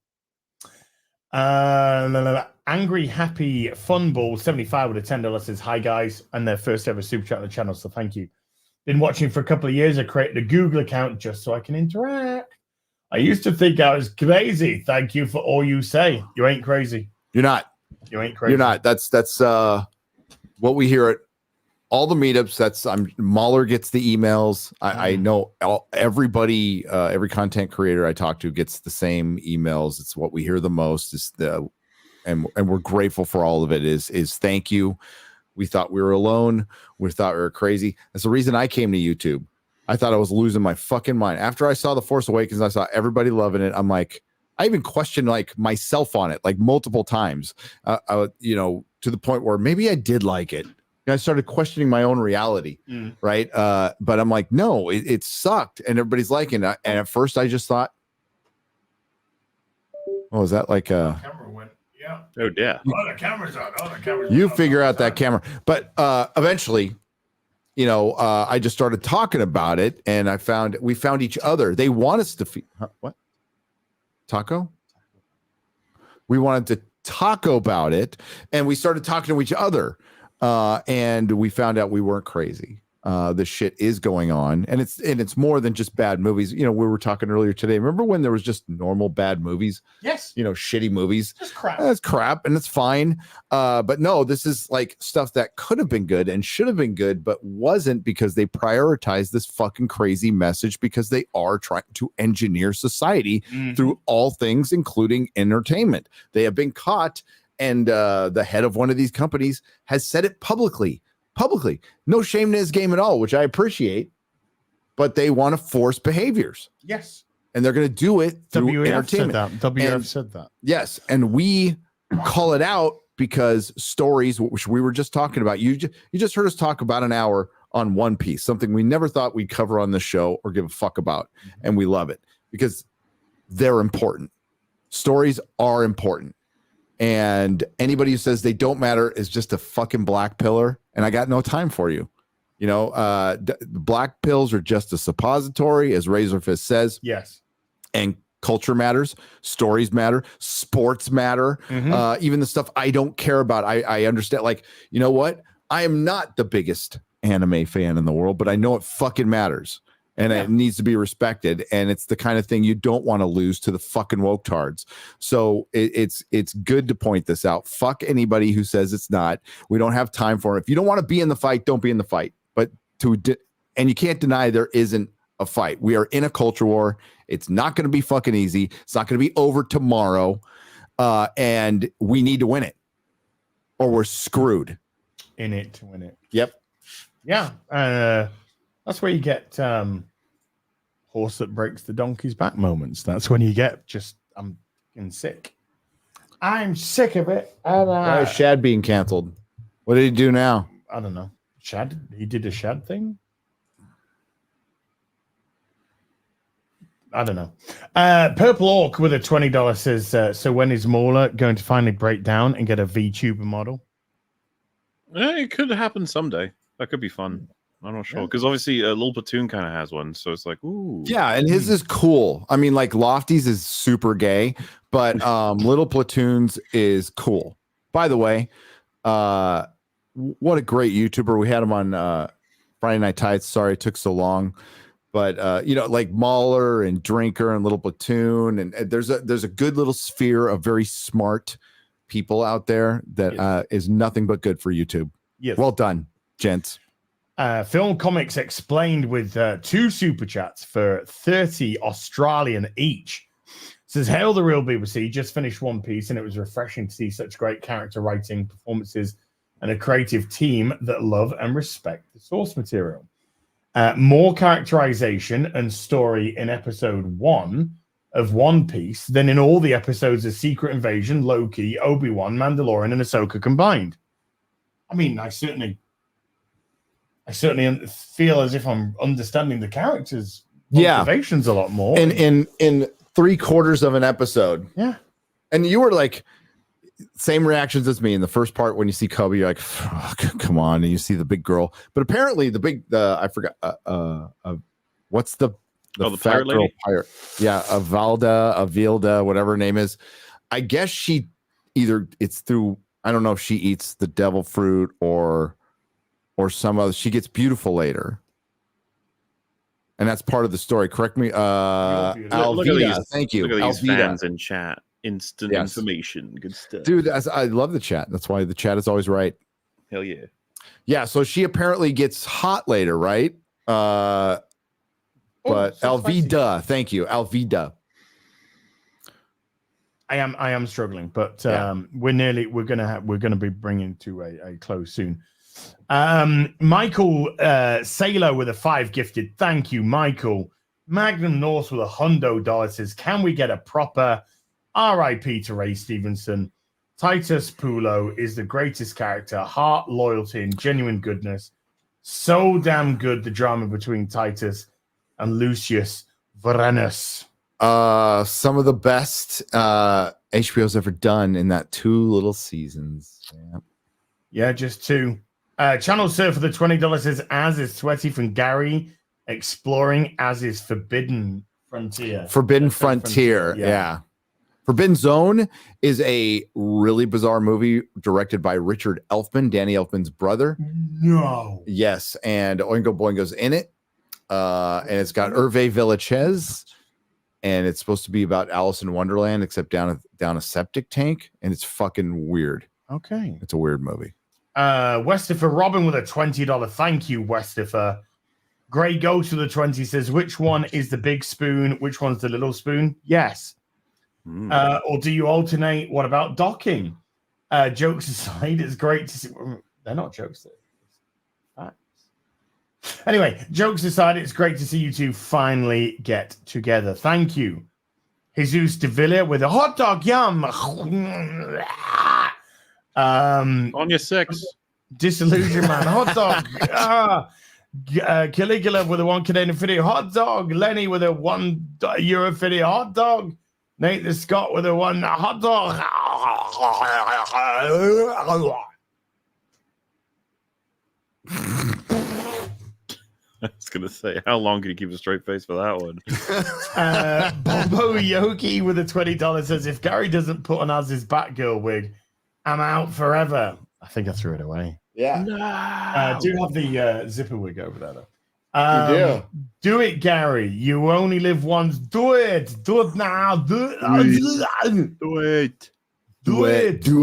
Angry Happy Funball 75 with a $10 says, hi guys, and their first ever super chat on the channel, so thank you. Been watching for a couple of years. I created a Google account just so I can interact. I used to think I was crazy. Thank you for all you say. You ain't crazy. You're not. You ain't crazy. You're not. That's what we hear at all the meetups. Mahler gets the emails. I know everybody, every content creator I talk to gets the same emails. It's what we hear the most. And we're grateful for all of it. Is thank you. We thought we were alone. We thought we were crazy. That's the reason I came to YouTube. I thought I was losing my fucking mind. After I saw The Force Awakens, I saw everybody loving it. I'm like, I even questioned like myself on it like multiple times, you know, to the point where maybe I did like it. I started questioning my own reality, right? But I'm like, no, it sucked, and everybody's liking it. And at first, I just thought, oh, is that like a camera went? Yeah. Oh, yeah. Oh, the camera's on. Oh, the camera's you on. figure out that camera? But eventually, you know, I just started talking about it, and we found each other. They want us to what? Taco? We wanted to taco about it, and we started talking to each other. And we found out we weren't crazy. The shit is going on, and it's more than just bad movies. You know, we were talking earlier today. Remember when there was just normal bad movies? Yes. You know, shitty movies. Just crap. That's crap, and it's fine. But no, this is like stuff that could have been good and should have been good, but wasn't, because they prioritized this fucking crazy message, because they are trying to engineer society through all things, including entertainment. They have been caught. And the head of one of these companies has said it publicly. No shame in his game at all, which I appreciate. But they want to force behaviors. Yes. And they're going to do it through WF entertainment. said that. WF said that. Yes. And we call it out because stories, which we were just talking about, you just heard us talk about an hour on One Piece, something we never thought we'd cover on the show or give a fuck about. And we love it because they're important. Stories are important. And anybody who says they don't matter is just a fucking black pillar, and I got no time for you. You know, black pills are just a suppository, as Razorfist says. Yes. And culture matters, stories matter, sports matter, even the stuff I don't care about. I understand. Like, you know what? I am not the biggest anime fan in the world, but I know it fucking matters. And it needs to be respected. And it's the kind of thing you don't want to lose to the fucking woke tards. So it's good to point this out. Fuck anybody who says it's not. We don't have time for it. If you don't want to be in the fight, don't be in the fight. But and you can't deny there isn't a fight. We are in a culture war. It's not going to be fucking easy. It's not going to be over tomorrow. And we need to win it, or we're screwed. In it to win it. Yep. Yeah. That's where you get horse that breaks the donkey's back moments. That's when you get just, I'm fucking sick. I'm sick of it. Why is Shad being canceled? What did he do now? I don't know. Shad? He did a Shad thing? I don't know. Purple Orc with a $20 says, so when is Mauler going to finally break down and get a VTuber model? It could happen someday. That could be fun. I'm not sure, because obviously Little Platoon kind of has one, so it's like, ooh. Yeah, and his is cool. I mean, like Lofty's is super gay, but Little Platoon's is cool. By the way, what a great YouTuber. We had him on Friday Night Tights. Sorry it took so long, but you know, like Mauler and Drinker and Little Platoon, and there's a good little sphere of very smart people out there that is nothing but good for YouTube. Yes. Well done, gents. Film Comics Explained with 2 super chats for 30 Australian each. Says, hail the real BBC, just finished One Piece and it was refreshing to see such great character writing, performances, and a creative team that love and respect the source material. More characterization and story in episode 1 of One Piece than in all the episodes of Secret Invasion, Loki, Obi-Wan, Mandalorian, and Ahsoka combined. I mean, I certainly feel as if I'm understanding the characters' motivations a lot more. In 3/4 of an episode. Yeah. And you were like, same reactions as me in the first part when you see Kobe, you're like, come on, and you see the big girl. But apparently I forgot what's the the pirate lady? Pirate. Yeah, Avilda, whatever her name is. I guess she it's through, I don't know if she eats the devil fruit or some other, she gets beautiful later. And that's part of the story. Correct me. Alvida. Thank you. Look at these Alvida. fans in chat. Instant information. Good stuff. Dude, I love the chat. That's why the chat is always right. Hell yeah. Yeah, so she apparently gets hot later, right? But Alvida, thank you. Alvida. I am struggling, but we're gonna be bringing to a close soon. Michael Sailor with a 5 gifted. Thank you, Michael. Magnum North with $100 says, can we get a proper RIP to Ray Stevenson? Titus Pulo is the greatest character, heart, loyalty, and genuine goodness. So damn good, the drama between Titus and Lucius Varenus. Some of the best HBO's ever done in that 2 little seasons. Yeah, just 2. Channel Surf for the $20 says, as is sweaty from Gary, exploring as is Forbidden Frontier. Forbidden Frontier, yeah. Forbidden Zone is a really bizarre movie directed by Richard Elfman, Danny Elfman's brother. No. Yes, and Oingo Boingo's in it. And it's got Hervé Villachez, and it's supposed to be about Alice in Wonderland, except down a septic tank, and it's fucking weird. Okay. It's a weird movie. Westifer Robin with a $20. Thank you, Westifer. Grey Ghost with a 20 says, which one is the big spoon? Which one's the little spoon? Yes. Or do you alternate? What about docking? Jokes aside, it's great to see. They're not jokes. Facts. Anyway, jokes aside, it's great to see you two finally get together. Thank you. Jesus de Villa with a hot dog. Yum. On your 6. Disillusion man. Hot dog. Caligula with a 1 Canadian video. Hot dog. Lenny with a €1 video. Hot dog. Nate the Scott with a 1 hot dog. I was gonna say, how long can you keep a straight face for that one? Bobo Yoki with a $20 says, if Gary doesn't put on as his Batgirl wig, I'm out forever. I think I threw it away. Yeah. Do have the zipper wig over there, though. You do. Do it, Gary. You only live once. Do it. Do it now. Do it. Do it. Do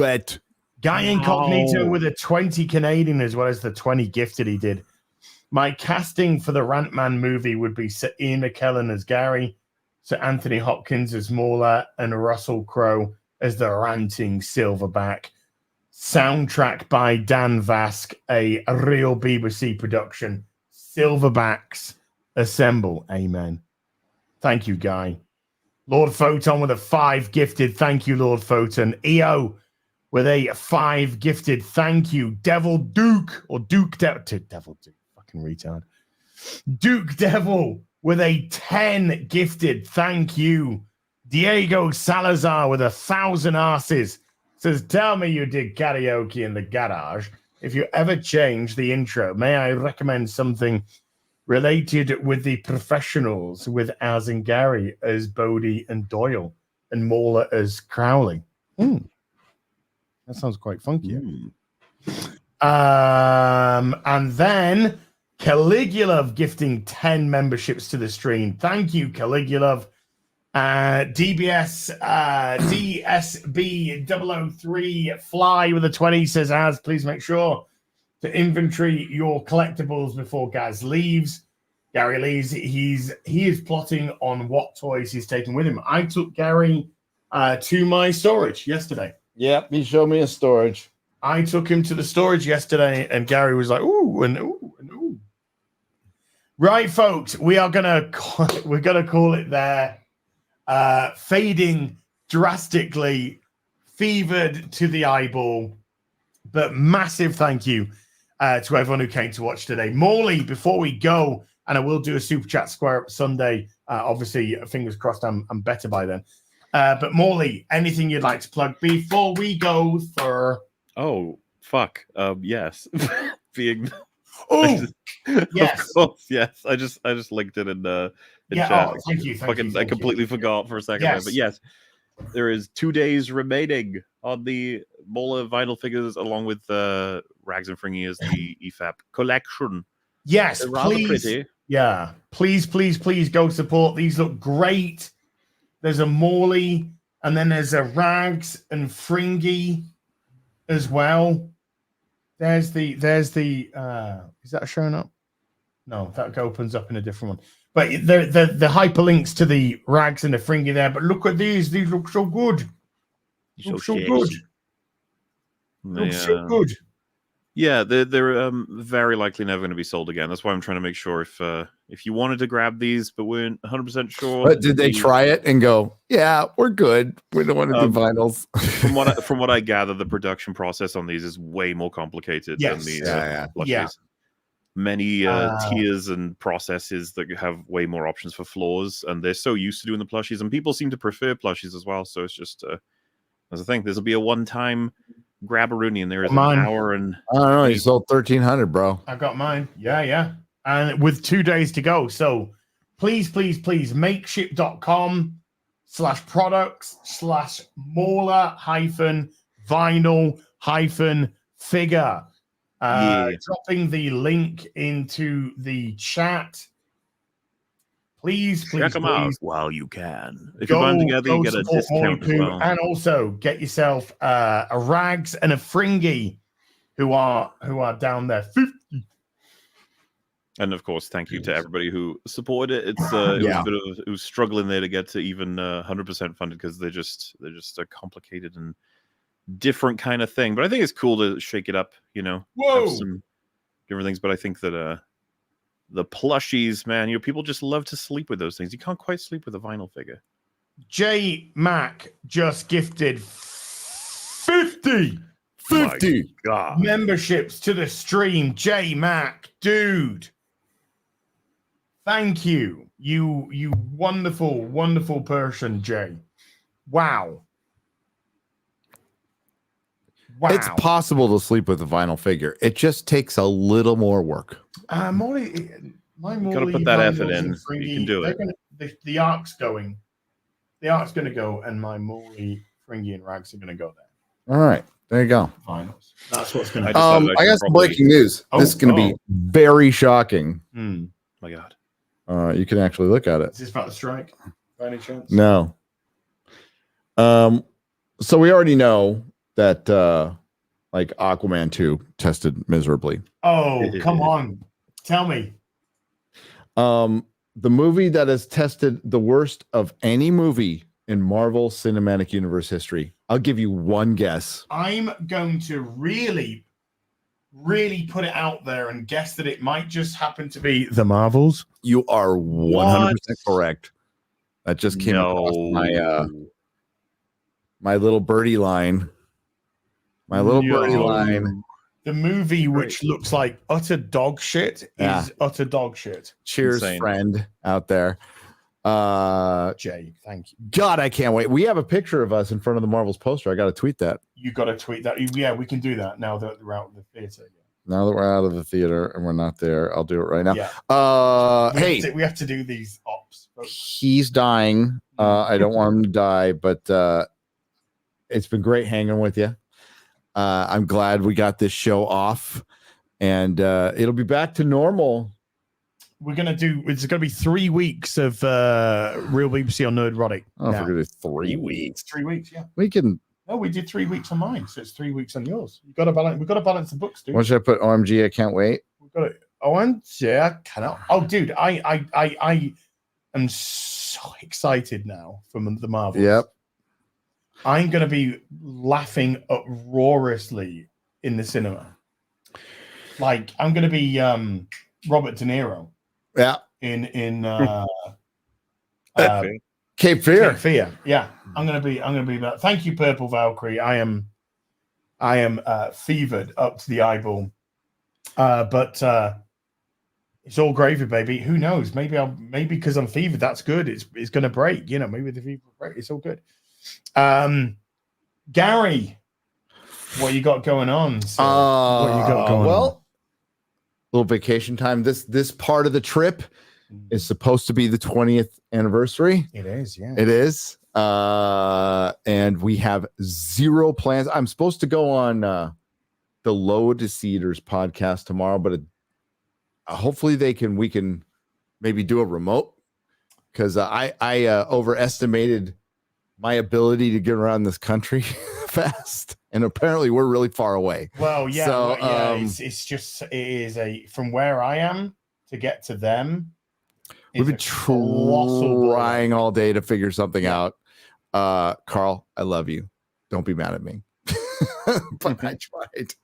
it. Guy Incognito with a 20 Canadian as well as the 20 gifted he did. My casting for the Rant-Man movie would be Sir Ian McKellen as Gary, Sir Anthony Hopkins as Mauler, and Russell Crowe as the ranting Silverback. Soundtrack by Dan Vask, a real BBC production. Silverbacks assemble. Amen. Thank you, Guy. Lord Photon with a 5 gifted. Thank you, Lord Photon. EO with a 5 gifted. Thank you. Devil Duke or Duke Devil Duke. Fucking retard. Duke Devil with a 10 gifted. Thank you. Diego Salazar with 1,000 arses says, tell me you did karaoke in the garage. If you ever change the intro, may I recommend something related with the professionals with Az and Gary as Bodie and Doyle and Mauler as Crowley? That sounds quite funky. And then Caligula gifting 10 memberships to the stream. Thank you, Caligula. DBS DSB003 Fly with a 20 says, Az, please make sure to inventory your collectibles before Gaz leaves. Gary leaves. He is plotting on what toys he's taking with him. I took Gary to my storage yesterday. Yep, he showed me a storage. I took him to the storage yesterday, and Gary was like, ooh, and ooh, and ooh. Right, folks, we're gonna call it there. Fading drastically, fevered to the eyeball, but massive thank you to everyone who came to watch today. Morley, before we go, and I will do a super chat square up Sunday. Obviously, fingers crossed, I'm better by then. But Morley, anything you'd like to plug before we go, sir? Oh, fuck. Yes. Being. Oh, yes. Of course, yes. I just linked it in the chat. Oh, thank you. I completely forgot for a second there, but yes, there is 2 days remaining on the Mola vinyl figures, along with Rags and Fringy as the EFAP collection. Yes, they're rather please. pretty. Yeah, please go support. These look great. There's a Morley, and then there's a Rags and Fringy as well. There's the is that showing up? No, that opens up in a different one. But the hyperlinks to the Rags and the Fringy there. But look at these look so good. Look so good. Look so good. Yeah, they're very likely never going to be sold again. That's why I'm trying to make sure if you wanted to grab these but weren't 100% sure. But did they try it and go, yeah, we're good. We don't want to do vinyls. From what I gather, the production process on these is way more complicated than the plushies. Yeah. Many tiers and processes that have way more options for floors, and they're so used to doing the plushies, and people seem to prefer plushies as well. So it's just that's the thing. This will be a one-time grab-a-rooney, and there is an hour and I don't know. You sold 1,300, bro. I got mine. Yeah. And with 2 days to go. So please, makeship.com/products/Mauler-vinyl-figure. Dropping the link into the chat. Please check them out while you can. If you're buying together, you get a discount as well. And also get yourself a Rags and a Fringy who are down there. 50. And of course, thank you to everybody who supported it. It's it was struggling there to get to even 100% funded because they're just a complicated and different kind of thing. But I think it's cool to shake it up, have some different things. But I think that the plushies, man, people just love to sleep with those things. You can't quite sleep with a vinyl figure. J Mac just gifted 50 God. memberships to the stream. J Mac, dude. Thank you. You wonderful, wonderful person, Jay. Wow. It's possible to sleep with a vinyl figure. It just takes a little more work. Morley, gotta put that effort in. You can do it. The arc's going. The arc's going to go, and my Morley, Fringy, and Rags are going to go there. All right. There you go. Finals. That's what's going to happen. I got some breaking news. This is going to be very shocking. My God. You can actually look at it. Is this about the strike? By any chance? No. So we already know that like Aquaman 2 tested miserably. Oh, come on. Tell me. The movie that has tested the worst of any movie in Marvel Cinematic Universe history. I'll give you one guess. I'm going to really put it out there and guess that it might just happen to be The Marvels. You are 100% correct. That just came across my little birdie line. My little birdie line. The movie, which looks like utter dog shit, is utter dog shit. Cheers, friend out there. Jay, thank you. God, I can't wait. We have a picture of us in front of the Marvels poster. I got to tweet that. You got to tweet that. Yeah, we can do that now that we're out of the theater. Now that we're out of the theater and we're not there, I'll do it right now. Yeah. We have to do these ops. He's dying. I don't want him to die, but it's been great hanging with you. I'm glad we got this show off, and it'll be back to normal. It's going to be 3 weeks of Real BBC on Nerdrotic. Oh, if we're going to do 3 weeks. 3 weeks, yeah. We can. No, we did 3 weeks on mine, so it's 3 weeks on yours. We've got to balance the books, dude. What should I put? OMG, I can't wait. We've got it. OMG, I cannot. Oh, dude, I am so excited now from the Marvels. Yep. I'm going to be laughing uproariously in the cinema. Like, I'm going to be Robert De Niro. Yeah. In Cape Fear. Cape Fear. Yeah. I'm gonna be that. Thank you, Purple Valkyrie. I am fevered up to the eyeball. But it's all gravy, baby. Who knows? Maybe because I'm fevered, that's good. It's gonna break, maybe the fever will break. It's all good. Gary, what you got going on? So, what you got going on? Little vacation time. This part of the trip is supposed to be the 20th anniversary. It is, yeah. It is. And we have zero plans. I'm supposed to go on the Low Deceders podcast tomorrow, but hopefully we can maybe do a remote, because I overestimated my ability to get around this country fast, and apparently we're really far away. Well, yeah, so, it is from where I am to get to them. We've been trying all day to figure something out. Carl, I love you. Don't be mad at me. But I tried.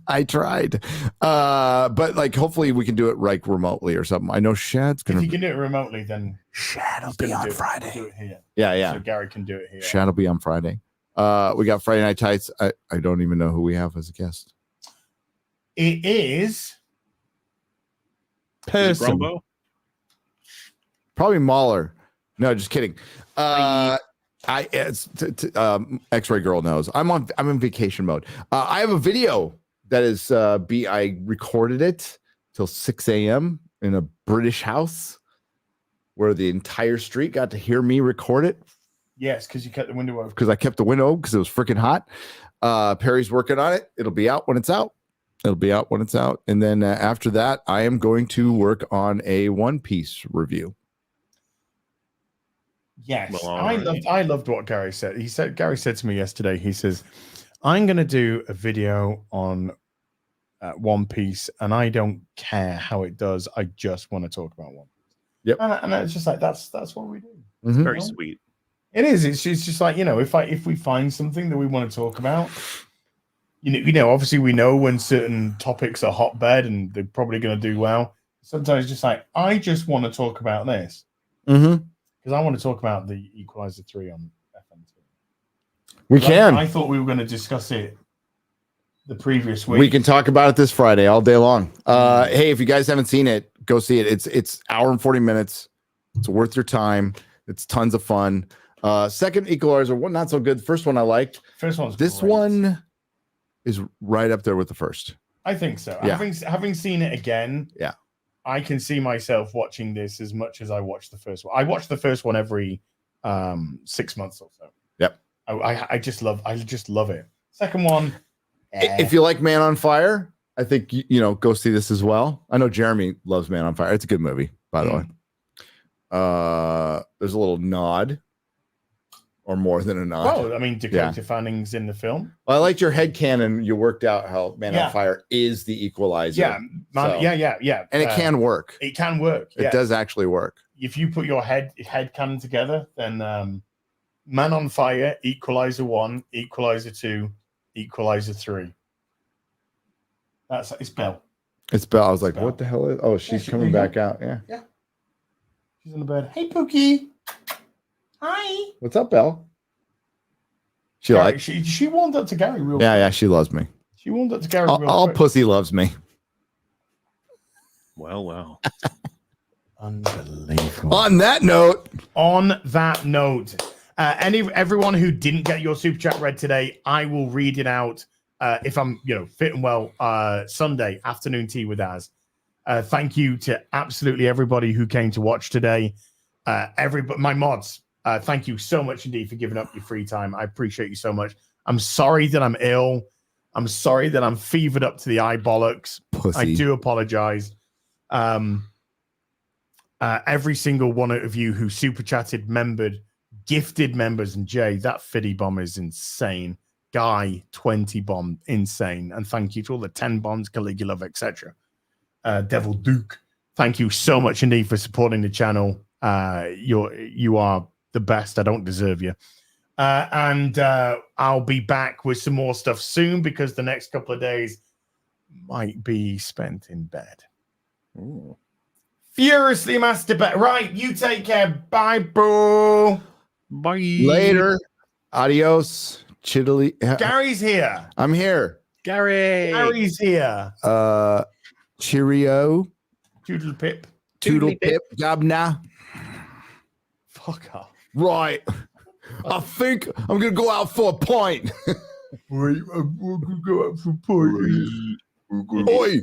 I tried. But like hopefully we can do it like remotely or something. I know Shad's If gonna you can do it remotely, then Shad will he's be gonna on do it- Friday. do it here. Yeah. So Gary can do it here. Shad will be on Friday. We got Friday Night Tights. I don't even know who we have as a guest. It is Is it person. Grumbo? Probably Mahler. No, just kidding. X-Ray Girl knows. I'm in vacation mode. I have a video that is I recorded it till 6 a.m. in a British house where the entire street got to hear me record it Yes, because you kept the window open. because I kept the window open because it was freaking hot. Perry's working on it. It'll be out when it's out. And then after that, I am going to work on a One Piece review. Yes, Well, I loved what Gary said. Gary said to me yesterday, he says, I'm going to do a video on One Piece, and I don't care how it does. I just want to talk about One Piece. Yep. And it's just like, that's what we do. Mhm. Very sweet. It is. It's just like, if we find something that we want to talk about, obviously we know when certain topics are hotbed and they're probably going to do well. Sometimes it's just like, I just want to talk about this. Mm-hmm. Because I want to talk about the Equalizer 3 on FM2. We can. I thought we were going to discuss it the previous week. We can talk about it this Friday all day long. Hey, if you guys haven't seen it, go see it. It's hour and 40 minutes. It's worth your time. It's tons of fun. Second Equalizer, one not so good. First one I liked. First one's This great. one is right up there with the first. I think so. Yeah. Having seen it again, Yeah. I can see myself watching this as much as I watched the first one. I watch the first one every 6 months or so. Yep. I just love it. Second one, If you like Man on Fire, I think go see this as well. I know Jeremy loves Man on Fire. It's a good movie, by the way. There's a little nod, or more than a nod. well, I mean, Dakota Fanning's in the film. Well, I liked your headcanon. You worked out how Man Yeah. on Fire is the equalizer. Yeah, So- yeah. And it can work. It can work. It does actually work. If you put your head canon together, then Man on Fire, Equalizer 1, Equalizer 2, Equalizer 3. It's Belle. It's Belle. I was like, Belle. what the hell is? Oh, she's she- coming there you back out. Yeah. She's in the bed. Hey, Pookie. Hi. What's up, Belle? She Gary, like. she warmed up to Gary real Yeah. She loves me. She warmed up to Gary real All quick. pussy loves me. Well. Unbelievable. On that note, Everyone who didn't get your super chat read today, I will read it out if I'm fit and well Sunday afternoon tea with Az. Thank you to absolutely everybody who came to watch today. My mods, thank you so much indeed for giving up your free time. I appreciate you so much. I'm sorry that I'm ill. I'm sorry that I'm fevered up to the eye bollocks. pussy. I do apologize. Every single one of you who super chatted, gifted members, and Jay, that Fiddy bomb is insane. Guy, 20 bomb, insane. And thank you to all the 10 bombs, Caligula, etc. Devil Duke, thank you so much indeed for supporting the channel. You are the best. I don't deserve you. And I'll be back with some more stuff soon because the next couple of days might be spent in bed. Ooh. Furiously masturbate. Right, you take care. Bye, boo. Bye. Later. Adios. Chiddly. Gary's here. I'm here. Gary. Gary's here. Cheerio. Doodle pip. Toodle pip. Gabna. Fuck off. Right. I think I'm gonna go out for a pint. Right, I'm gonna go out for a party. Oi.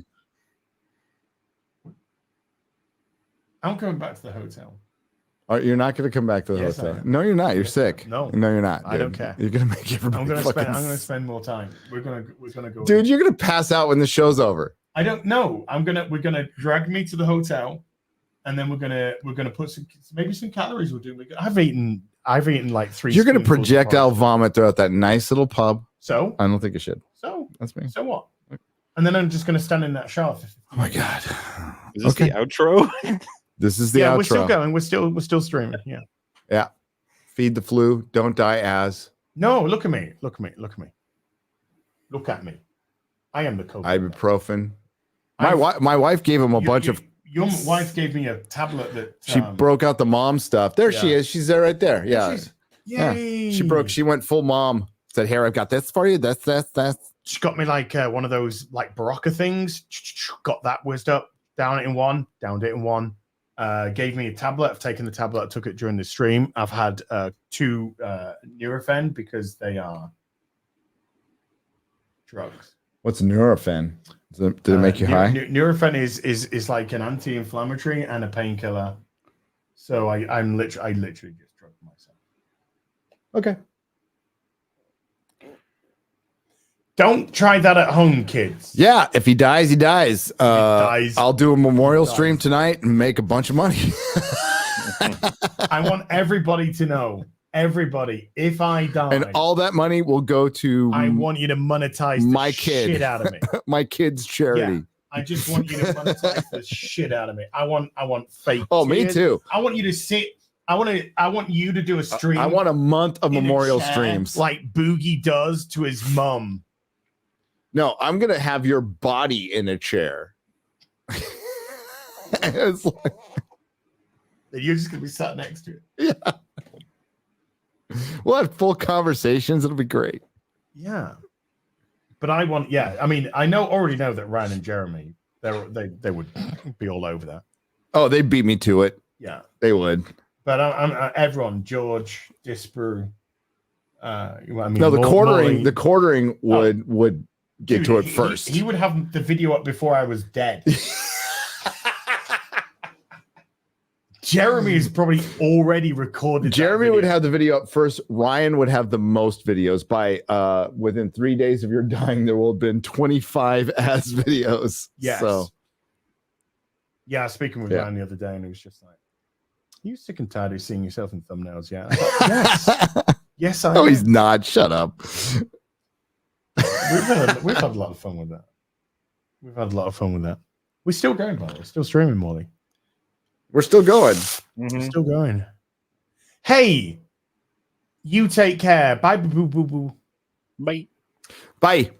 I'm coming back to the hotel. You're not gonna come back to the Yes, I hotel. am. No, you're not. You're Yes, I am. sick. No. you're not. I don't dude. care. You're gonna make everybody. I'm gonna fucking spend more time. We're gonna go. Dude, you're gonna pass out when the show's over. I don't know. We're gonna drag me to the hotel, and then we're gonna put some calories. We'll do. I've eaten like 3. You're gonna spoonfuls of projectile porridge. vomit throughout that nice little pub. So I don't think it should. so That's me. so what? And then I'm just gonna stand in that shower. Oh my god. Is this Okay. the outro? This is the Yeah, outro. we're still going. We're still streaming. Yeah. Yeah. Feed the flu. Don't die as. No, look at me. Look at me. Look at me. Look at me. I am the coke. Ibuprofen. My wife gave him a bunch of. Your wife gave me a tablet that she broke out the mom stuff. There she is. She's there right there. Yeah. Yay. She went full mom. Said, "Here, I've got this for you. That's." She got me like one of those like Barocca things. Got that whizzed up, downed it in one. Gave me a tablet. I've taken the tablet. I took it during the stream. I've had 2 Nurofen because they are drugs. What's Nurofen? Did it make you high? Nurofen is like an anti-inflammatory and a painkiller. So I literally just drugged myself. Okay. Don't try that at home, kids. Yeah, if he dies, he dies. I'll do a memorial stream tonight and make a bunch of money. I want everybody to know. Everybody, if I die, and all that money will go to. I want you to monetize my shit out of me. My kid's charity. Yeah, I just want you to monetize the shit out of me. I want fake. Oh, tears. me too. I want you to sit. I want you to do a stream. I want a month of memorial streams, like Boogie does to his mom. No, I'm gonna have your body in a chair. It's like, you're just gonna be sat next to it. Yeah. We'll have full conversations. It'll be great. Yeah. But I want, yeah. I mean, already know that Ryan and Jeremy, they would be all over that. Oh, they beat me to it. Yeah. They would. But everyone, George, Disper, no, the quartering would get to it first. He would have the video up before I was dead. Jeremy is probably already recorded. Jeremy would have the video up first. Ryan would have the most videos. By within 3 days of your dying, there will have been 25 ass videos. Yes. So. Yeah, speaking with Ryan the other day, and he was just like, "Are you sick and tired of seeing yourself in thumbnails?" Yeah. Like, yes. Yes, I am. He's not. Shut up. We've had a lot of fun with that. We're still going, by the way. We're still streaming, Molly. We're still going. We're still going. Hey, you take care. Bye, boo, boo, boo. Bye. Bye.